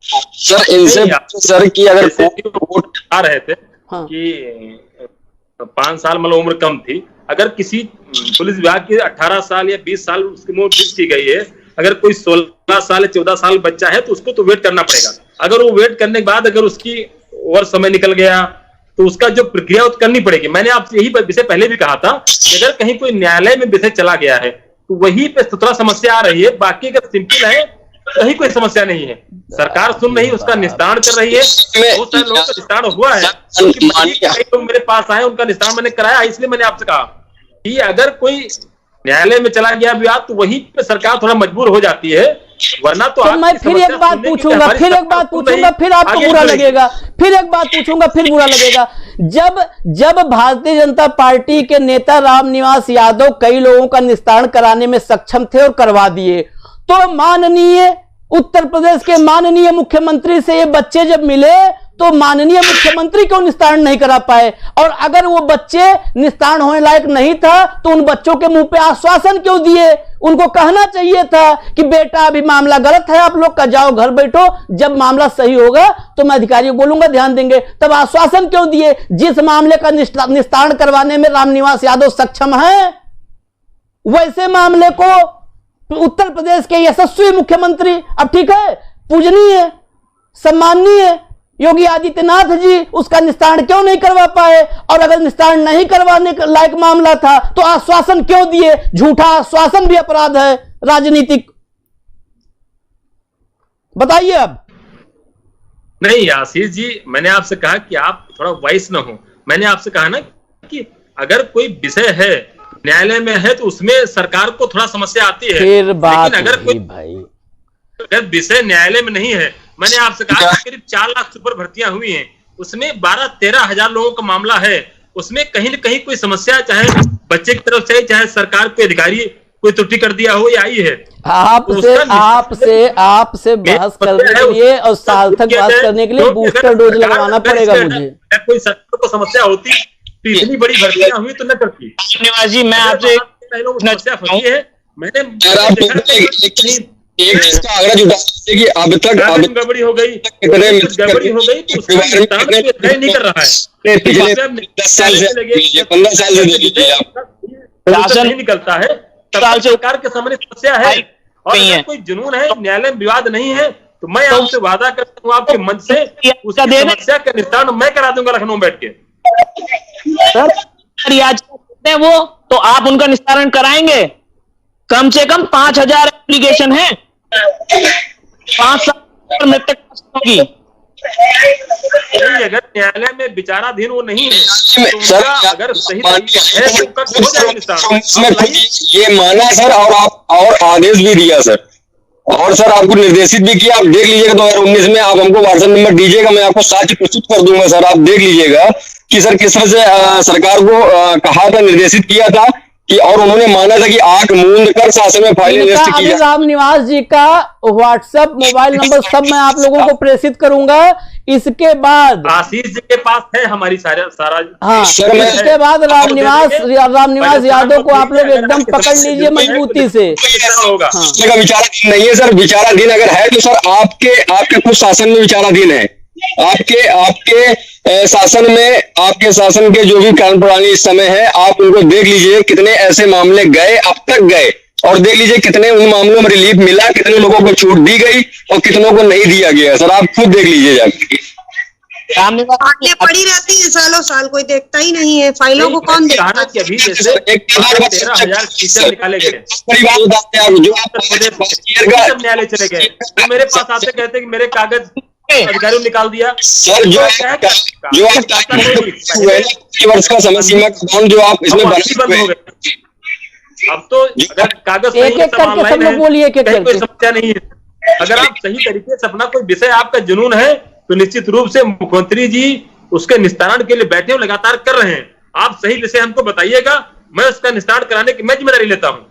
सर। इनसे सर की अगर कोर्ट आ रहे थे कि 5 साल मतलब उम्र कम थी, अगर किसी पुलिस विभाग की 18 साल या 20 साल उसकी उम्र फिक्स की गई है, अगर कोई 16 साल या 14 साल बच्चा है तो उसको तो वेट करना पड़ेगा। अगर वो वेट करने के बाद अगर उसकी ओवर समय निकल गया तो उसका जो प्रक्रिया करनी पड़ेगी। मैंने आपसे यही विषय पहले भी कहा था कि अगर कहीं कोई न्यायालय में विषय चला गया है तो वहीं पे थोड़ा समस्या आ रही है, बाकी अगर सिंपल है कहीं कोई समस्या नहीं है। सरकार सुन रही है, उसका निस्तारण कर रही है। बहुत सारे लोगों का निस्तारण हुआ है, लोग मेरे पास आए, उनका निस्तारण मैंने कराया। इसलिए मैंने आपसे कहा कि अगर कोई न्यायालय में चला गया विवाद तो वहीं पे सरकार थोड़ा मजबूर हो जाती है, वरना तो मैं फिर एक बात पूछूंगा, फिर आपको बुरा लगेगा, फिर एक बात पूछूंगा, फिर बुरा लगेगा। जब भारतीय जनता पार्टी के नेता रामनिवास यादव कई लोगों का निस्तारण कराने में सक्षम थे और करवा दिए, तो माननीय उत्तर प्रदेश के माननीय मुख्यमंत्री से ये बच्चे जब मिले तो माननीय मुख्यमंत्री क्यों निस्तारण नहीं करा पाए? और अगर वो बच्चे निस्तारण होने लायक नहीं था तो उन बच्चों के मुंह पे आश्वासन क्यों दिए? उनको कहना चाहिए था कि बेटा अभी मामला गलत है, आप लोग का जाओ घर बैठो, जब मामला सही होगा तो मैं अधिकारियों बोलूंगा ध्यान देंगे। तब आश्वासन क्यों दिए? जिस मामले का निस्तारण करवाने में रामनिवास यादव सक्षम है, वैसे मामले को उत्तर प्रदेश के यशस्वी मुख्यमंत्री, अब ठीक है, पूजनीय सम्माननीय योगी आदित्यनाथ जी उसका निस्तारण क्यों नहीं करवा पाए? और अगर निस्तारण नहीं करवाने लायक मामला था तो आश्वासन क्यों दिए? झूठा आश्वासन भी अपराध है राजनीतिक। बताइए अब। नहीं आशीष जी, मैंने आपसे कहा कि आप थोड़ा वाइस ना हो। मैंने आपसे कहा ना कि अगर कोई विषय है न्यायालय में है तो उसमें सरकार को थोड़ा समस्या आती है। फिर बात लेकिन अगर कोई भाई अगर विषय न्यायालय में नहीं है, मैंने आपसे कहा करीब 4 लाख से ऊपर भर्तियां हुई हैं, उसमें 12-13 हजार लोगों का मामला है, उसमें कहीं न कहीं कोई समस्या चाहे बच्चे की तरफ से चाहे सरकार कोई अधिकारी कोई त्रुटि कर दिया हो या आई है। आपसे बहस करने के लिए और सार्थक बात करने के लिए बूस्टर डोज लगवाना पड़ेगा मुझे। कोई सरकार को समस्या होती तो इतनी बड़ी भर्तियां हुई तो न करती। श्रीनिवास जी मैं आपसे समस्या फंसी है, मैंने एक चीज का आग्रह जुटा कि अब तक गड़बड़ी हो गई तो उसका नहीं कर रहा है। पिछले 10 साल से 15 साल से लीजिए आप राशन नहीं निकलता है, तब सरकार के सामने समस्या है और अगर कोई जुनून है, न्यायालय में विवाद नहीं है तो मैं आपसे वादा करता हूँ आपके मंच से उसकी समस्या का निस्तारण मैं करा दूंगा लखनऊ बैठ के। सर वो तो आप उनका निस्तारण कराएंगे? कम से कम 5000 एप्लीकेशन है, 5 साल मृतक होगी। अगर न्यायालय में विचाराधीन वो नहीं है तो उनका अगर सही तरीके है तो उनका हो जाएगा निस्तारण। ये माना सर और आदेश भी दिया सर, और सर आपको निर्देशित भी किया। आप देख लीजिएगा 2019 में आप हमको व्हाट्सएप नंबर दीजिएगा, मैं आपको साक्ष्य प्रस्तुत कर दूंगा सर। आप देख लीजिएगा कि सर किस तरह से सरकार को कहा था, निर्देशित किया था कि और उन्होंने माना था कि आंख मूंद कर शासन में फाइलें लिस्ट की जाए। रामनिवास जी का व्हाट्सएप मोबाइल नंबर सब मैं आप लोगों को प्रेषित करूंगा। इसके बाद आशीष जी के पास है हमारी सारा हाँ सर, इसके बाद रामनिवास यादव को आप लोग एकदम पकड़ लीजिए मजबूती से। होगा विचाराधीन नहीं है सर, विचाराधीन अगर है तो सर आपके खुद शासन में विचाराधीन है। आपके शासन में आपके शासन के जो भी कानून प्रणाली इस समय है, आप उनको देख लीजिए कितने ऐसे मामले गए अब तक गए, और देख लीजिए कितने उन मामलों में रिलीफ मिला, कितने लोगों को छूट दी गई और कितनों को नहीं दिया गया। सर आप खुद देख लीजिए जाके। फाइलें पड़ी रहती है सालों साल, कोई देखता ही नहीं है फाइलों को। कौन देखता है? अभी जैसे 13,000 टीचर निकाले गए, न्यायालय चले गए तो मेरे पास आते कहते कि मेरे कागज अधिकारियों ने निकाल दिया। सर जो वर्ष का समय सीमा जो आप इसमें बंद हो गए, अब तो अगर कागज एक एक करके सब लोग बोलिए, कोई समस्या नहीं है। अगर आप सही तरीके से अपना कोई विषय आपका जुनून है तो निश्चित रूप से मुख्यमंत्री जी उसके निस्तारण के लिए बैठे लगातार कर रहे हैं। आप सही विषय हमको बताइएगा, मैं उसका निस्तारण कराने की मैं जिम्मेदारी लेता हूँ।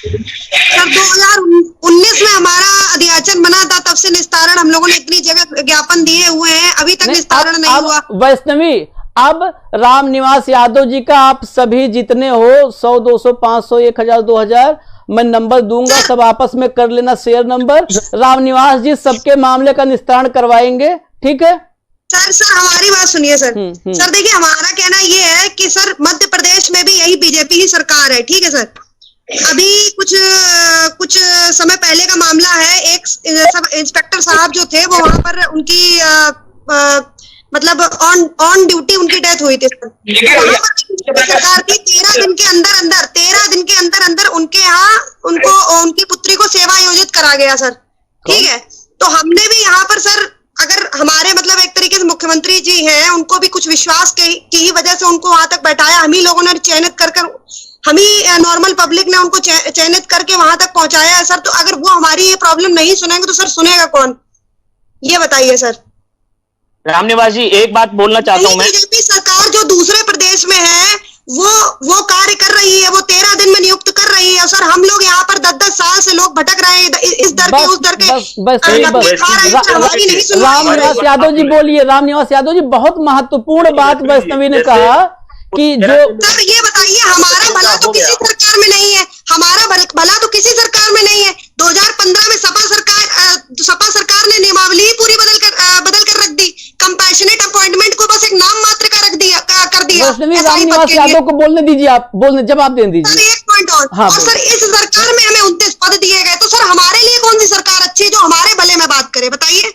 सर 2019 में हमारा अध्याचन बना था, तब से निस्तारण हम लोगों ने इतनी जगह ज्ञापन दिए हुए हैं, अभी तक निस्तारण नहीं हुआ। वैष्णवी अब रामनिवास यादव जी का आप सभी जितने हो 100, 200, 500, 1000, 2000 मैं नंबर दूंगा, सब आपस में कर लेना शेयर नंबर। रामनिवास जी सबके मामले का निस्तारण करवाएंगे, ठीक है सर हमारी बात सुनिए सर। सर देखिए हमारा कहना ये है कि सर मध्य प्रदेश में भी यही बीजेपी ही सरकार है, ठीक है सर। अभी कुछ समय पहले का मामला है, एक सब इंस्पेक्टर साहब जो थे वो वहां पर उनकी मतलब ऑन ड्यूटी उनकी डेथ हुई थी सरकार की 13 दिन के अंदर उनके यहाँ उनकी पुत्री को सेवा आयोजित करा गया सर, ठीक है। तो हमने भी यहाँ पर सर अगर हमारे मतलब एक तरीके से मुख्यमंत्री जी हैं, उनको भी कुछ विश्वास की ही वजह से उनको वहां तक बैठाया, हम ही लोगों ने चयनित कर हम ही नॉर्मल पब्लिक ने उनको चयनित करके वहां तक पहुंचाया है सर। तो अगर वो हमारी ये प्रॉब्लम नहीं सुनेंगे तो सर सुनेगा कौन, ये बताइए सर। रामनिवास जी एक बात बोलना चाहता हूँ मैं, बीजेपी सरकार जो दूसरे प्रदेश में है वो कार्य कर रही है, वो 13 दिन में नियुक्त कर रही है। सर हम लोग यहाँ पर 10-10 साल से लोग भटक रहे हैं, इस दर के उस दर के हमारी नहीं सुन। रामनिवास यादव जी बोलिए। रामनिवास यादव जी बहुत महत्वपूर्ण बात वैष्णवी ने कहा कि जो सर ये बताइए हमारा भला तो किसी सरकार में नहीं है, हमारा भला तो किसी सरकार में नहीं है। 2015 में सपा सरकार ने नियमावली ही पूरी बदल कर रख दी, कंपैशनेट अपॉइंटमेंट को बस एक नाम मात्र का कर दिया। रामनिवास यादव को बोलने दीजिए, आप बोलने जवाब दे दीजिए। एक पॉइंट और सर इस सरकार में हमें 29 पद दिए गए, तो सर हमारे लिए कौन सी सरकार अच्छी है जो हमारे भले में बात करे, बताइए।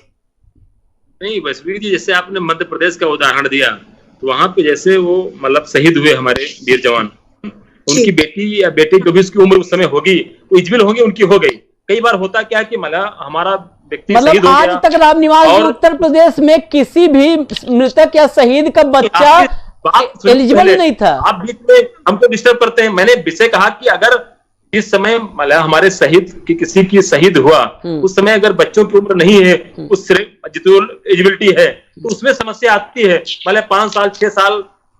नहीं वैष्णवी जी, जैसे आपने मध्य प्रदेश का उदाहरण दिया तो वहां पे जैसे वो मतलब शहीद हुए हमारे वीर जवान, उनकी बेटी या बेटे जो भी उसकी उम्र उस समय होगी वो इजबिल होगी, उनकी हो गई। कई बार होता क्या है कि हमारा व्यक्ति मतलब आज तक रामनिवास जी उत्तर प्रदेश में किसी भी मृतक या शहीद का बच्चा बात एलिजिबल नहीं था। आप बीच में हमको डिस्टर्ब करते हैं। मैंने विषय कहा कि अगर इस समय मतलब हमारे शहीद की किसी की शहीद हुआ उस समय अगर बच्चों की उम्र नहीं है, उस एलिजिबिलिटी है, तो उसमें समस्या आती है। मतलब 5 साल 6 साल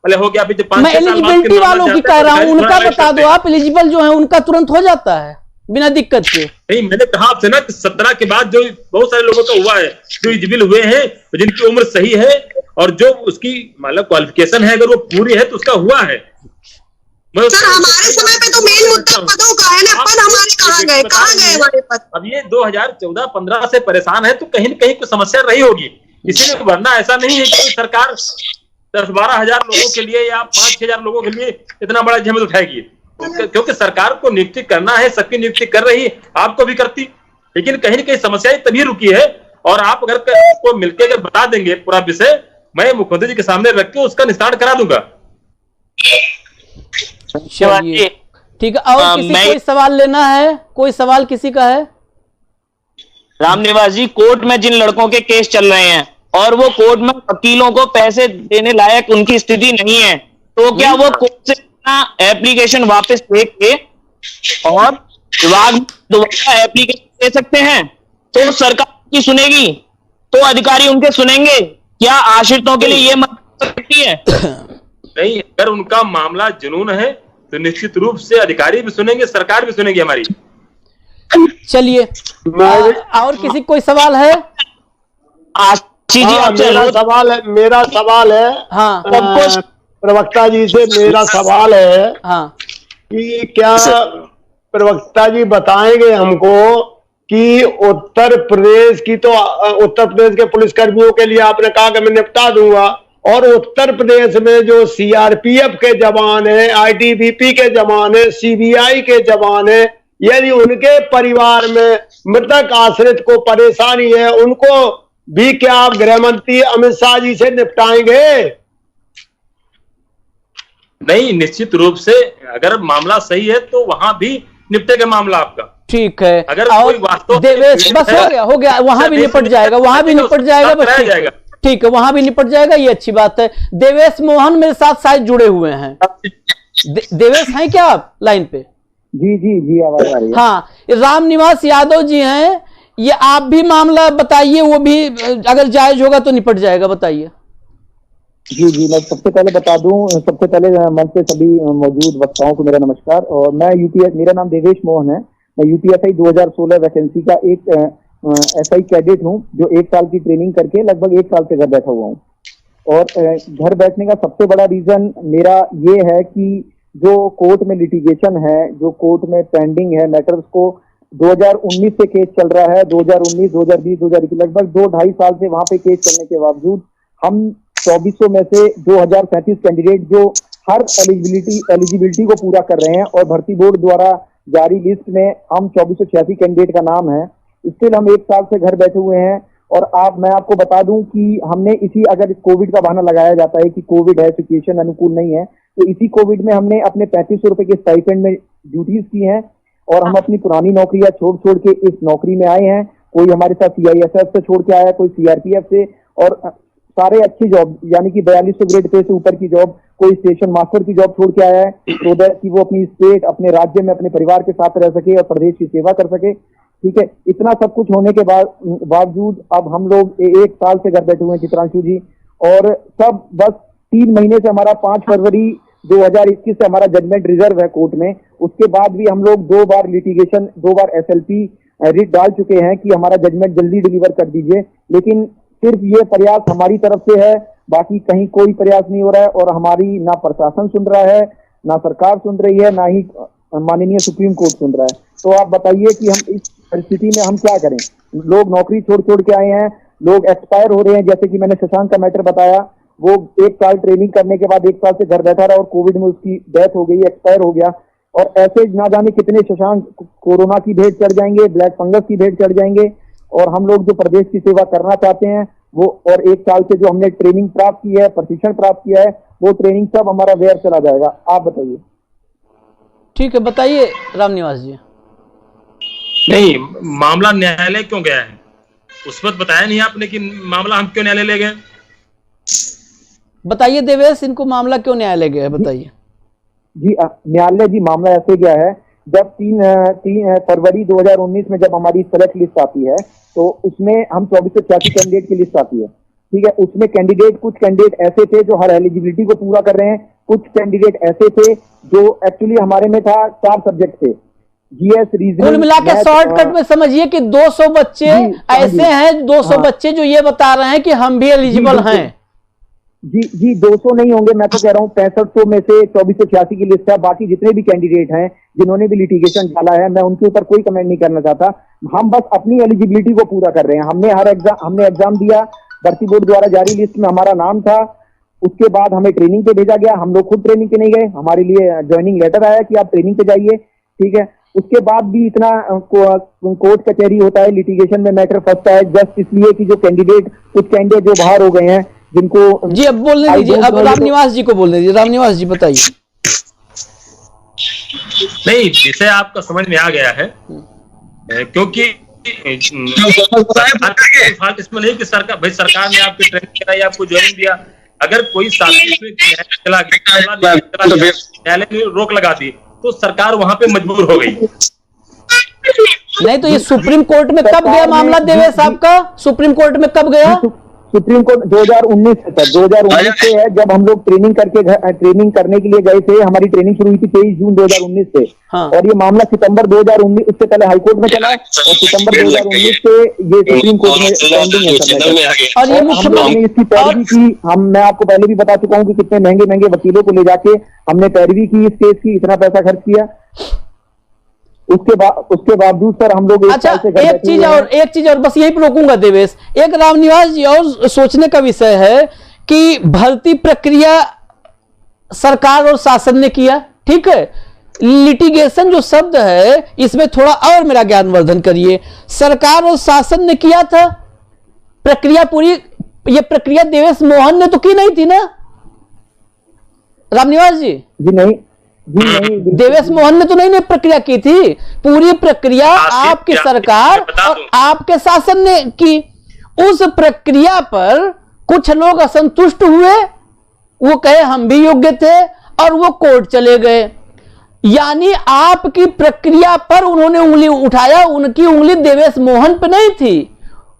मतलब हो गया, अभी जो 5 मैं एलिजिबिलिटी वालों की कह रहा हूँ, उनका बता दो आप। एलिजिबल जो है उनका तुरंत हो जाता है बिना दिक्कत के। नहीं, मैंने कहा आपसे ना कि 17 के बाद जो बहुत सारे लोगों का हुआ है जो एलिजिबल हुए हैं, जिनकी उम्र सही है और जो उसकी मतलब क्वालिफिकेशन है, अगर वो पूरी है तो उसका हुआ है। सर हमारे समय पे तो मेन मुद्दा पदों का है ना, पद हमारे कहाँ गए हमारे पद। अब ये 2014-15 से परेशान है तो कहीं न कहीं कुछ समस्या रही होगी, इसीलिए। वरना ऐसा नहीं है कि सरकार 10-12 हजार लोगों के लिए या 5-6 हजार लोगों के लिए इतना बड़ा जहमत उठाएगी, क्योंकि सरकार को नियुक्ति करना है, सबकी नियुक्ति कर रही है, आपको भी करती। लेकिन कहीं न कहीं समस्या तभी रुकी है। और आप अगर उसको मिलकर अगर बता देंगे पूरा विषय, मैं मुख्यमंत्री जी के सामने रख के उसका निस्तारण करा दूंगा। चलिए ठीक है। और किसी कोई सवाल लेना है? कोई सवाल किसी का है? रामनिवास जी, कोर्ट में जिन लड़कों के केस चल रहे हैं और वो कोर्ट में वकीलों को पैसे देने लायक उनकी स्थिति नहीं है, तो क्या वो कोर्ट से अपना एप्लीकेशन वापस लेके और विभाग दोबारा एप्लीकेशन दे सकते हैं? तो सरकार की सुनेगी तो अधिकारी उनके सुनेंगे। क्या आश्रितों के लिए ये मदद सकती है? नहीं, अगर उनका मामला जुनून है तो निश्चित रूप से अधिकारी भी सुनेंगे, सरकार भी सुनेगी हमारी। चलिए, और किसी कोई सवाल है? मेरा सवाल है हाँ, प्रवक्ता जी से मेरा सवाल है कि क्या प्रवक्ता जी बताएंगे हमको कि उत्तर प्रदेश की तो उत्तर प्रदेश के पुलिसकर्मियों के लिए आपने कहा कि मैं निपटा दूंगा, और उत्तर प्रदेश में जो सीआरपीएफ के जवान हैं, आईटीबीपी के जवान हैं, सीबीआई के जवान हैं, यदि उनके परिवार में मृतक आश्रित को परेशानी है, उनको भी क्या आप गृह मंत्री अमित शाह जी से निपटाएंगे? नहीं, निश्चित रूप से अगर मामला सही है तो वहां भी निपटेगा मामला आपका। ठीक है। अगर और कोई वास्तव देवेश, बस हो गया, वहां भी निपट जाएगा, वहां भी निपट जाएगा, बस ठीक है, वहां भी निपट जाएगा, ये अच्छी बात है। देवेश मोहन मेरे साथ शायद जुड़े हुए हैं। देवेश हैं क्या आप लाइन पे? जी आवाज आ रही है। हाँ, रामनिवास यादव जी हैं, ये आप भी मामला बताइए, वो भी अगर जायज होगा तो निपट जाएगा, बताइए। जी मैं सबसे पहले बता दूं, सबसे पहले मंच पे सभी मौजूद वक्ताओं को मेरा नमस्कार। और मैं मेरा नाम देवेश मोहन है। मैं यूपीएसआई 2016 वैकेंसी का एक एसआई कैडेट हूं, जो 1 साल की ट्रेनिंग करके लगभग 1 साल से घर बैठा हुआ हूं। और घर बैठने का सबसे बड़ा रीजन मेरा ये है कि जो कोर्ट में लिटिगेशन है, जो कोर्ट में पेंडिंग है मैटर्स को, 2019 से केस चल रहा है, 2019, 2020, 2021 लगभग 2-2.5 साल से वहां पे केस चलने के बावजूद हम 2400 में से 2037 कैंडिडेट जो हर एलिजिबिलिटी को पूरा कर रहे हैं, और भर्ती बोर्ड द्वारा जारी लिस्ट में हम 2486 कैंडिडेट का नाम है, स्टिल हम 1 साल से घर बैठे हुए हैं। और मैं आपको बता दूं कि हमने इसी, अगर कोविड का बहाना लगाया जाता है कि कोविड है, सिचुएशन अनुकूल नहीं है, तो इसी कोविड में हमने अपने 3500 रुपए के स्टाइपेंड में ड्यूटीज की हैं, और हम अपनी पुरानी नौकरियां छोड़ के इस नौकरी में आए हैं। कोई हमारे साथ सीआईएसएफ से छोड़ के आया, कोई सीआरपीएफ से, और सारे अच्छी जॉब, यानी कि 4200 ग्रेड पे से ऊपर की जॉब, कोई स्टेशन मास्टर की जॉब छोड़ के आया है, तो दैट कि वो अपनी स्टेट, अपने राज्य में अपने परिवार के साथ रह सके और प्रदेश की सेवा कर सके। ठीक है, इतना सब कुछ होने के बावजूद अब हम लोग 1 साल से घर बैठे हुए हैं चित्रांशु जी, और सब बस 3 महीने से हमारा 5 फरवरी 2021 से हमारा जजमेंट रिजर्व है कोर्ट में। उसके बाद भी हम लोग 2 बार लिटिगेशन, 2 बार एसएलपी रिट डाल चुके हैं कि हमारा जजमेंट जल्दी डिलीवर कर दीजिए, लेकिन सिर्फ ये प्रयास हमारी तरफ से है, बाकी कहीं कोई प्रयास नहीं हो रहा है। और हमारी ना प्रशासन सुन रहा है, ना सरकार सुन रही है, ना ही माननीय सुप्रीम कोर्ट सुन रहा है। तो आप बताइए कि हम इस परिस्थिति में हम क्या करें? लोग नौकरी छोड़ के आए हैं, लोग एक्सपायर हो रहे हैं, जैसे कि मैंने शशांक का मैटर बताया, वो 1 साल ट्रेनिंग करने के बाद 1 साल से घर बैठा रहा और कोविड में उसकी डेथ हो गई, एक्सपायर हो गया। और ऐसे ना जाने कितने शशांक कोरोना की भेंट चढ़ जाएंगे, ब्लैक फंगस की भेंट चढ़ जाएंगे, और हम लोग जो प्रदेश की सेवा करना चाहते हैं वो, और 1 साल से जो हमने ट्रेनिंग प्राप्त की है, प्रशिक्षण प्राप्त किया है, वो ट्रेनिंग सब हमारा व्यर्थ चला जाएगा। आप बताइए। ठीक है, बताइए रामनिवास जी। नहीं, मामला न्यायालय क्यों गया है उस वक्त बताया नहीं आपने कि मामला हम क्यों न्यायालय ले गए? बताइए देवेश, इनको मामला क्यों न्यायालय गया है, बताइए। जी न्यायालय जी मामला ऐसे गया है, जब 3 फरवरी 2019 में जब हमारी सेलेक्ट लिस्ट आती है तो उसमें हम 2486 कैंडिडेट की लिस्ट आती है, ठीक है। उसमें कुछ कैंडिडेट ऐसे थे जो हर एलिजिबिलिटी को पूरा कर रहे हैं, कुछ कैंडिडेट ऐसे थे जो एक्चुअली हमारे में था 4 सब्जेक्ट थे, जीएस, रीजनिंग। कुल मिलाकर शॉर्टकट में समझिए कि 200 बच्चे ऐसे हैं, 200 बच्चे जो ये बता रहे हैं कि हम भी एलिजिबल हैं। जी 200 नहीं होंगे, मैं तो कह रहा हूँ 6500 में से 2486 की लिस्ट है। बाकी जितने भी कैंडिडेट हैं जिन्होंने भी लिटिगेशन डाला है, मैं उनके ऊपर कोई कमेंट नहीं करना चाहता। हम बस अपनी एलिजिबिलिटी को पूरा कर रहे हैं। हमने एग्जाम दिया, भर्ती बोर्ड द्वारा जारी लिस्ट में हमारा नाम था। उसके बाद हमें ट्रेनिंग पे भेजा गया, हम लोग खुद ट्रेनिंग पे नहीं गए, हमारे लिए ज्वाइनिंग लेटर आया कि आप ट्रेनिंग पे जाइए, ठीक है। उसके बाद भी इतना कोर्ट कचहरी होता है, लिटिगेशन में मैटर फंसता है, जस्ट इसलिए कि जो कुछ कैंडिडेट जो बाहर हो गए हैं जिनको। जी अब बोलने दीजिए, अब रामनिवास जी को बोलने दीजिए। रामनिवास जी बताइए। नहीं, विषय आपका समझ में आ गया है, क्योंकि फाल्ट इसमें नहीं कि सरकार ने आपकी ट्रेनिंग कराई, आपको ज्वाइनिंग दिया। अगर कोई चला न्यायालय ने रोक लगा दी तो सरकार वहां पे मजबूर हो गई। नहीं तो ये सुप्रीम कोर्ट में कब गया मामला देवेश आपका? सुप्रीम कोर्ट में कब गया? सुप्रीम कोर्ट 2019 से सर, 2019 से है, जब हम लोग ट्रेनिंग करने के लिए गए थे। हमारी ट्रेनिंग शुरू हुई थी 23 जून 2019 से। हाँ। और ये मामला सितंबर 2019, उससे पहले हाईकोर्ट में चला और सितंबर 2019 से ये सुप्रीम कोर्ट में पेंडिंग है। और ये हम लोग ने इसकी पैरवी की, मैं आपको पहले भी बता चुका हूँ कि कितने महंगे महंगे वकीलों को ले जाके हमने पैरवी की इस केस की, इतना पैसा खर्च किया। उसके बावजूद सर हम लोग अच्छा एक चीज और बस यहीं पर रोकूंगा देवेश। एक रामनिवास जी और सोचने का विषय है कि भर्ती प्रक्रिया सरकार और शासन ने किया, ठीक है। लिटिगेशन जो शब्द है इसमें थोड़ा और मेरा ज्ञानवर्धन करिए। सरकार और शासन ने किया था प्रक्रिया पूरी, ये प्रक्रिया देवेश मोहन ने तो की नहीं थी ना रामनिवास जी? जी नहीं, देवेश मोहन ने तो नहीं प्रक्रिया की थी। पूरी प्रक्रिया आपकी सरकार और आपके शासन ने की। उस प्रक्रिया पर कुछ लोग असंतुष्ट हुए, वो कहे हम भी योग्य थे और वो कोर्ट चले गए। यानी आपकी प्रक्रिया पर उन्होंने उंगली उठाया, उनकी उंगली देवेश मोहन पर नहीं थी,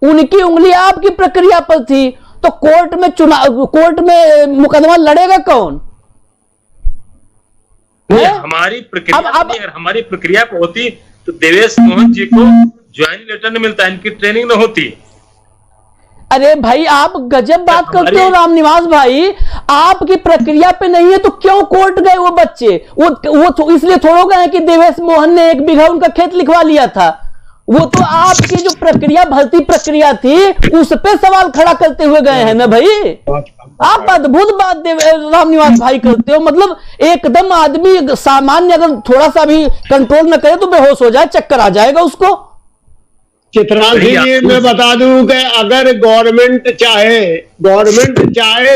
उनकी उंगली आपकी प्रक्रिया पर थी। तो कोर्ट में मुकदमा लड़ेगा कौन? हमारी प्रक्रिया अगर हमारी प्रक्रिया पे होती तो देवेश मोहन जी को ज्वाइनिंग लेटर नहीं मिलता, इनकी ट्रेनिंग न होती। अरे भाई आप गजब बात करते हो रामनिवास भाई। आपकी प्रक्रिया पे नहीं है तो क्यों कोर्ट गए वो बच्चे? वो इसलिए थोड़ा गए कि देवेश मोहन ने 1 बीघा उनका खेत लिखवा लिया था। वो तो आपकी जो प्रक्रिया भर्ती प्रक्रिया थी उस पे सवाल खड़ा करते हुए गए हैं ना भाई। आप अद्भुत बात रामनिवास भाई करते हो। मतलब एकदम आदमी सामान्य अगर थोड़ा सा भी कंट्रोल न करे तो बेहोश हो जाए, चक्कर आ जाएगा उसको। चित्रांशी जी मैं बता दूं कि अगर गवर्नमेंट चाहे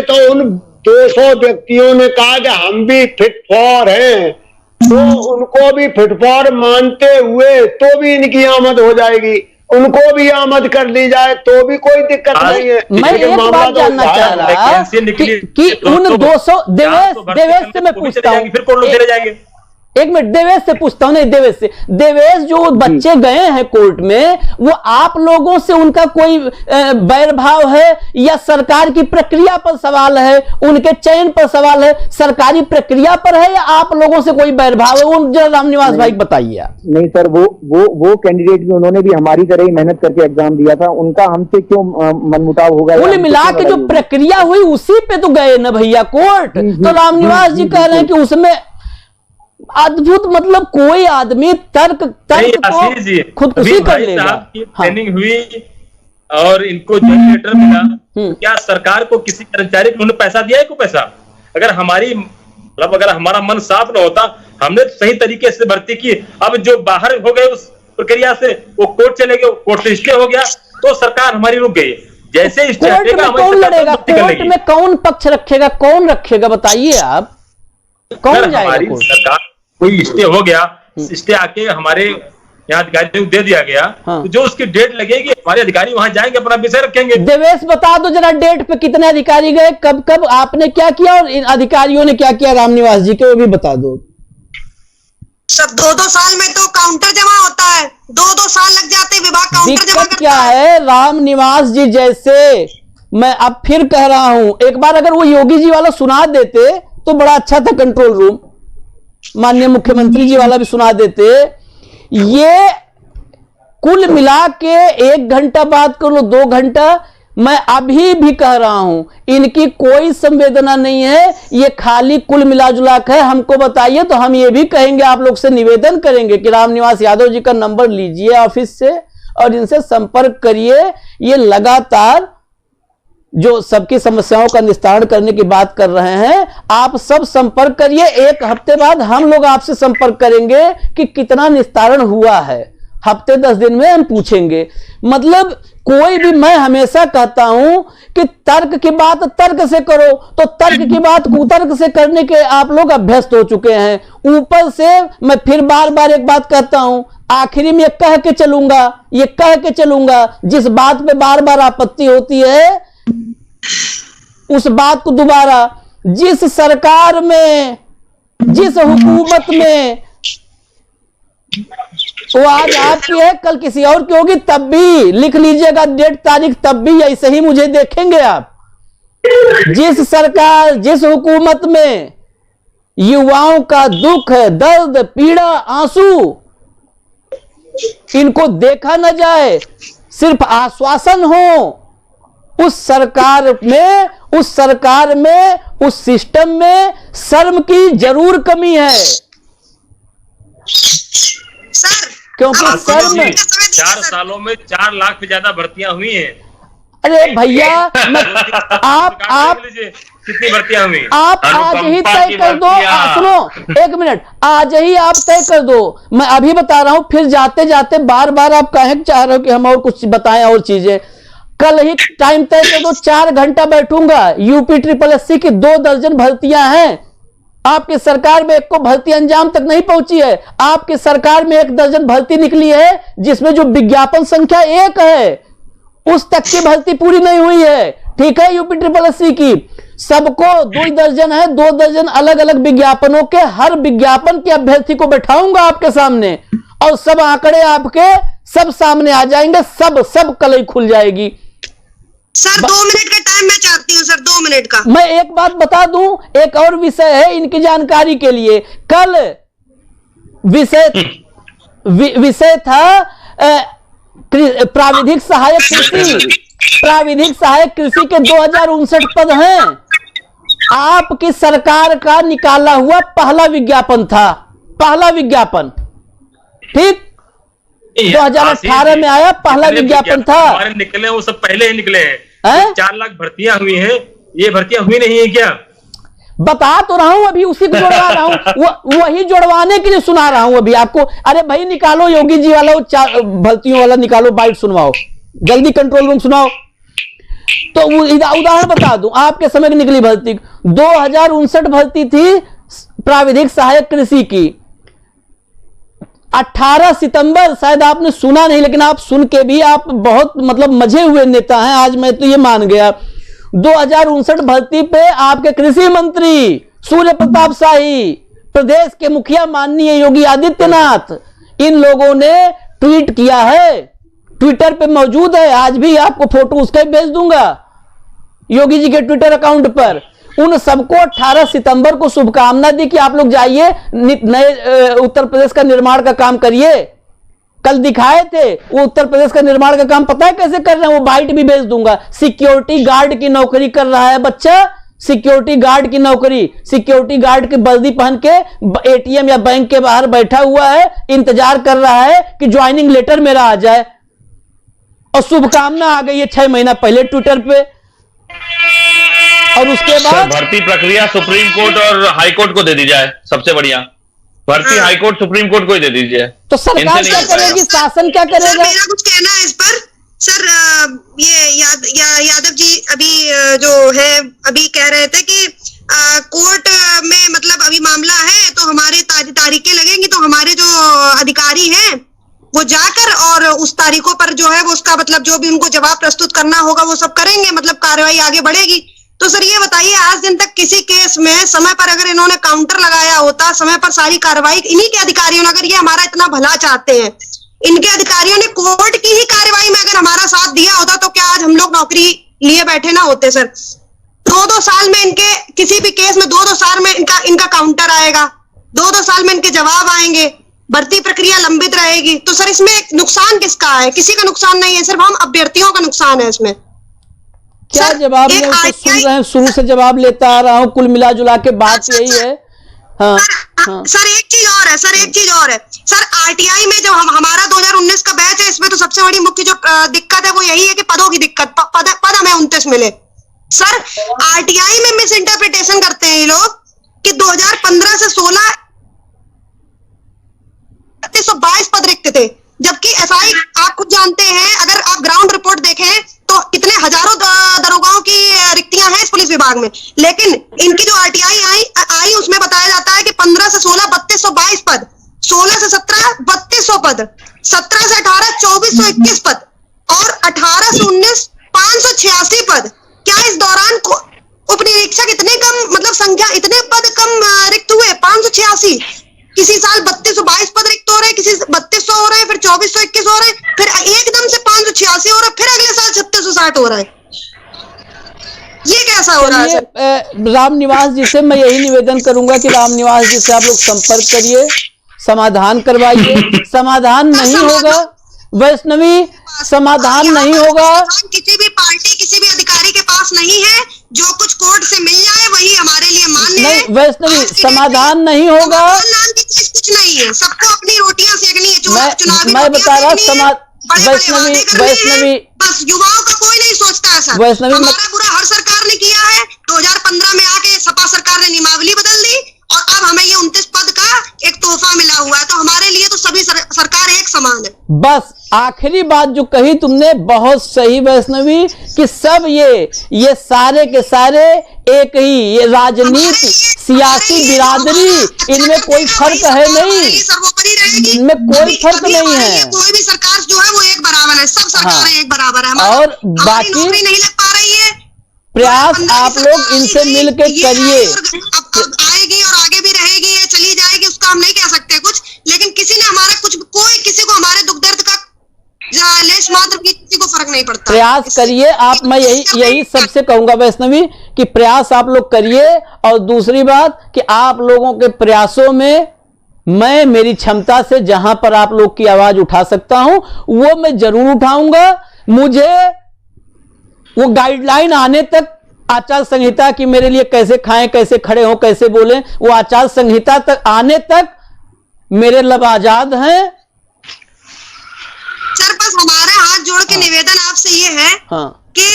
तो उन 200 व्यक्तियों ने कहा कि हम भी फिट फॉर हैं, तो उनको भी फिट फॉर मानते हुए तो भी इनकी आमद हो जाएगी, उनको भी आमद कर ली जाए तो भी कोई दिक्कत नहीं है। मैं एक बात जानना चाह रहा कि उन 200 देवेश से मैं पूछता हूँ, फिर कोर्ट लोग चले जाएंगे। एक मिनट देवेश से पूछता हूं, नहीं देवेश से। देवेश जो बच्चे गए हैं कोर्ट में, वो आप लोगों से उनका कोई बैरभाव है या सरकार की प्रक्रिया पर सवाल है, उनके चयन पर सवाल है, सरकारी प्रक्रिया पर है या आप लोगों से कोई बैरभाव है? वो जरा रामनिवास भाई बताइए। नहीं सर, वो कैंडिडेट भी उन्होंने भी हमारी तरह ही मेहनत करके एग्जाम दिया था, उनका हमसे क्यों मनमुटाव होगा? कुल मिला के जो प्रक्रिया हुई उसी पे तो गए ना भैया कोर्ट। तो रामनिवास जी कह रहे हैं कि उसमें अद्भुत, मतलब कोई आदमी तर्क को खुदकुशी कर लेगा। ट्रेनिंग हुई और इनको ज्वाइनिंग लेटर मिला, क्या सरकार को किसी कर्मचारी को पैसा दिया है? को पैसा अगर हमारा मन साफ न होता, हमने सही तरीके से भर्ती की। अब जो बाहर हो गए उस प्रक्रिया से, वो कोर्ट चले गए, कोर्ट से स्टे हो गया तो सरकार हमारी रुक गई। जैसे कोर्ट में कौन लड़ेगा? कोर्ट में कौन पक्ष रखेगा? कौन रखेगा बताइए आप? कौन जाएगा? सरकार कोई स्टे हो गया, स्टे आके हमारे यहाँ अधिकारियों को दे दिया गया, तो जो उसकी डेट लगेगी हमारे अधिकारी वहां जाएंगे, अपना विषय रखेंगे। देवेश बता दो जरा डेट पे कितने अधिकारी गए, कब कब आपने क्या किया और इन अधिकारियों ने क्या किया रामनिवास जी के, वो भी बता दो। सब 2-2 साल में तो काउंटर जमा होता है, 2-2 साल लग जाते हैं, विभाग काउंटर जमा दिक्कत क्या है रामनिवास जी जैसे, मैं अब फिर कह रहा हूं, एक बार अगर वो योगी जी वाला सुना देते तो बड़ा अच्छा था, कंट्रोल रूम माननीय मुख्यमंत्री जी वाला भी सुना देते। ये कुल मिला के 1 घंटा बात कर लो, 2 घंटा, मैं अभी भी कह रहा हूं इनकी कोई संवेदना नहीं है, ये खाली कुल मिला जुला के हमको बताइए। तो हम ये भी कहेंगे, आप लोग से निवेदन करेंगे कि रामनिवास यादव जी का नंबर लीजिए ऑफिस से और इनसे संपर्क करिए। ये लगातार जो सबकी समस्याओं का निस्तारण करने की बात कर रहे हैं, आप सब संपर्क करिए। 1 हफ्ते बाद हम लोग आपसे संपर्क करेंगे कि कितना निस्तारण हुआ है, हफ्ते 10 दिन में हम पूछेंगे। मतलब कोई भी, मैं हमेशा कहता हूं कि तर्क की बात तर्क से करो, तो तर्क की बात कुतर्क से करने के आप लोग अभ्यस्त हो चुके हैं। ऊपर से मैं फिर बार बार एक बात कहता हूं, आखिरी में कह के चलूंगा, जिस बात पे बार बार आपत्ति होती है उस बात को दोबारा, जिस सरकार में, जिस हुकूमत में, वो आज आपकी है कल किसी और की होगी, तब भी लिख लीजिएगा डेट तारीख, तब भी ऐसे ही मुझे देखेंगे आप। जिस सरकार, जिस हुकूमत में युवाओं का दुख है, दर्द, पीड़ा, आंसू, इनको देखा न जाए, सिर्फ आश्वासन हो, उस सरकार में, उस सिस्टम में शर्म की जरूर कमी है। क्योंकि शर्म, 4 सालों में 4 लाख से ज्यादा भर्तियां हुई हैं। अरे भैया, आप कितनी भर्तियां हुई? आप आज ही तय कर दो। सुनो 1 मिनट, आज ही आप तय कर दो। मैं अभी बता रहा हूं, फिर जाते जाते बार बार आप कहे चाह रहे हो कि हम और कुछ बताएं और चीजें। कल ही टाइम तय कर दो, 4 घंटा बैठूंगा। यूपी SSSC की 2 दर्जन भर्तियां हैं, आपकी सरकार में 1 को भर्ती अंजाम तक नहीं पहुंची है। आपकी सरकार में 1 दर्जन भर्ती निकली है, जिसमें जो विज्ञापन संख्या 1 है उस तक की भर्ती पूरी नहीं हुई है। ठीक है, यूपी SSSC की सबको 2 दर्जन है, 2 दर्जन अलग अलग विज्ञापनों के, हर विज्ञापन के अभ्यर्थी को बैठाऊंगा आपके सामने और सब आंकड़े आपके सब सामने आ जाएंगे, सब कल ही खुल जाएगी। सर 2 मिनट का टाइम मैं चाहती हूँ सर, 2 मिनट का। मैं एक बात बता दूं, एक और विषय है इनकी जानकारी के लिए। कल विषय था प्राविधिक सहायक कृषि के 2059 पद हैं। आपकी सरकार का निकाला हुआ पहला विज्ञापन था, पहला विज्ञापन, ठीक 2018 में आया पहला विज्ञापन था। हमारे निकले वो सब पहले ही निकले हैं। 4 लाख भर्तियां हुई हैं, ये भर्तियां हुई नहीं है क्या? बता तो रहा हूं, अभी उसी को जोड़वा रहा हूं, वही जोड़वाने के लिए सुना रहा हूं अभी आपको। अरे भाई निकालो योगी जी वाला, भर्तियों वाला निकालो, बाइट सुनवाओ जल्दी, कंट्रोल रूम सुनाओ। तो उदाहरण बता दूं, आपके समय की निकली भर्ती 2059 भर्ती थी प्राविधिक सहायक कृषि की। 18 सितंबर, शायद आपने सुना नहीं, लेकिन आप सुन के भी आप बहुत मतलब मजे हुए नेता हैं, आज मैं तो ये मान गया। 2059 भर्ती पे आपके कृषि मंत्री सूर्य प्रताप शाही, प्रदेश के मुखिया माननीय योगी आदित्यनाथ, इन लोगों ने ट्वीट किया है, ट्विटर पे मौजूद है, आज भी आपको फोटो उसका ही भेज दूंगा योगी जी के ट्विटर अकाउंट पर। उन सबको 18 सितंबर को शुभकामना दी कि आप लोग जाइए नए उत्तर प्रदेश का निर्माण का काम करिए। कल दिखाए थे वो उत्तर प्रदेश का निर्माण का काम, पता है कैसे कर रहे हैं, वो बाइट भी भेज दूंगा। सिक्योरिटी गार्ड की नौकरी कर रहा है बच्चा, सिक्योरिटी गार्ड की नौकरी, सिक्योरिटी गार्ड की वर्दी पहन के एटीएम या बैंक के बाहर बैठा हुआ है, इंतजार कर रहा है कि ज्वाइनिंग लेटर मेरा आ जाए, और शुभकामना आ गई है 6 महीना पहले ट्विटर पे। और उसके बाद भर्ती प्रक्रिया सुप्रीम कोर्ट और हाई कोर्ट को दे दी जाए, सबसे बढ़िया भर्ती हाई कोर्ट सुप्रीम कोर्ट को ही दे दीजिए। तो सरकार क्या करेगी, शासन क्या करेगा? मेरा कुछ कहना है इस पर सर। ये यादव जी अभी जो है अभी कह रहे थे कि कोर्ट में मतलब अभी मामला है तो हमारे तारीखें लगेंगी, तो हमारे जो अधिकारी हैं वो जाकर और उस तारीखों पर जो है वो उसका मतलब जो भी उनको जवाब प्रस्तुत करना होगा वो सब करेंगे, मतलब कार्रवाई आगे बढ़ेगी। तो सर ये बताइए, आज दिन तक किसी केस में समय पर अगर इन्होंने काउंटर लगाया होता, समय पर सारी कार्रवाई इन्हीं के अधिकारियों ने, अगर ये हमारा इतना भला चाहते हैं, इनके अधिकारियों ने कोर्ट की ही कार्रवाई में अगर हमारा साथ दिया होता तो क्या आज हम लोग नौकरी लिए बैठे ना होते सर। 2-2 साल में इनके किसी भी केस में 2-2 साल में इनका काउंटर आएगा, 2-2 साल में इनके जवाब आएंगे, भर्ती प्रक्रिया लंबित रहेगी। तो सर इसमें नुकसान किसका है? किसी का नुकसान नहीं है, सिर्फ हम अभ्यर्थियों का नुकसान है इसमें। क्या जवाब में तो सुन रहे हैं, शुरू से जवाब लेता आ रहा हूँ, कुल मिला जुला के बात यही है। हाँ, हाँ। सर एक चीज और है, सर आरटीआई में जो हमारा 2019 का बैच है, इसमें तो सबसे बड़ी मुख्य जो दिक्कत है वो यही है कि पदों की दिक्कत, पद हमें 29 मिले। सर आरटीआई में मिस इंटरप्रिटेशन करते हैं ये लोग कि 2015 से 16 322 पद रिक्त थे, जबकि एसआई आप खुद जानते हैं, अगर आप ग्राउंड रिपोर्ट देखें तो कितने हजारों दरोगाओं की रिक्तियां हैं इस पुलिस विभाग में, लेकिन इनकी जो आरटीआई आई उसमें बताया जाता है कि 15 से 16 3222 पद, 16 से 17 3200 पद, 17 से 18 2421 पद और 18 से 19 586 पद। क्या इस दौरान उप निरीक्षक इतने कम, मतलब संख्या इतने पद कम रिक्त हुए? 586, किसी साल 3222 पद रिक्त हो रहे, किसी 3200 हो रहे, फिर 2421 हो रहे, फिर एकदम से 586 हो रहे, फिर अगले साल 3660 हो रहा है। ये कैसा हो रहा है? रामनिवास जी से मैं यही निवेदन करूंगा कि रामनिवास जी से आप लोग संपर्क करिए, समाधान करवाइए। समाधान नहीं होगा वैष्णवी, समाधान नहीं होगा, किसी भी पार्टी किसी भी अधिकारी के पास नहीं है। जो कुछ कोर्ट से मिल जाए वही हमारे लिए मान्य है। नहीं वैष्णवी, समाधान नहीं होगा, कुछ नहीं है, सबको अपनी रोटियां सेकनी है। मैं बता रहा वैष्णवी, बस युवाओं का कोई नहीं सोचता है सर। वैष्णवी, हमारा बुरा हर सरकार ने किया है। 2015 में आके सपा सरकार ने नियमावली बदल दी और अब हमें ये 29 पद का एक तोहफा मिला हुआ है, तो हमारे लिए तो सभी सरकार एक समान है। बस आखिरी बात जो कही तुमने बहुत सही वैष्णवी, कि सब ये सारे के सारे एक ही, ये राजनीति सियासी बिरादरी, इनमें कोई फर्क है नहीं, इनमें कोई फर्क नहीं है। कोई भी सरकार जो है वो एक बराबर है, सब सरकारें एक बराबर है। और बाकी नौकरी नहीं लग पा रही है, प्रयास आप लोग इनसे मिलकर करिए। आएगी और आगे भी रहेगी, ये चली जाएगी, उसका हम नहीं कह सकते कुछ, लेकिन किसी ने हमारा कोई किसी को हमारे दुख दर्द का लेश मात्र किसी को फर्क नहीं पड़ता। प्रयास करिए आप, मैं यही सबसे कहूंगा वैष्णवी कि प्रयास आप लोग करिए। और दूसरी बात कि आप लोगों के प्रयासों में मैं मेरी क्षमता से जहां पर आप लोग की आवाज उठा सकता हूं वो मैं जरूर उठाऊंगा। मुझे वो गाइडलाइन आने तक, आचार संहिता की मेरे लिए कैसे खाएं, कैसे खड़े हों, कैसे बोलें, वो आचार संहिता तक आने तक मेरे लब आजाद हैं। सर बस हमारे हाथ जोड़ के निवेदन आपसे ये है कि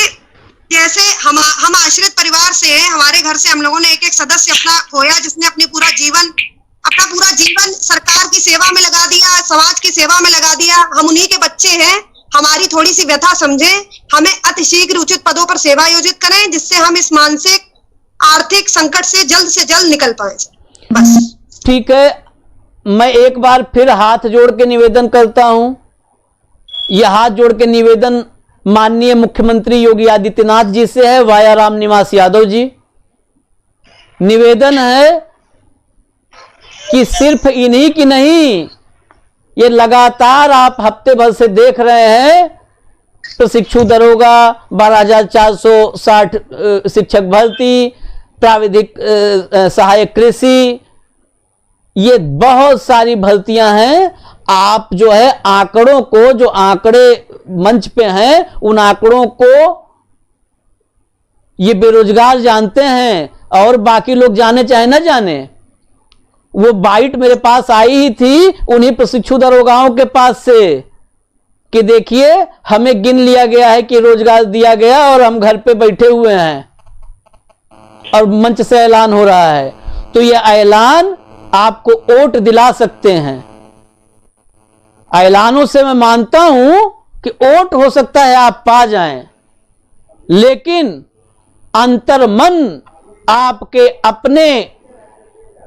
जैसे हम आश्रित परिवार से हैं, हमारे घर से हम लोगों ने एक सदस्य अपना खोया, जिसने अपना पूरा जीवन सरकार की सेवा में लगा दिया, समाज की सेवा में लगा दिया। हम उन्हीं के बच्चे हैं, हमारी थोड़ी सी व्यथा समझें, हमें अतिशीघ्र उचित पदों पर सेवा आयोजित करें, जिससे हम इस मानसिक आर्थिक संकट से जल्द निकल पाए। बस ठीक है, मैं एक बार फिर हाथ जोड़ के निवेदन करता हूं। यह हाथ जोड़ के निवेदन माननीय मुख्यमंत्री योगी आदित्यनाथ जी से है, वाया रामनिवास यादव जी। निवेदन है कि सिर्फ इन्हीं की नहीं, ये लगातार आप हफ्ते भर से देख रहे हैं, प्रशिक्षु दरोगा, 12,460 शिक्षक भर्ती, प्राविधिक सहायक कृषि, ये बहुत सारी भर्तियां हैं। आप जो है आंकड़ों को, जो आंकड़े मंच पे हैं, उन आंकड़ों को ये बेरोजगार जानते हैं और बाकी लोग जाने चाहे ना जाने। वो बाइट मेरे पास आई ही थी उन्हीं प्रशिक्षु दरोगाओं के पास से कि देखिए हमें गिन लिया गया है कि रोजगार दिया गया और हम घर पे बैठे हुए हैं और मंच से ऐलान हो रहा है। तो ये ऐलान आपको वोट दिला सकते हैं। ऐलानों से मैं मानता हूं कि वोट हो सकता है आप पा जाएं, लेकिन अंतर्मन आपके अपने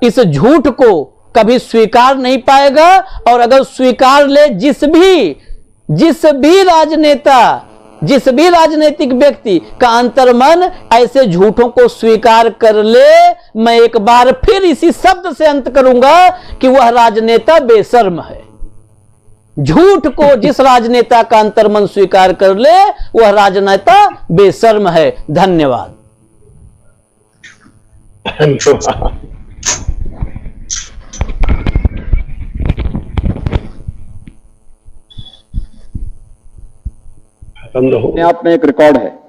इस झूठ को कभी स्वीकार नहीं पाएगा। और अगर स्वीकार ले जिस भी राजनेता, जिस भी राजनीतिक व्यक्ति का अंतर्मन ऐसे झूठों को स्वीकार कर ले, मैं एक बार फिर इसी शब्द से अंत करूंगा कि वह राजनेता बेशर्म है। झूठ को जिस राजनेता का अंतर्मन स्वीकार कर ले वह राजनेता बेशर्म है। धन्यवाद। अपने आप में एक रिकॉर्ड है।